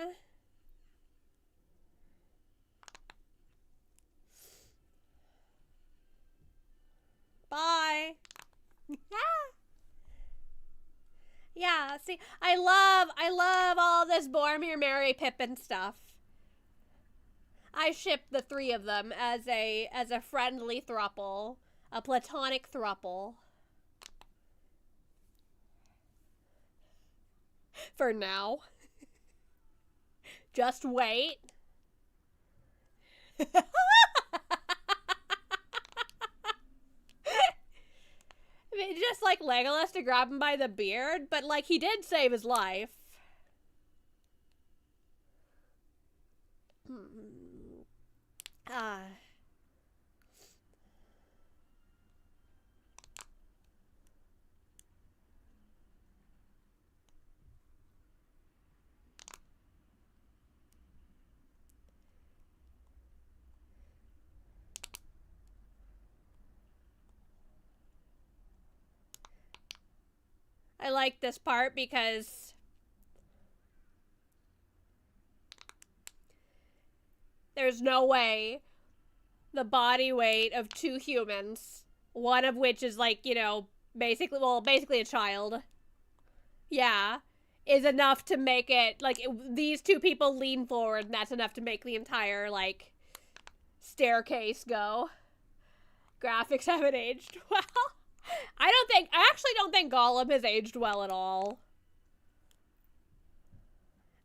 Bye. Yeah, see, I love all this Boromir, Merry, Pippin stuff. I ship the three of them as a friendly throuple, a platonic throuple. For now. Just wait. I mean, just like Legolas to grab him by the beard, but like he did save his life. I like this part because there's no way the body weight of two humans, one of which is like, you know, basically a child. Yeah. Is enough to make it, like, these two people lean forward and that's enough to make the entire, like, staircase go. Graphics haven't aged well. I actually don't think Gollum has aged well at all.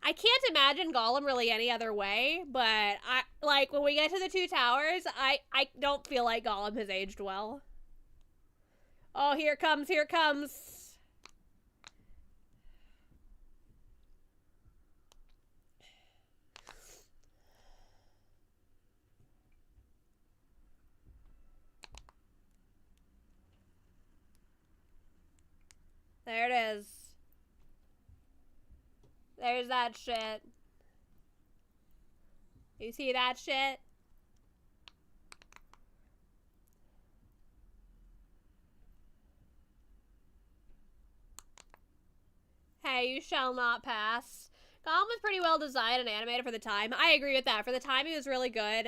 I can't imagine Gollum really any other way, but when we get to the Two Towers, I don't feel like Gollum has aged well. Oh, here it comes. There it is. There's that shit. You see that shit? Hey, you shall not pass. Gollum was pretty well designed and animated for the time. I agree with that. For the time, he was really good.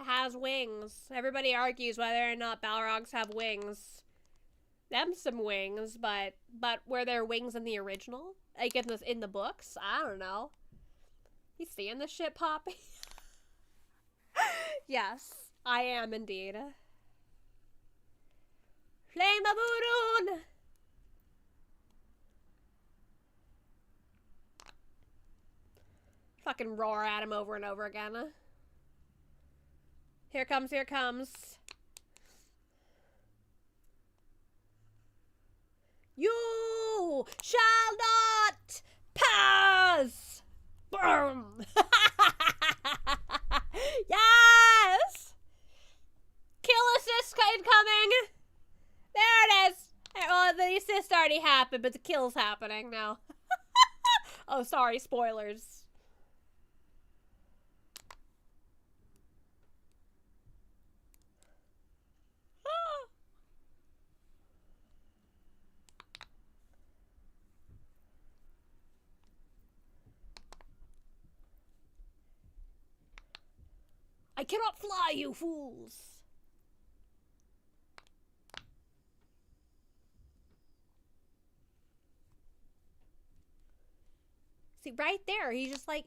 It has wings. Everybody argues whether or not Balrogs have wings. Them some wings, but were there wings in the original? Like in the books? I don't know. You seeing this shit, Poppy? Yes, I am indeed. Flame of Udun! Fucking roar at him over and over again. Here comes. You shall not pass! Boom! Yes! Kill assist incoming! There it is! Well, the assist already happened, but the kill's happening now. Oh, sorry, spoilers. I cannot fly, you fools! See, right there, he's just like,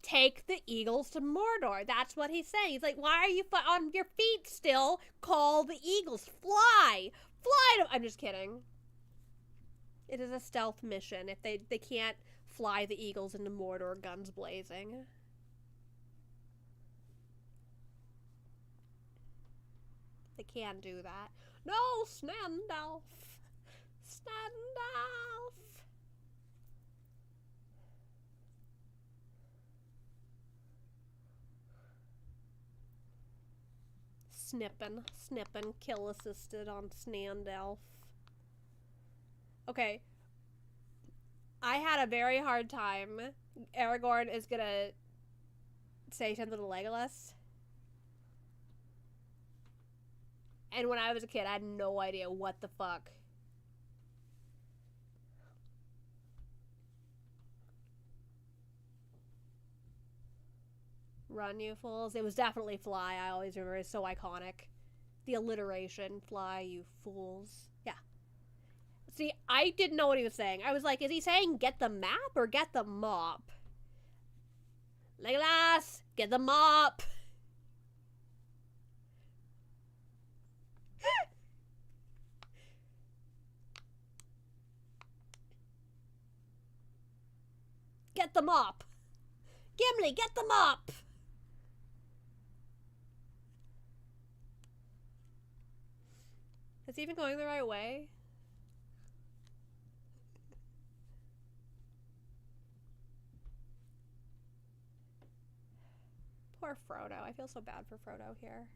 take the eagles to Mordor. That's what he's saying. He's like, why are you on your feet still? Call the eagles. Fly! Fly to— I'm just kidding. It is a stealth mission. If they can't fly the eagles into Mordor, guns blazing. They can't do that. No, Snandalf! Snandalf! Snippin', kill assisted on Snandalf. Okay. I had a very hard time. Aragorn is gonna say something to Legolas. And when I was a kid, I had no idea what the fuck. Run, you fools. It was definitely fly. I always remember. It's so iconic. The alliteration. Fly, you fools. Yeah. See, I didn't know what he was saying. I was like, is he saying get the map or get the mop? Legolas, get the mop. Get the mop. Gimli, get the mop. Is he even going the right way? Poor Frodo. I feel so bad for Frodo here.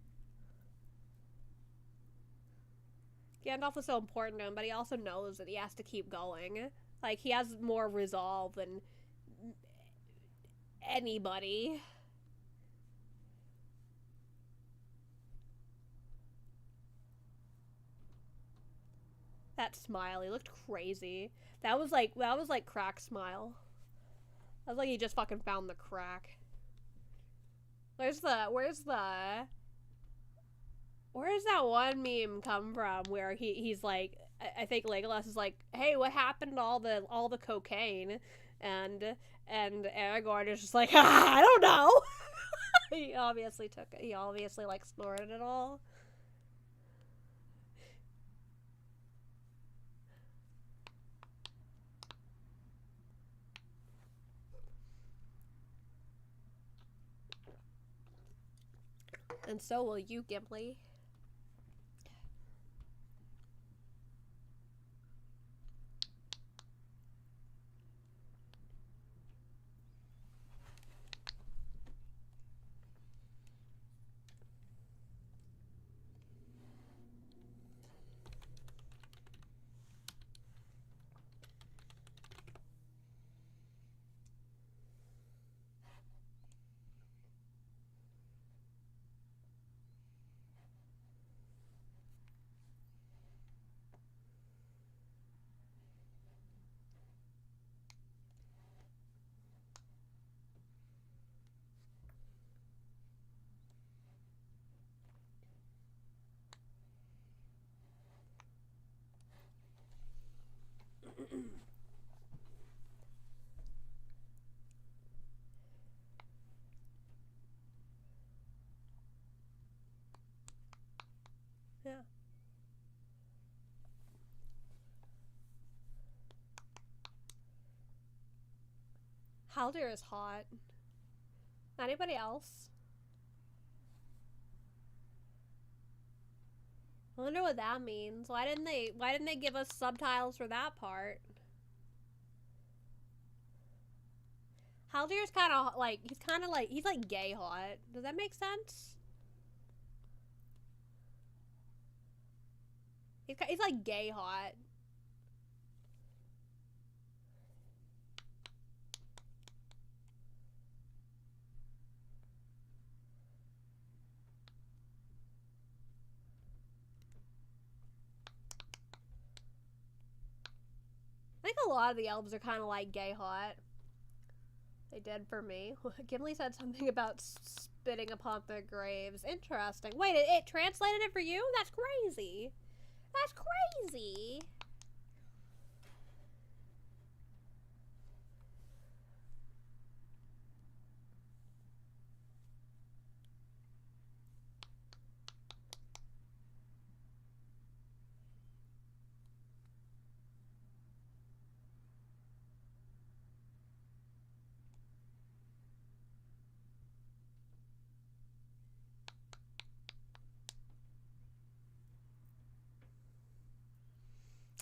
Gandalf was so important to him, but he also knows that he has to keep going. Like, he has more resolve than anybody. That smile, he looked crazy. That was like crack smile. That was like he just fucking found the crack. Where's that one meme come from where he's like, I think Legolas is like, hey, what happened to all the cocaine? And Aragorn is just like, I don't know. He obviously like snorted it all. And so will you, Gimli. Yeah. Haldir is hot. Anybody else? I wonder what that means. Why didn't they give us subtitles for that part? Haldir's kind of like he's like gay hot. Does that make sense? He's like gay hot. I think a lot of the elves are kind of like gay hot. They did for me. Gimli said something about spitting upon their graves. Interesting. Wait, it translated it for you? That's crazy. That's crazy.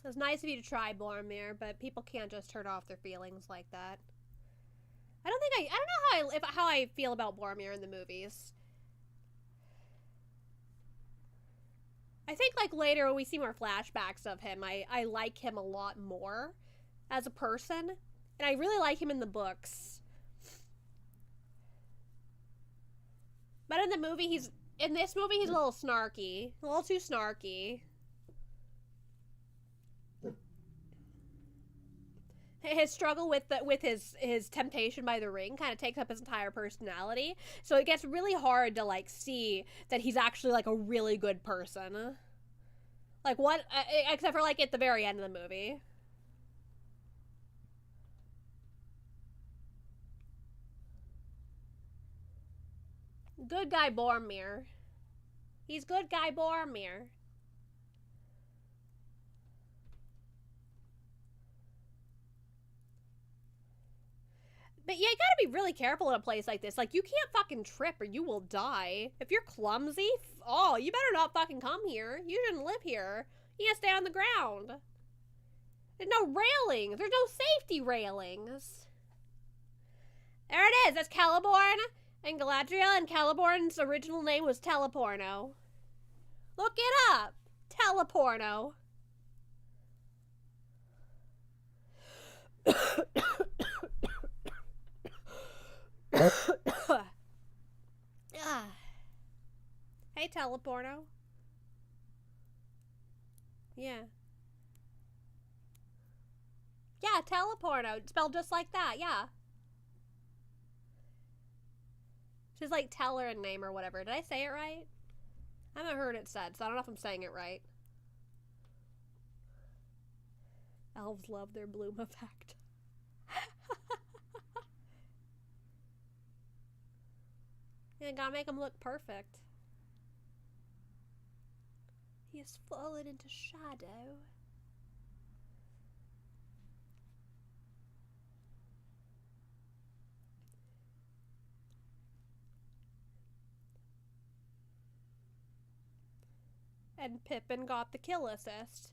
It's nice of you to try, Boromir, but people can't just turn off their feelings like that. I don't know how I feel about Boromir in the movies. I think like later when we see more flashbacks of him, I like him a lot more as a person, and I really like him in the books. But in this movie he's a little snarky, a little too snarky. His struggle with his temptation by the ring kind of takes up his entire personality, so it gets really hard to like see that he's actually like a really good person. Like what, except for like at the very end of the movie. Good guy Boromir. He's good guy Boromir. But yeah, you gotta be really careful in a place like this. Like, you can't fucking trip or you will die. If you're clumsy, oh, you better not fucking come here. You shouldn't live here. You can't stay on the ground. There's no railings. There's no safety railings. There it is. That's Celeborn and Galadriel, and Celeborn's original name was Teleporno. Look it up. Teleporno. Hey, Teleporno. Yeah. Yeah, Teleporno. Spelled just like that, yeah. She's like Teller in name or whatever. Did I say it right? I haven't heard it said, so I don't know if I'm saying it right. Elves love their bloom effect. Yeah, gotta make him look perfect. He has fallen into shadow. And Pippin got the kill assist.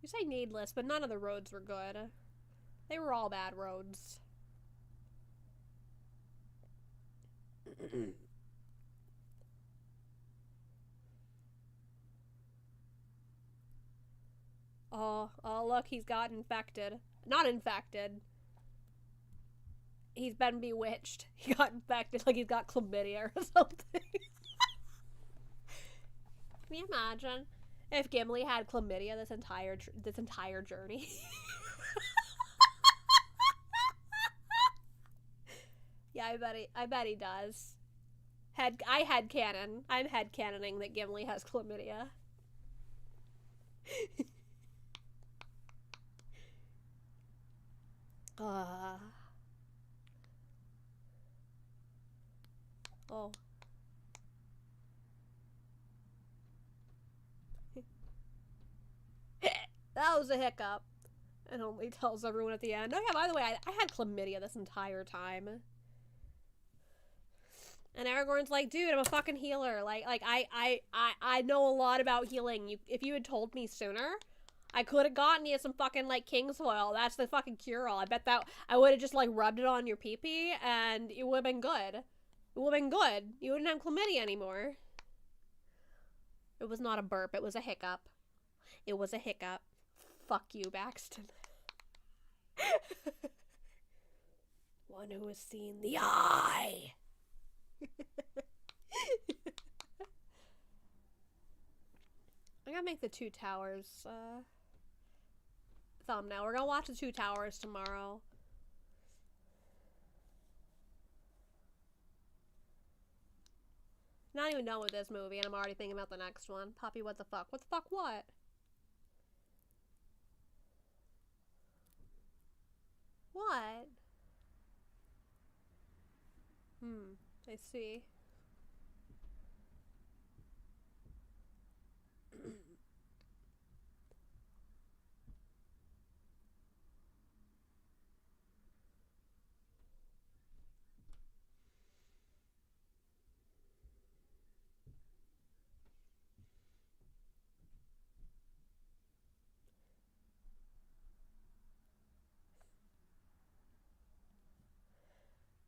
You say needless, but none of the roads were good. They were all bad roads. Oh, look, he's got infected. Not infected. He's been bewitched. He got infected like he's got chlamydia or something. Can you imagine if Gimli had chlamydia this entire journey? Yeah, I bet he does. I'm headcanoning that Gimli has chlamydia. Oh. That was a hiccup. And only tells everyone at the end. Oh yeah, by the way, I had chlamydia this entire time. And Aragorn's like, dude, I'm a fucking healer. Like I know a lot about healing. If you had told me sooner, I could have gotten you some fucking like King's oil. That's the fucking cure-all. I bet that I would have just like rubbed it on your pee-pee and it would have been good. It would have been good. You wouldn't have chlamydia anymore. It was not a burp. It was a hiccup. It was a hiccup. Fuck you, Baxton. One who has seen the eye. I gonna make the Two Towers thumbnail. We're gonna watch the Two Towers tomorrow. Not even done with this movie, and I'm already thinking about the next one. Poppy, what the fuck? What the fuck what? What? I see.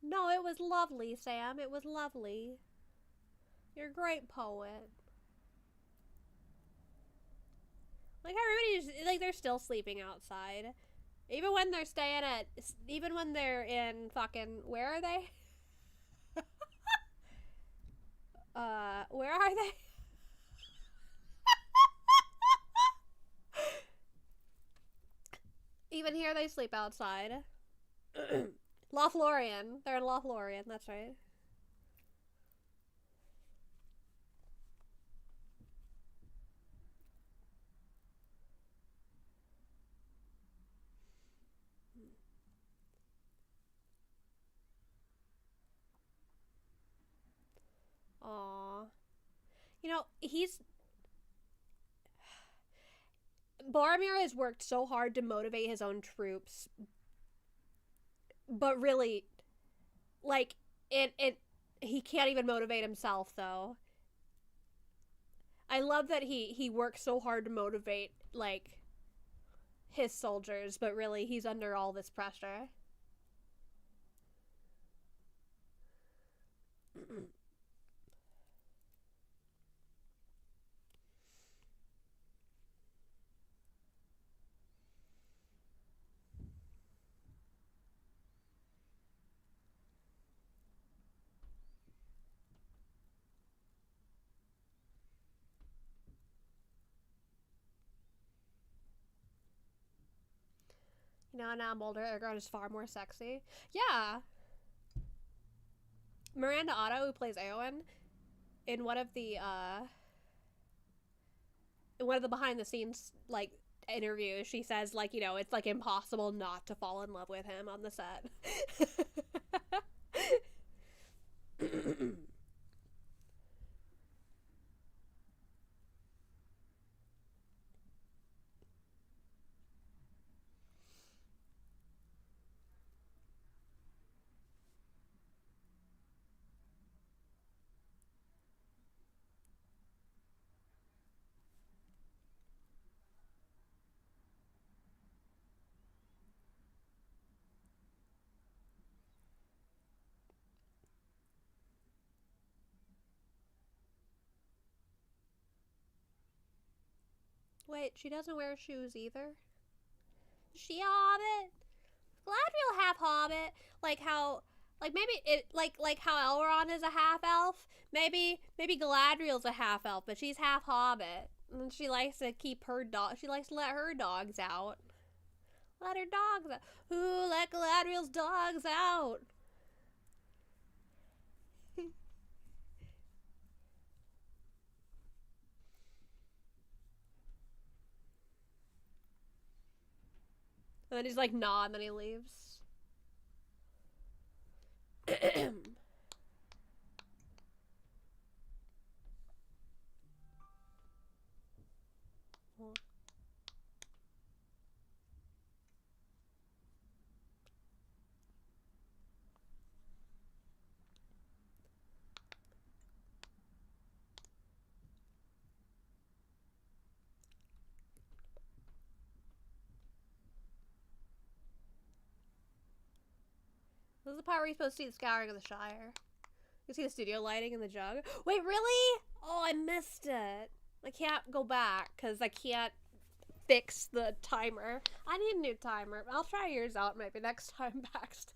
No, it was lovely, Sam. It was lovely. You're a great poet. Like, everybody's, like, they're still sleeping outside. Even when they're staying at, even when they're in fucking, where are they? Where are they? Even here they sleep outside. Lothlorien. They're in Lothlorien, that's right. Aww. You know, Boromir has worked so hard to motivate his own troops, but really, like, he can't even motivate himself, though. I love that he works so hard to motivate, like, his soldiers, but really he's under all this pressure. You know, now I'm older, Aragorn is far more sexy. Yeah. Miranda Otto, who plays Eowyn, in one of the behind the scenes, like, interviews, she says, like, you know, it's, like, impossible not to fall in love with him on the set. Wait, she doesn't wear shoes either? Is she a hobbit? Galadriel half hobbit, like how, like maybe it, like how Elrond is a half elf. Maybe Galadriel's a half elf, but she's half hobbit, and she likes to keep her dog. She likes to let her dogs out. Let her dogs out. Who let Galadriel's dogs out? And then he's like, nah, and then he leaves. This is the part where you're supposed to see the scouring of the Shire. You see the studio lighting in the jug. Wait, really? Oh, I missed it. I can't go back because I can't fix the timer. I need a new timer. I'll try yours out maybe next time backstab.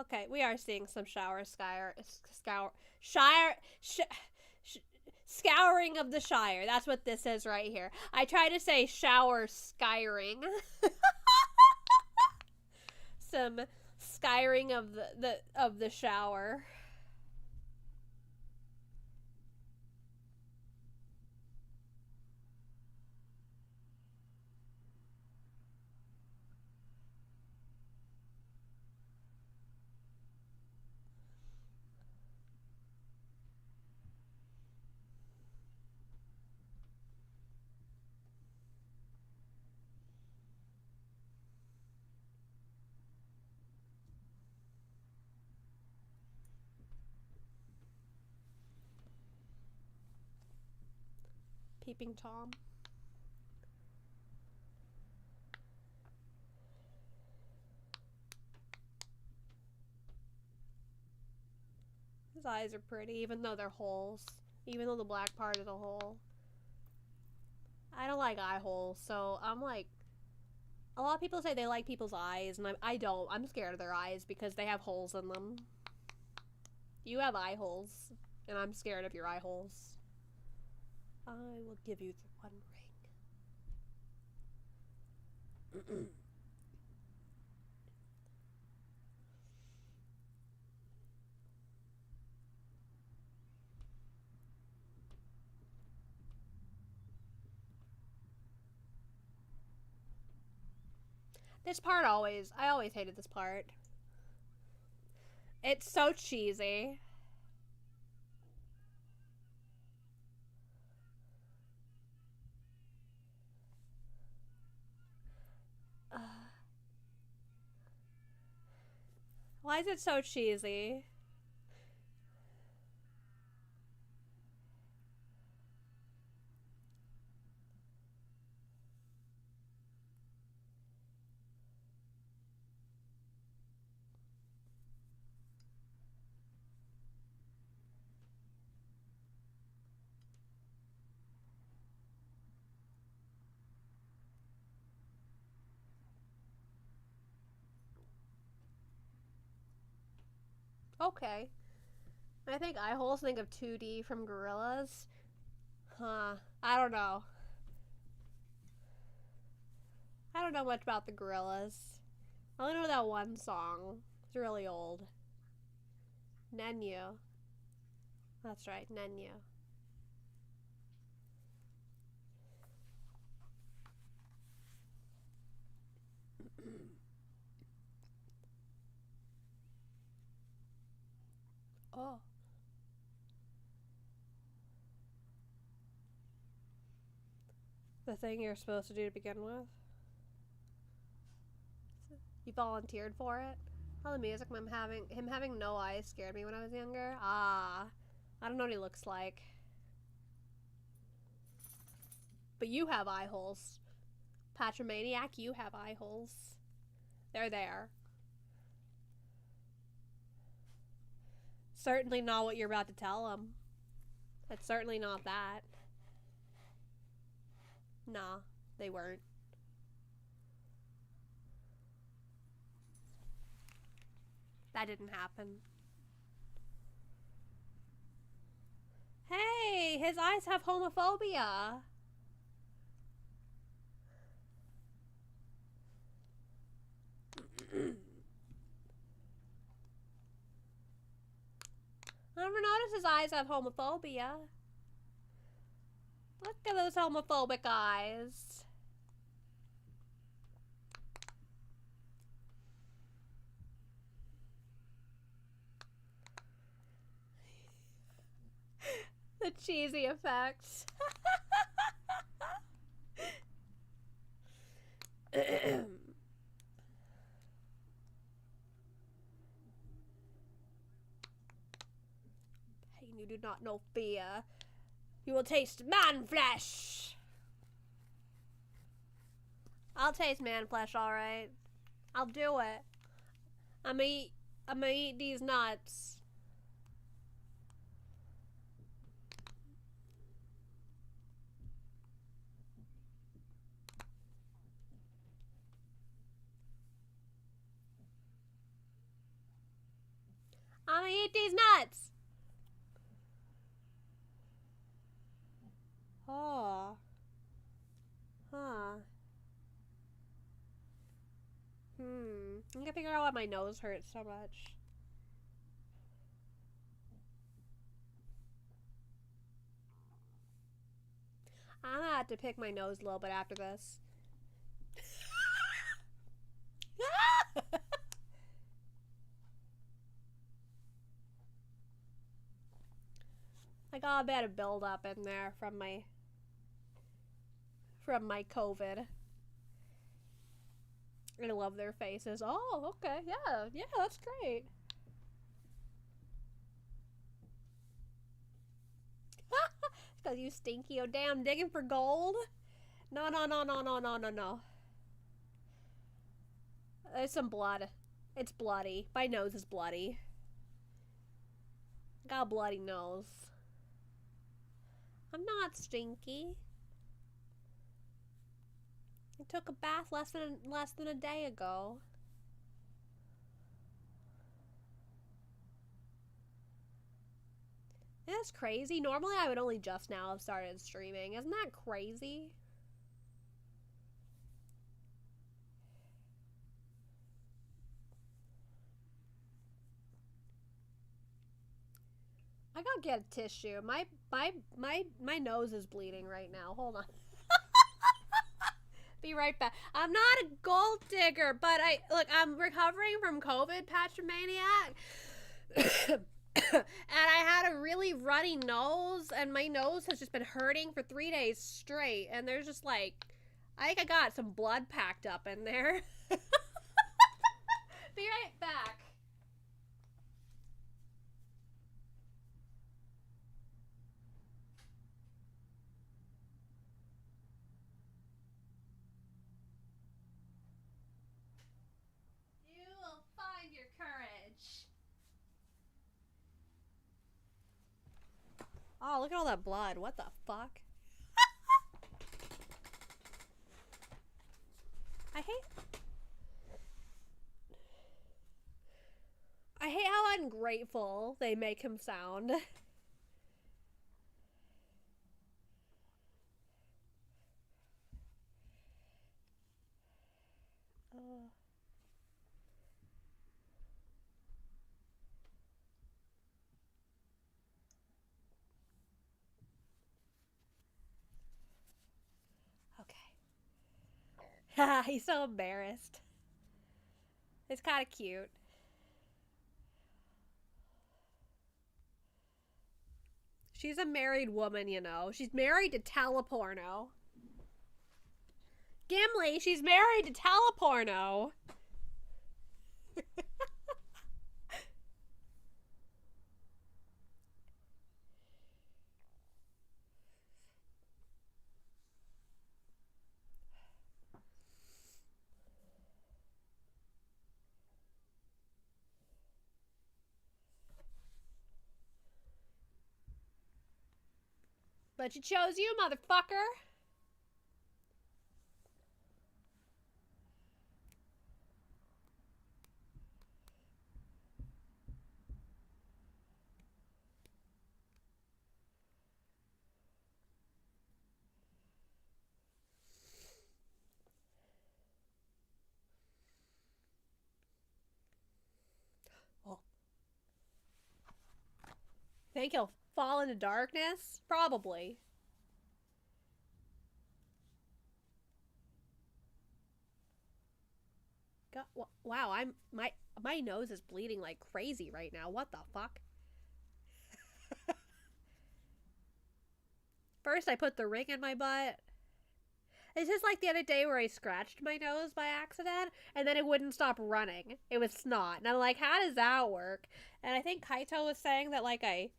Okay, we are seeing some shire, scouring of the Shire. That's what this is right here. I try to say shower skyring. Some skyring of the shower. Peeping Tom. His eyes are pretty, even though they're holes. Even though the black part is a hole. I don't like eye holes, so I'm like... A lot of people say they like people's eyes, and I don't. I'm scared of their eyes because they have holes in them. You have eye holes, and I'm scared of your eye holes. I will give you the one ring. This part I always hated this part. It's so cheesy. Why is it so cheesy? Okay. I think eye holes think of 2D from Gorillas. Huh. I don't know. I don't know much about the Gorillas. I only know that one song. It's really old. Nenu. That's right, Nenu. Oh. The thing you're supposed to do to begin with? You volunteered for it? Oh, the music him having no eyes scared me when I was younger. Ah. I don't know what he looks like. But you have eye holes. Patramaniac, you have eye holes. They're there. Certainly not what you're about to tell him. It's certainly not that. Nah, they weren't. That didn't happen. Hey, his eyes have homophobia. I never noticed his eyes have homophobia. Look at those homophobic eyes. The cheesy effects. Pain you do not know fear. You will taste man flesh. I'll taste man flesh, alright. I'll do it. I'm gonna eat these nuts. eat these nuts. Oh. Huh. I'm gonna figure out why my nose hurts so much. I'm gonna have to pick my nose a little bit after this. I got a bit of buildup in there from my COVID. I love their faces. Oh, okay, yeah, that's great. Because you stinky, oh damn, digging for gold? No. There's some blood. It's bloody. My nose is bloody. Got a bloody nose. I'm not stinky. I took a bath less than a day ago. That's crazy. Normally I would only just now have started streaming. Isn't that crazy? I gotta get a tissue. My nose is bleeding right now. Hold on. Be right back. I'm not a gold digger, but I'm recovering from COVID, Patramaniac. And I had a really runny nose, and my nose has just been hurting for 3 days straight, and there's just like, I think I got some blood packed up in there. Be right back. You will find your courage. Oh, look at all that blood. What the fuck? I hate how ungrateful they make him sound. Okay. He's so embarrassed. It's kind of cute. She's a married woman, you know. She's married to Teleporno. Gimli, she's married to Teleporno. But she chose you, motherfucker. Think he'll fall into darkness? Probably. God, wow, my nose is bleeding like crazy right now. What the fuck? First I put the ring in my butt. It's just like the other day where I scratched my nose by accident and then it wouldn't stop running. It was snot. And I'm like, how does that work? And I think Kaito was saying that like I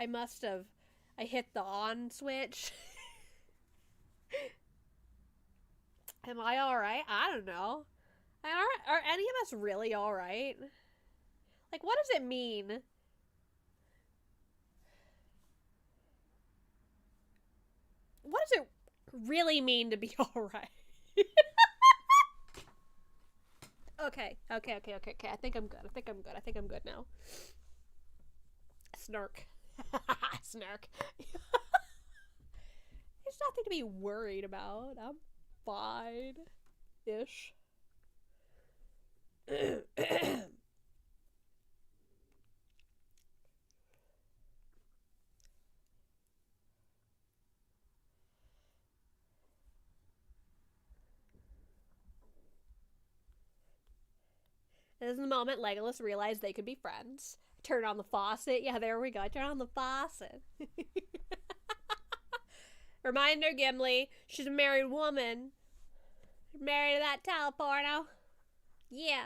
must have hit the on switch. Am I alright? I don't know. Are any of us really alright? Like, what does it mean? What does it really mean to be alright? Okay. I think I'm good now. Snark. Snark. There's nothing to be worried about. I'm fine-ish. This is the moment Legolas realized they could be friends. Turn on the faucet. Yeah, there we go. Turn on the faucet. Reminder, Gimli. She's a married woman. Married to that teleporno. Yeah.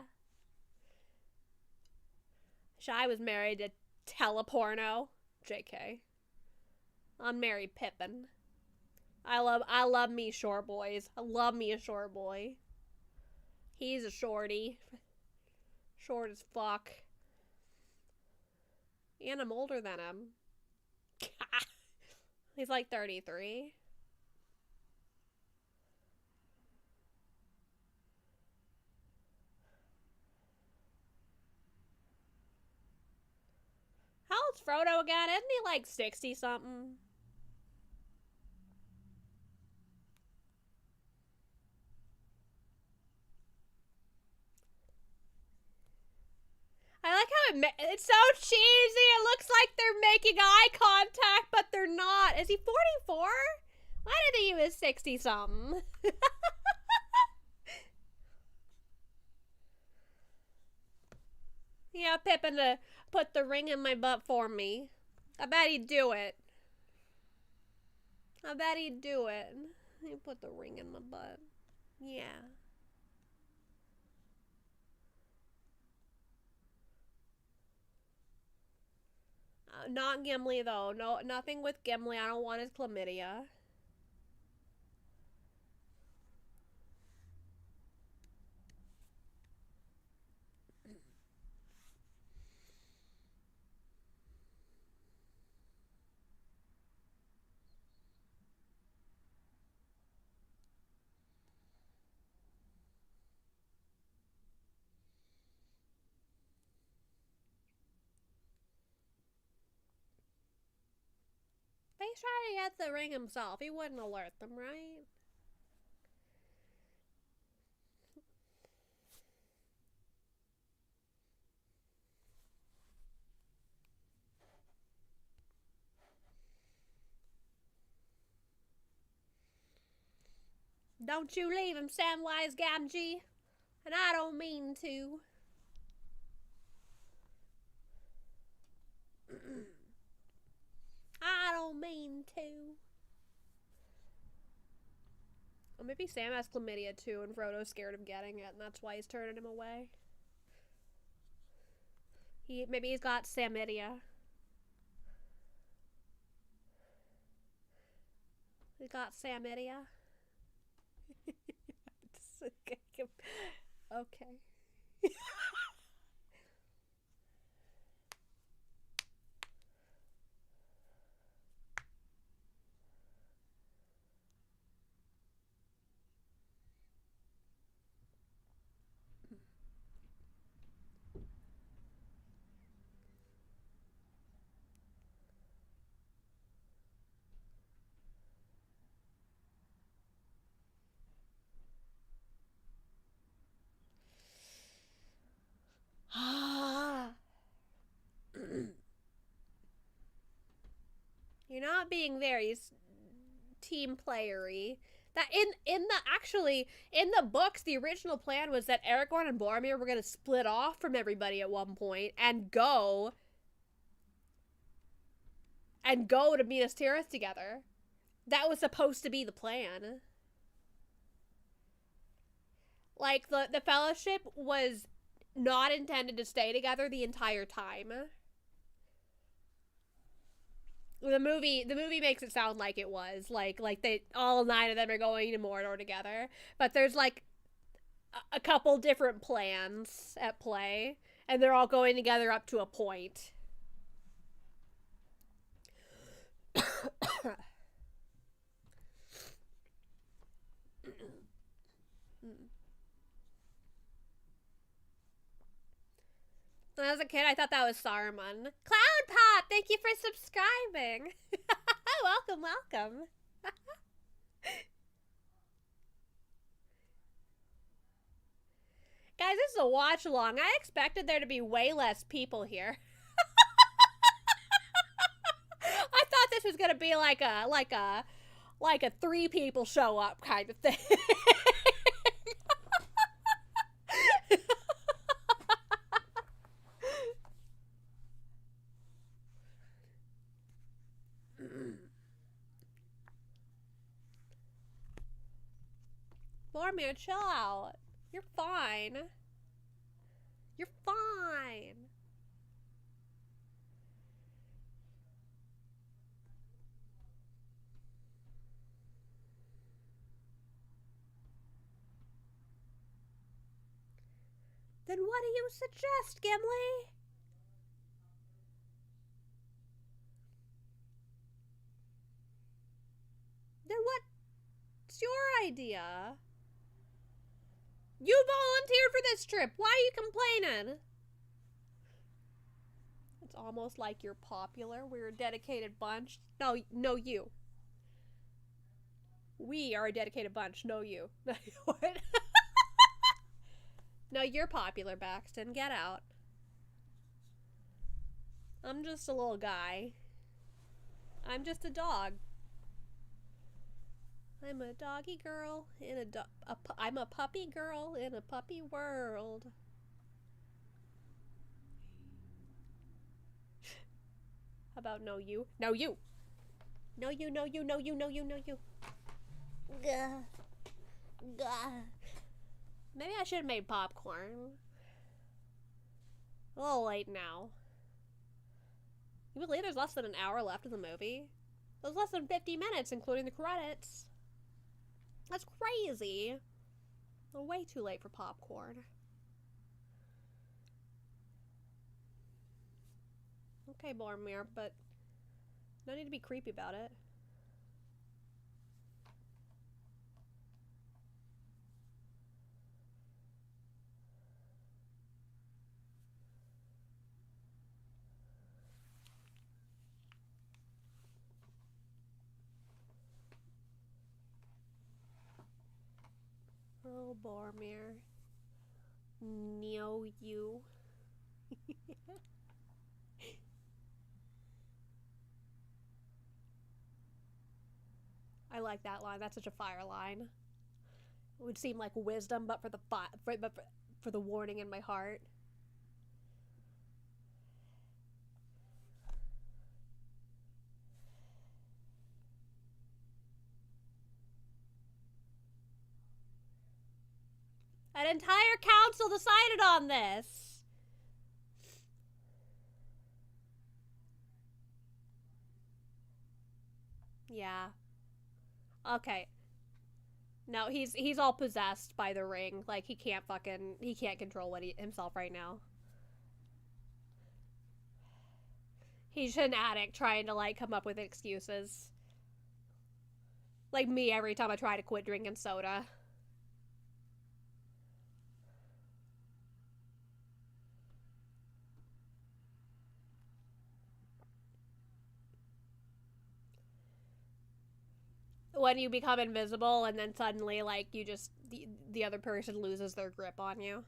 I was married to teleporno. JK. I'm married Pippin. I love me short boys. I love me a short boy. He's a shorty. Short as fuck. And I'm older than him. He's like 33. How old's Frodo again? Isn't he like 60 something? I like how it's so cheesy. It looks like they're making eye contact, but they're not. Is he 44? Why did he was 60 something? Yeah, Pippin to put the ring in my butt for me. I bet he'd do it. I bet he'd do it. He put the ring in my butt. Yeah. Not Gimli, though. No, nothing with Gimli. I don't want his chlamydia. But he's trying to get the ring himself. He wouldn't alert them, right? Don't you leave him, Samwise Gamgee. And I don't mean to. I don't mean to. Or maybe Sam has chlamydia too, and Frodo's scared of getting it, and that's why he's turning him away. Maybe he's got Samidia. He got Samidia. Okay. You're not being very team playery. That in the books, the original plan was that Aragorn and Boromir were gonna split off from everybody at one point and go to Minas Tirith together. That was supposed to be the plan. Like the Fellowship was not intended to stay together the entire time. The movie makes it sound like it was like they all 9 of them are going to Mordor together, but there's like a couple different plans at play, and they're all going together up to a point. When I was a kid, I thought that was Saruman. Cloud Thank you for subscribing. Welcome, welcome. Guys, this is a watch along. I expected there to be way less people here. I thought this was gonna be like a 3 people show up kind of thing. Boromir, chill out. You're fine. You're fine. Then what do you suggest, Gimli? Then what's your idea? You volunteered for this trip. Why are you complaining? It's almost like you're popular. We're a dedicated bunch. No, you. We are a dedicated bunch. No, you. What? No, you're popular, Baxton. Get out. I'm just a little guy. I'm just a dog. I'm a doggy girl in I'm a puppy girl in a puppy world. How about no you? No you! No you, no you, no you, no you, no you. Gah. Gah. Maybe I should have made popcorn. A little late now. You believe there's less than an hour left of the movie? There's less than 50 minutes, including the credits. That's crazy. We're way too late for popcorn. Okay, Boromir, but no need to be creepy about it. Oh, Boromir. No, you. I like that line. That's such a fire line. It would seem like wisdom, but for the warning in my heart. An entire council decided on this. Yeah. Okay. No, he's all possessed by the ring. Like, he can't control himself right now. He's an addict trying to, like, come up with excuses. Like me every time I try to quit drinking soda. When you become invisible and then suddenly, like, you just, the other person loses their grip on you.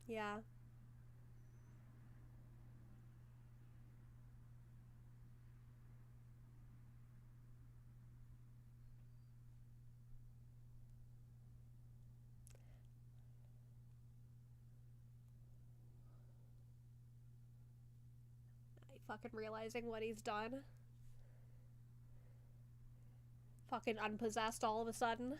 Yeah. Fucking realizing what he's done. Fucking unpossessed all of a sudden.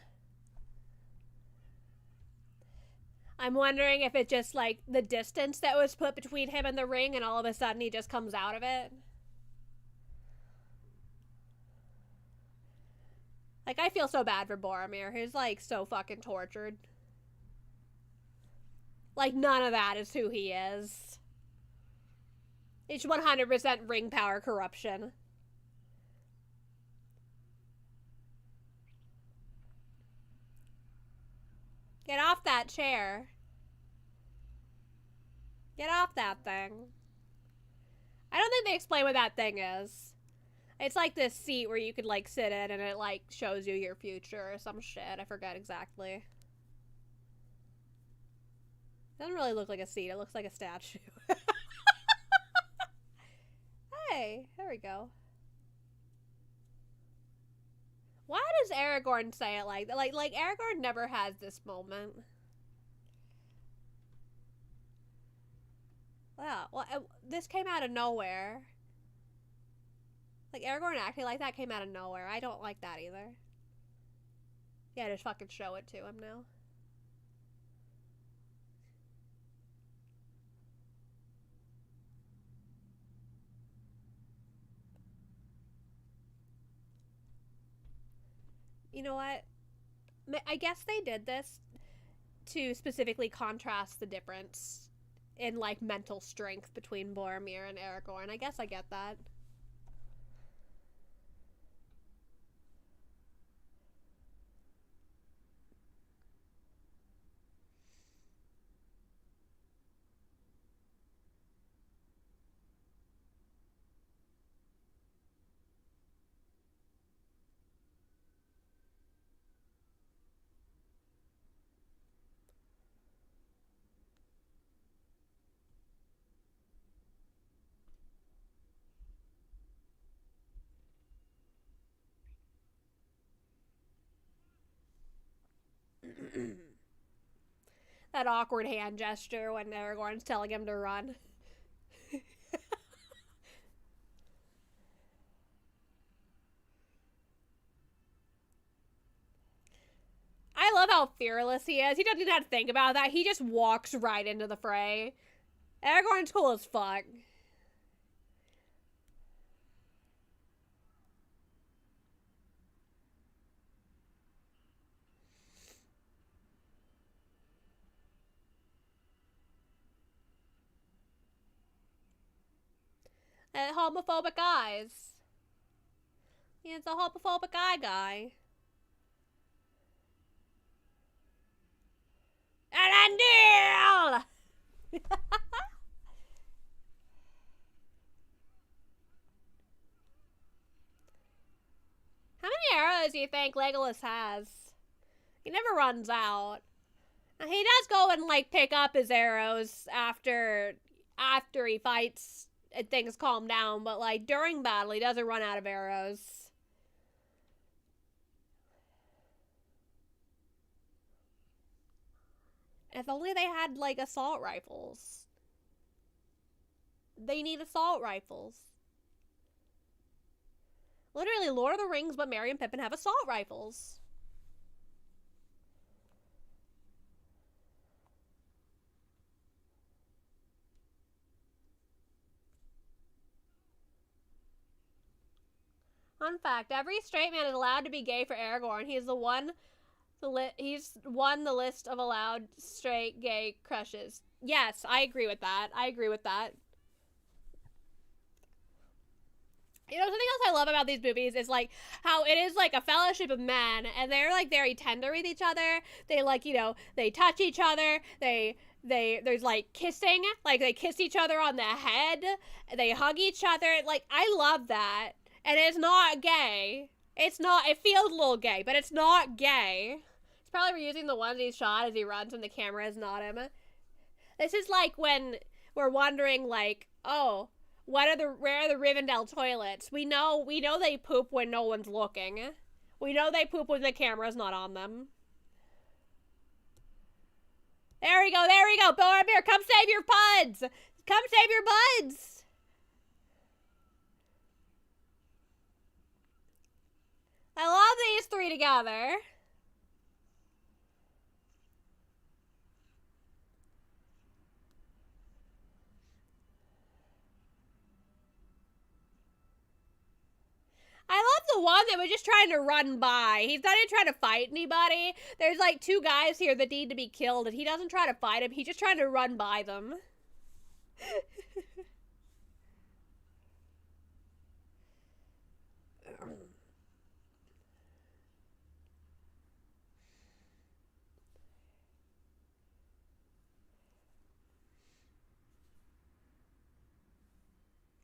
I'm wondering if it just, like, the distance that was put between him and the ring, and all of a sudden he just comes out of it. Like, I feel so bad for Boromir. He's, like, so fucking tortured. Like, none of that is who he is. It's 100% ring power corruption. Get off that chair. Get off that thing. I don't think they explain what that thing is. It's like this seat where you could, like, sit in and it, like, shows you your future or some shit. I forget exactly. It doesn't really look like a seat. It looks like a statue. Hey, there we go. Why does Aragorn say it like that? Like Aragorn never has this moment. Wow, well, this came out of nowhere. Like, Aragorn acting like that came out of nowhere. I don't like that either. Yeah, just fucking show it to him now. You know what? I guess they did this to specifically contrast the difference in, like, mental strength between Boromir and Aragorn. I guess I get that. That awkward hand gesture when Aragorn's telling him to run. I love how fearless he is. He doesn't even have to think about that. He just walks right into the fray. Aragorn's cool as fuck. And homophobic eyes. He's a homophobic guy. Elendil! How many arrows do you think Legolas has? He never runs out. He does go and, like, pick up his arrows after he fights and things calm down, but, like, during battle, he doesn't run out of arrows. If only they had, like, assault rifles. They need assault rifles. Literally, Lord of the Rings, but Merry and Pippin have assault rifles. Fun fact, every straight man is allowed to be gay for Aragorn. He's won the list of allowed straight gay crushes. Yes, I agree with that. You know, something else I love about these movies is, like, how it is, like, a fellowship of men, and they're, like, very tender with each other. They, like, you know, they touch each other. There's, like, kissing. Like, they kiss each other on the head. They hug each other. Like, I love that. And it's not gay. It feels a little gay, but it's not gay. He's probably reusing the ones he shot as he runs and the camera is not him. This is like when we're wondering, like, oh, where are the Rivendell toilets? We know they poop when no one's looking. We know they poop when the camera's not on them. There we go. Boromir, come save your buds. Come save your buds. I love these three together. I love the one that was just trying to run by. He's not even trying to fight anybody. There's, like, two guys here that need to be killed, and he doesn't try to fight them. He's just trying to run by them.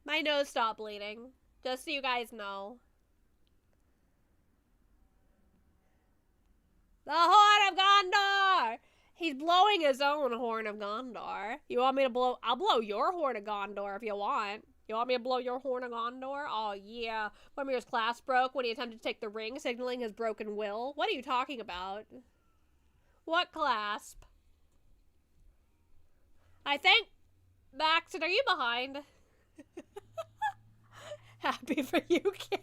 My nose stopped bleeding. Just so you guys know. The Horn of Gondor! He's blowing his own Horn of Gondor. You want me to blow? I'll blow your Horn of Gondor if you want. You want me to blow your Horn of Gondor? Oh, yeah. Mimir's class broke when he attempted to take the ring, signaling his broken will. What are you talking about? What clasp? I think... Maxon, are you behind? Happy for you, Kate.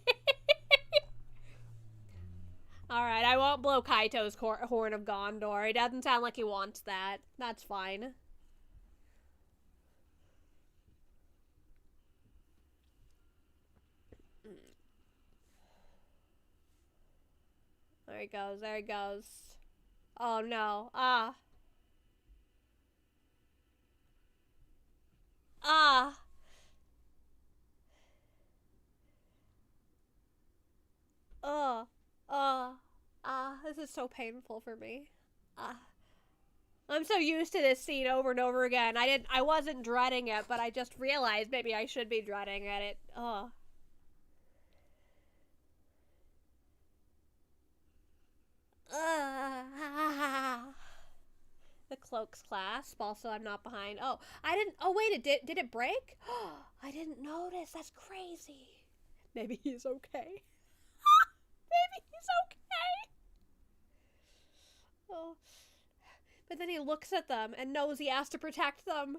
Alright, I won't blow Kaito's Horn of Gondor. He doesn't sound like he wants that. That's fine. There he goes, there he goes. Oh no. Ah. Ah. This is so painful for me. I'm so used to this scene over and over again. I wasn't dreading it, but I just realized maybe I should be dreading it. The cloaks clasp. Also, I'm not behind. Oh, I didn't. Oh, wait, did it break? I didn't notice. That's crazy. Maybe he's okay. Maybe he's okay. Oh. But then he looks at them and knows he has to protect them.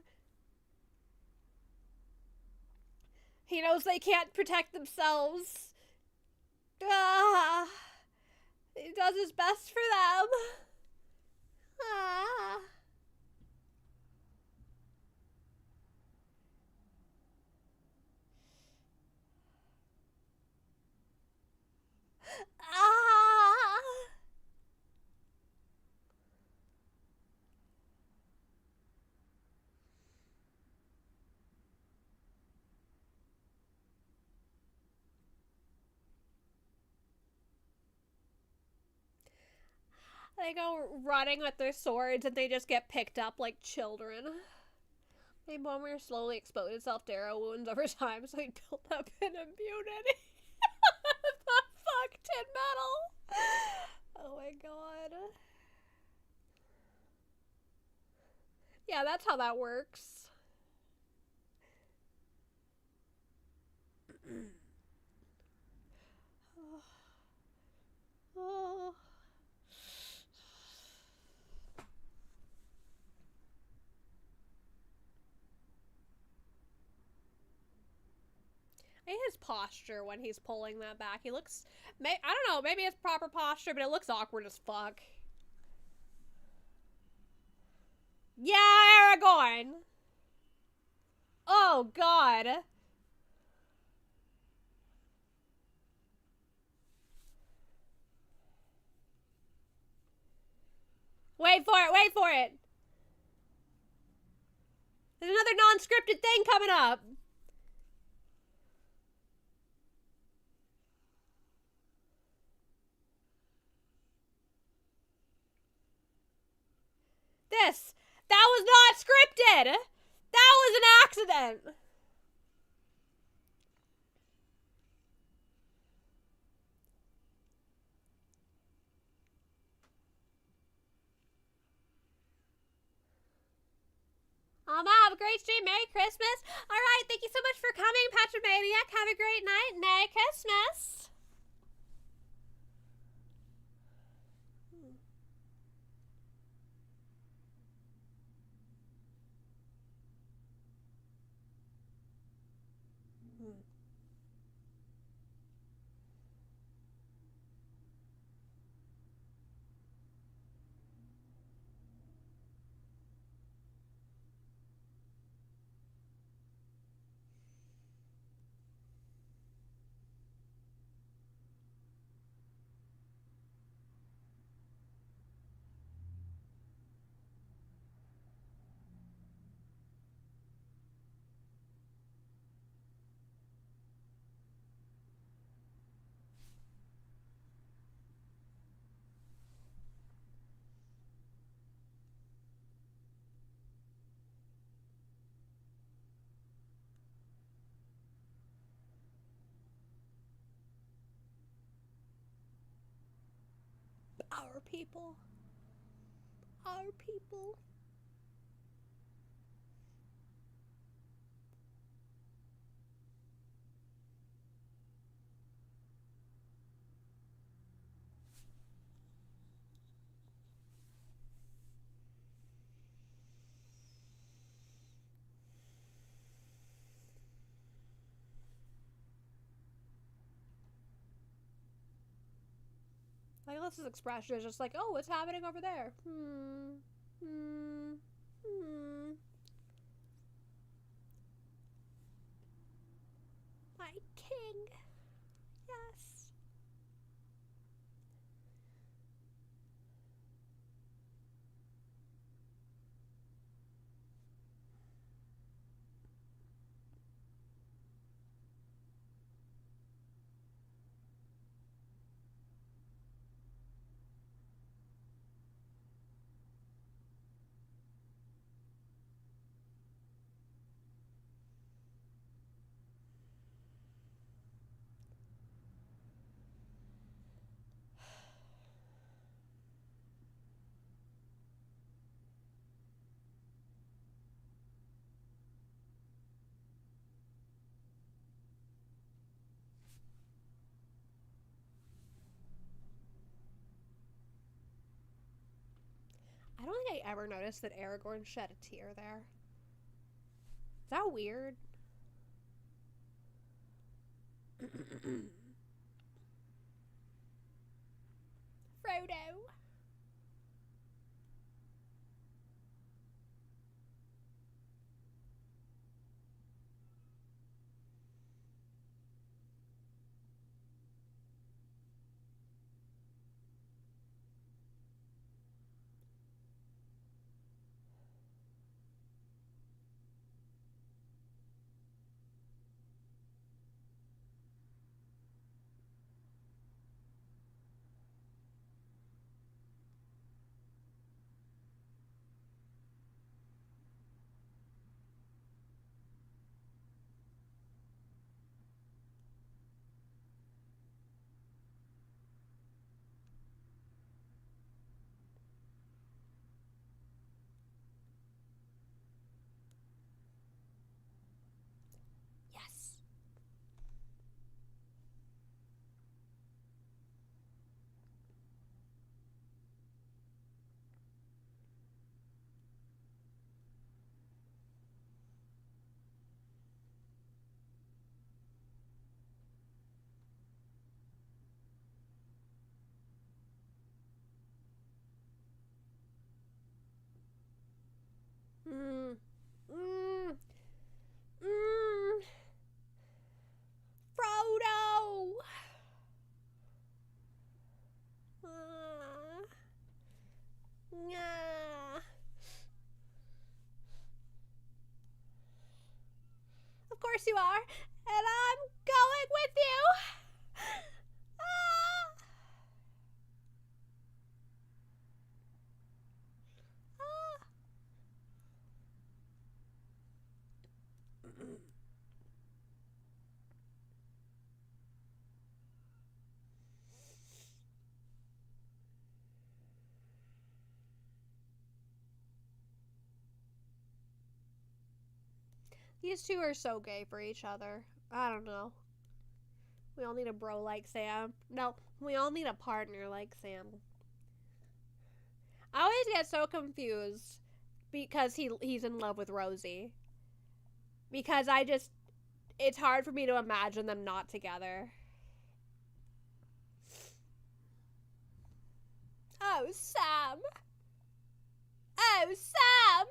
He knows they can't protect themselves. He does his best for them. Ah. They go running with their swords and they just get picked up like children. Maybe Boromir slowly exposed himself to arrow wounds over time, so he built up an immunity. The fuck, Tin Metal? Oh my god. Yeah, that's how that works. Oh. His posture when he's pulling that back, he looks... I don't know, maybe it's proper posture, but it looks awkward as fuck. Yeah, Aragorn! Oh, God. Wait for it, wait for it! There's another non-scripted thing coming up! That was not scripted! That was an accident! Have a great stream. Merry Christmas. Alright, thank you so much for coming, Patrick Maniac. Have a great night. Merry Christmas. people. Our people. Legolas's expression is just like, oh, what's happening over there? My king. Yes. I don't think I ever noticed that Aragorn shed a tear there. Is that weird? Frodo. Yes. Frodo! Yeah. Of course you are, and I'm going with you. These two are so gay for each other. I don't know. We all need a bro like Sam. No, we all need a partner like Sam. I always get so confused because he's in love with Rosie. Because it's hard for me to imagine them not together. Oh, Sam. Oh, Sam.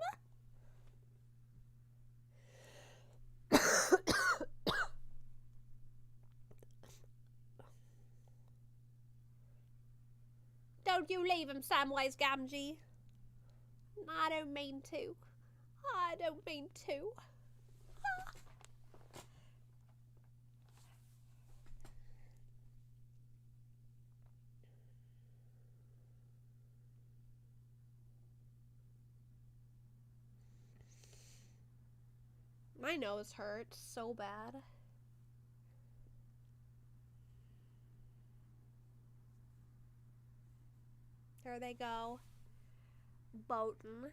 Don't you leave him, Samwise Gamgee. I don't mean to. I don't mean to. My nose hurts so bad. There they go. Boating. Are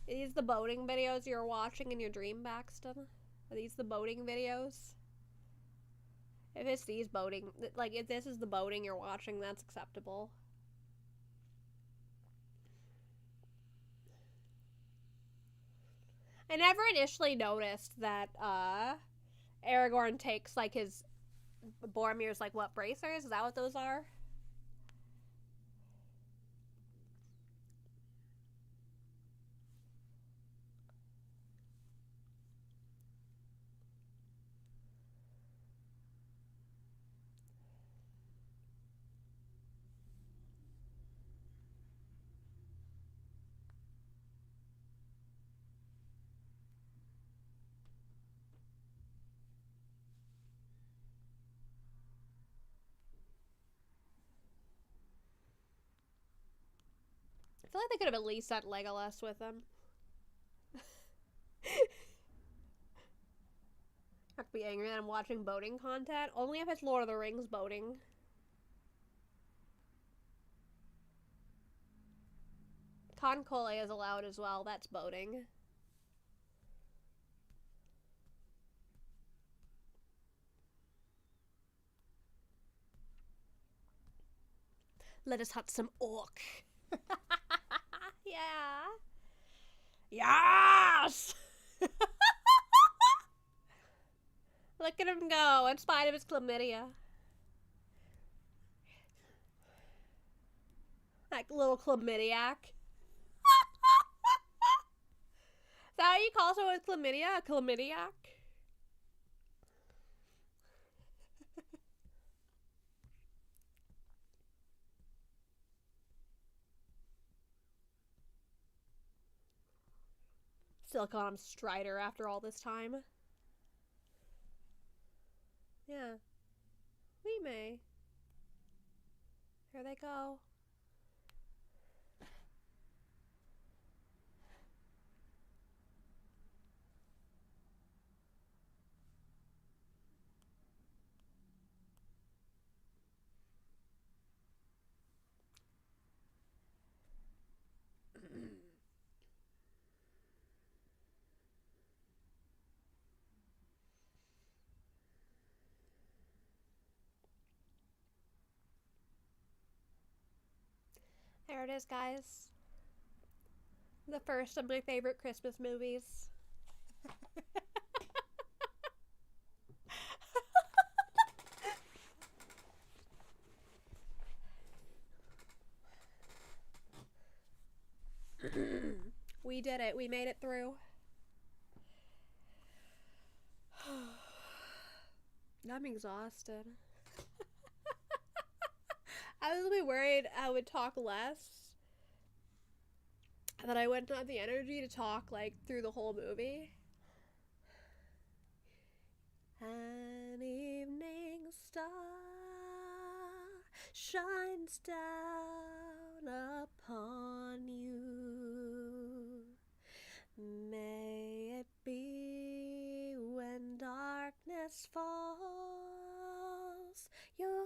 these the boating videos you're watching in your dream, Baxton? Are these the boating videos? If it's these boating, like, if this is the boating you're watching, that's acceptable. I never initially noticed that, Aragorn takes, like, his Boromir's, like, what, bracers? Is that what those are? I feel like they could have at least sent Legolas with them. I have to be angry that I'm watching boating content. Only if it's Lord of the Rings boating. Concole is allowed as well. That's boating. Let us hunt some orc. Yeah. Yes! Look at him go, in spite of his chlamydia. Like little chlamydiac. Is that how you call someone with chlamydia? A chlamydiac? Still call him Strider after all this time. Yeah. We may. Here they go. There it is, guys. The first of my favorite Christmas movies. We did it. We made it through. I'm exhausted. I was a bit worried I would talk less. That I wouldn't have the energy to talk, like, through the whole movie. An evening star shines down upon you. May it be when darkness falls, your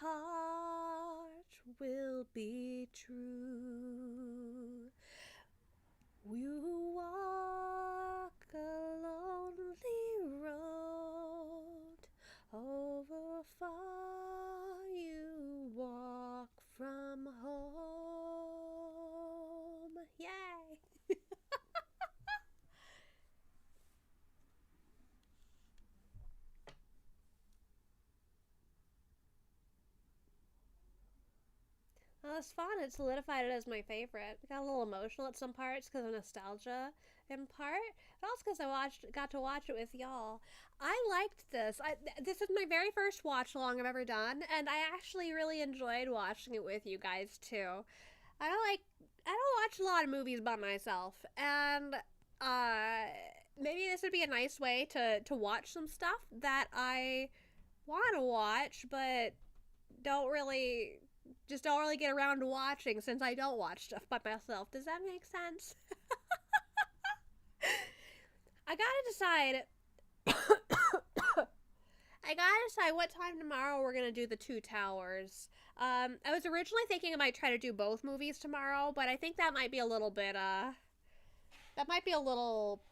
heart will be true. You walk a lonely road, over far you walk from home. Yay! Well, it was fun. It solidified it as my favorite. I got a little emotional at some parts because of nostalgia in part, but also because I got to watch it with y'all. I liked this. This is my very first watch along I've ever done, and I actually really enjoyed watching it with you guys too. I don't watch a lot of movies by myself, and maybe this would be a nice way to watch some stuff that I want to watch, but don't really get around to watching since I don't watch stuff by myself. Does that make sense? I gotta decide. I gotta decide what time tomorrow we're gonna do the Two Towers. I was originally thinking I might try to do both movies tomorrow, but I think that might be a little bit, that might be a little,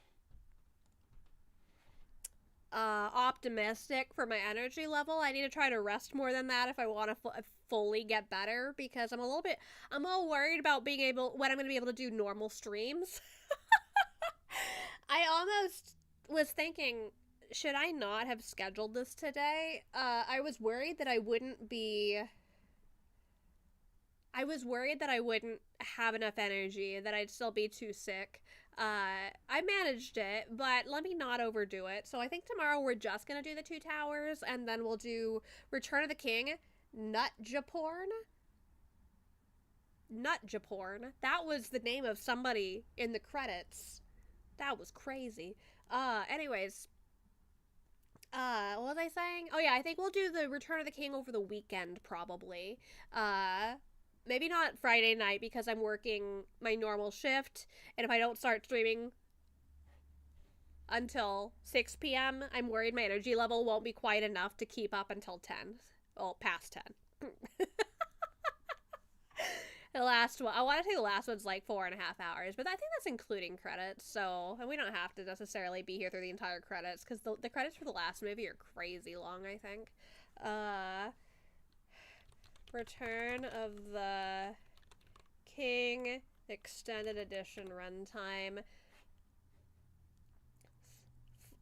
optimistic for my energy level. I need to try to rest more than that if I want to fully get better, because I'm a little worried about being able, when I'm gonna be able to do normal streams. I almost was thinking, should I not have scheduled this today? I was worried that I wouldn't be. I was worried that I wouldn't have enough energy, that I'd still be too sick. I managed it, but let me not overdo it. So I think tomorrow we're just gonna do the Two Towers, and then we'll do Return of the King, Nut Japorn. Nut Japorn. That was the name of somebody in the credits. That was crazy. Anyways, what was I saying? Oh yeah, I think we'll do the Return of the King over the weekend, probably. Maybe not Friday night, because I'm working my normal shift, and if I don't start streaming until 6 p.m., I'm worried my energy level won't be quite enough to keep up until 10. Well, past 10. The last one, I want to say the last one's like 4.5 hours, but I think that's including credits, so, and we don't have to necessarily be here through the entire credits, because the credits for the last movie are crazy long, I think. Return of the King Extended Edition runtime.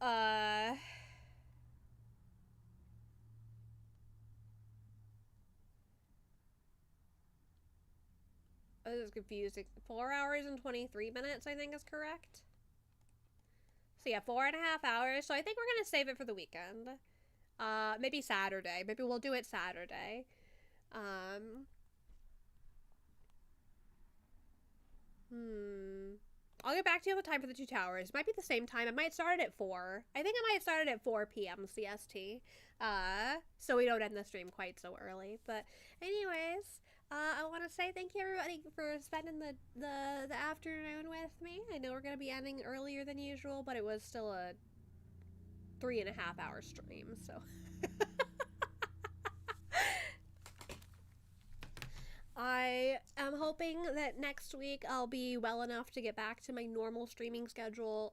I was confused. 4 hours and 23 minutes, I think, is correct. So yeah, 4.5 hours. So I think we're gonna save it for the weekend. Maybe Saturday. Maybe we'll do it Saturday. I'll get back to you on the time for the Two Towers. It might be the same time. It might start at 4. I think it might start at 4 p.m. CST. So we don't end the stream quite so early. But anyways, I want to say thank you everybody for spending the afternoon with me. I know we're going to be ending earlier than usual, but it was still a 3.5 hour stream, so... I am hoping that next week I'll be well enough to get back to my normal streaming schedule.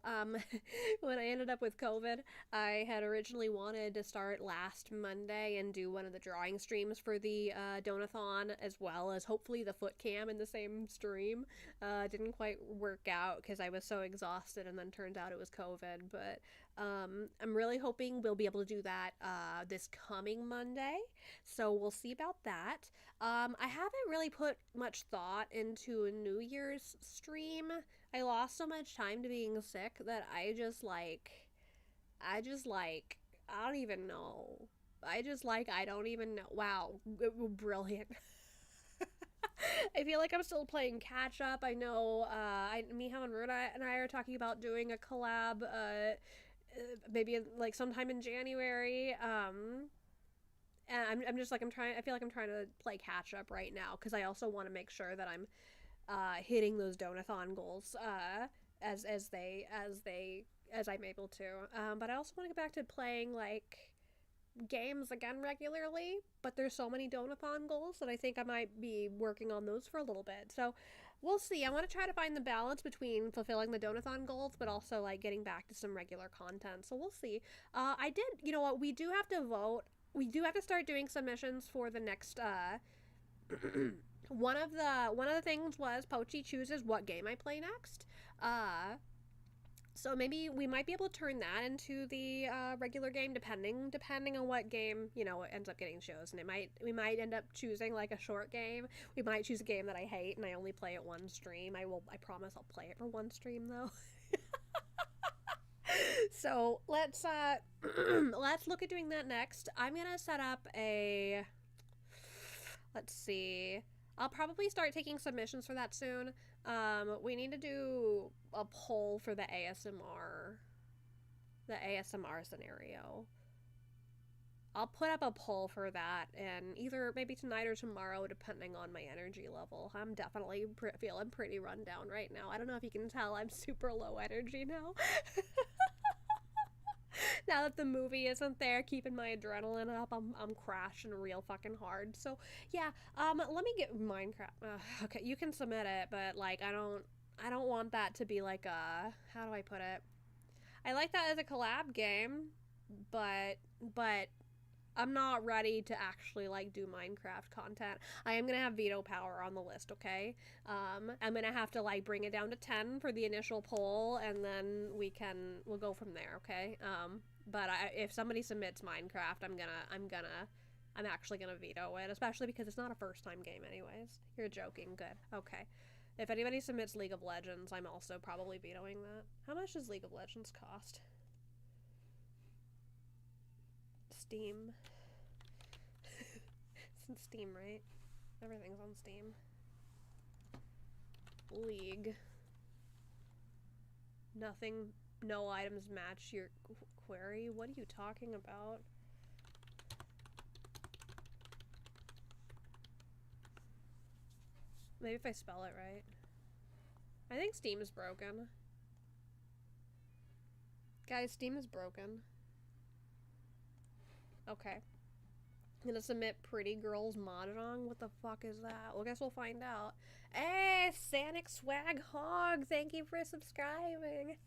When I ended up with COVID, I had originally wanted to start last Monday and do one of the drawing streams for the Donathon, as well as hopefully the foot cam in the same stream. Didn't quite work out because I was so exhausted, and then turned out it was COVID, but I'm really hoping we'll be able to do that this coming Monday, so we'll see about that. I haven't really put much thought into a New Year's stream. I lost so much time to being sick that I don't even know. I don't even know. Wow, brilliant. I feel like I'm still playing catch up. I know, Miha and Ruda and I are talking about doing a collab, maybe like sometime in January. And I'm just like, I feel like I'm trying to play catch up right now, because I also want to make sure that I'm hitting those Donathon goals as I'm able to. But I also want to get back to playing like games again regularly, but there's so many Donathon goals that I think I might be working on those for a little bit. So we'll see. I want to try to find the balance between fulfilling the Donathon goals, but also like getting back to some regular content. So we'll see. You know what? We do have to vote. We do have to start doing submissions for the next, one of the things was Pochi chooses what game I play next. So maybe we might be able to turn that into the regular game, depending on what game, you know, ends up getting chosen. We might end up choosing like a short game. We might choose a game that I hate and I only play it one stream. I promise I'll play it for one stream though. So let's look at doing that next. I'm gonna set up let's see. I'll probably start taking submissions for that soon. We need to do a poll for the ASMR scenario. I'll put up a poll for that, and either maybe tonight or tomorrow, depending on my energy level. I'm definitely feeling pretty run down right now. I don't know if you can tell, I'm super low energy now. Now that the movie isn't there, keeping my adrenaline up, I'm crashing real fucking hard. So yeah, let me get Minecraft. Okay, you can submit it, but like I don't want that to be like a, how do I put it? I like that as a collab game, but I'm not ready to actually like do Minecraft content. I am gonna have veto power on the list, okay? I'm gonna have to like bring it down to 10 for the initial poll, and then we'll go from there, okay? But if somebody submits Minecraft, I'm actually gonna veto it, especially because it's not a first time game, anyways. You're joking, good, okay. If anybody submits League of Legends, I'm also probably vetoing that. How much does League of Legends cost? Steam. It's in Steam, right? Everything's on Steam. League. Nothing. No items match your query. What are you talking about? Maybe if I spell it right. I think Steam is broken. Guys, Steam is broken. Okay. I'm gonna submit Pretty Girls Mahjong. What the fuck is that? Well, I guess we'll find out. Hey, Sanic Swag Hog, thank you for subscribing.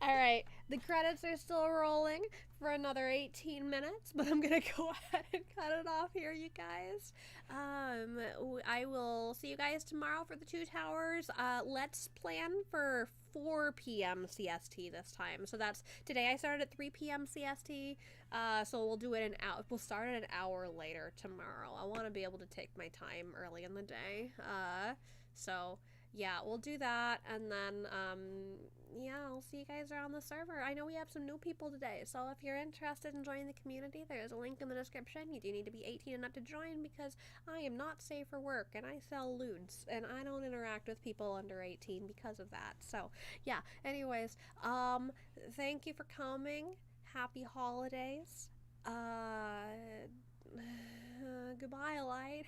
Alright, the credits are still rolling for another 18 minutes, but I'm gonna go ahead and cut it off here, you guys. I will see you guys tomorrow for the Two Towers. Let's plan for 4 p.m. CST this time. So that's today. I started at 3 p.m. CST. So we'll do it an hour. We'll start an hour later tomorrow. I want to be able to take my time early in the day. So yeah, we'll do that, and then yeah, I'll see you guys around the server. I know we have some new people today, so if you're interested in joining the community, there's a link in the description. You do need to be 18 and up to join, because I am not safe for work, and I sell lewds, and I don't interact with people under 18 because of that. So yeah, anyways, thank you for coming. Happy holidays. Goodbye, Light.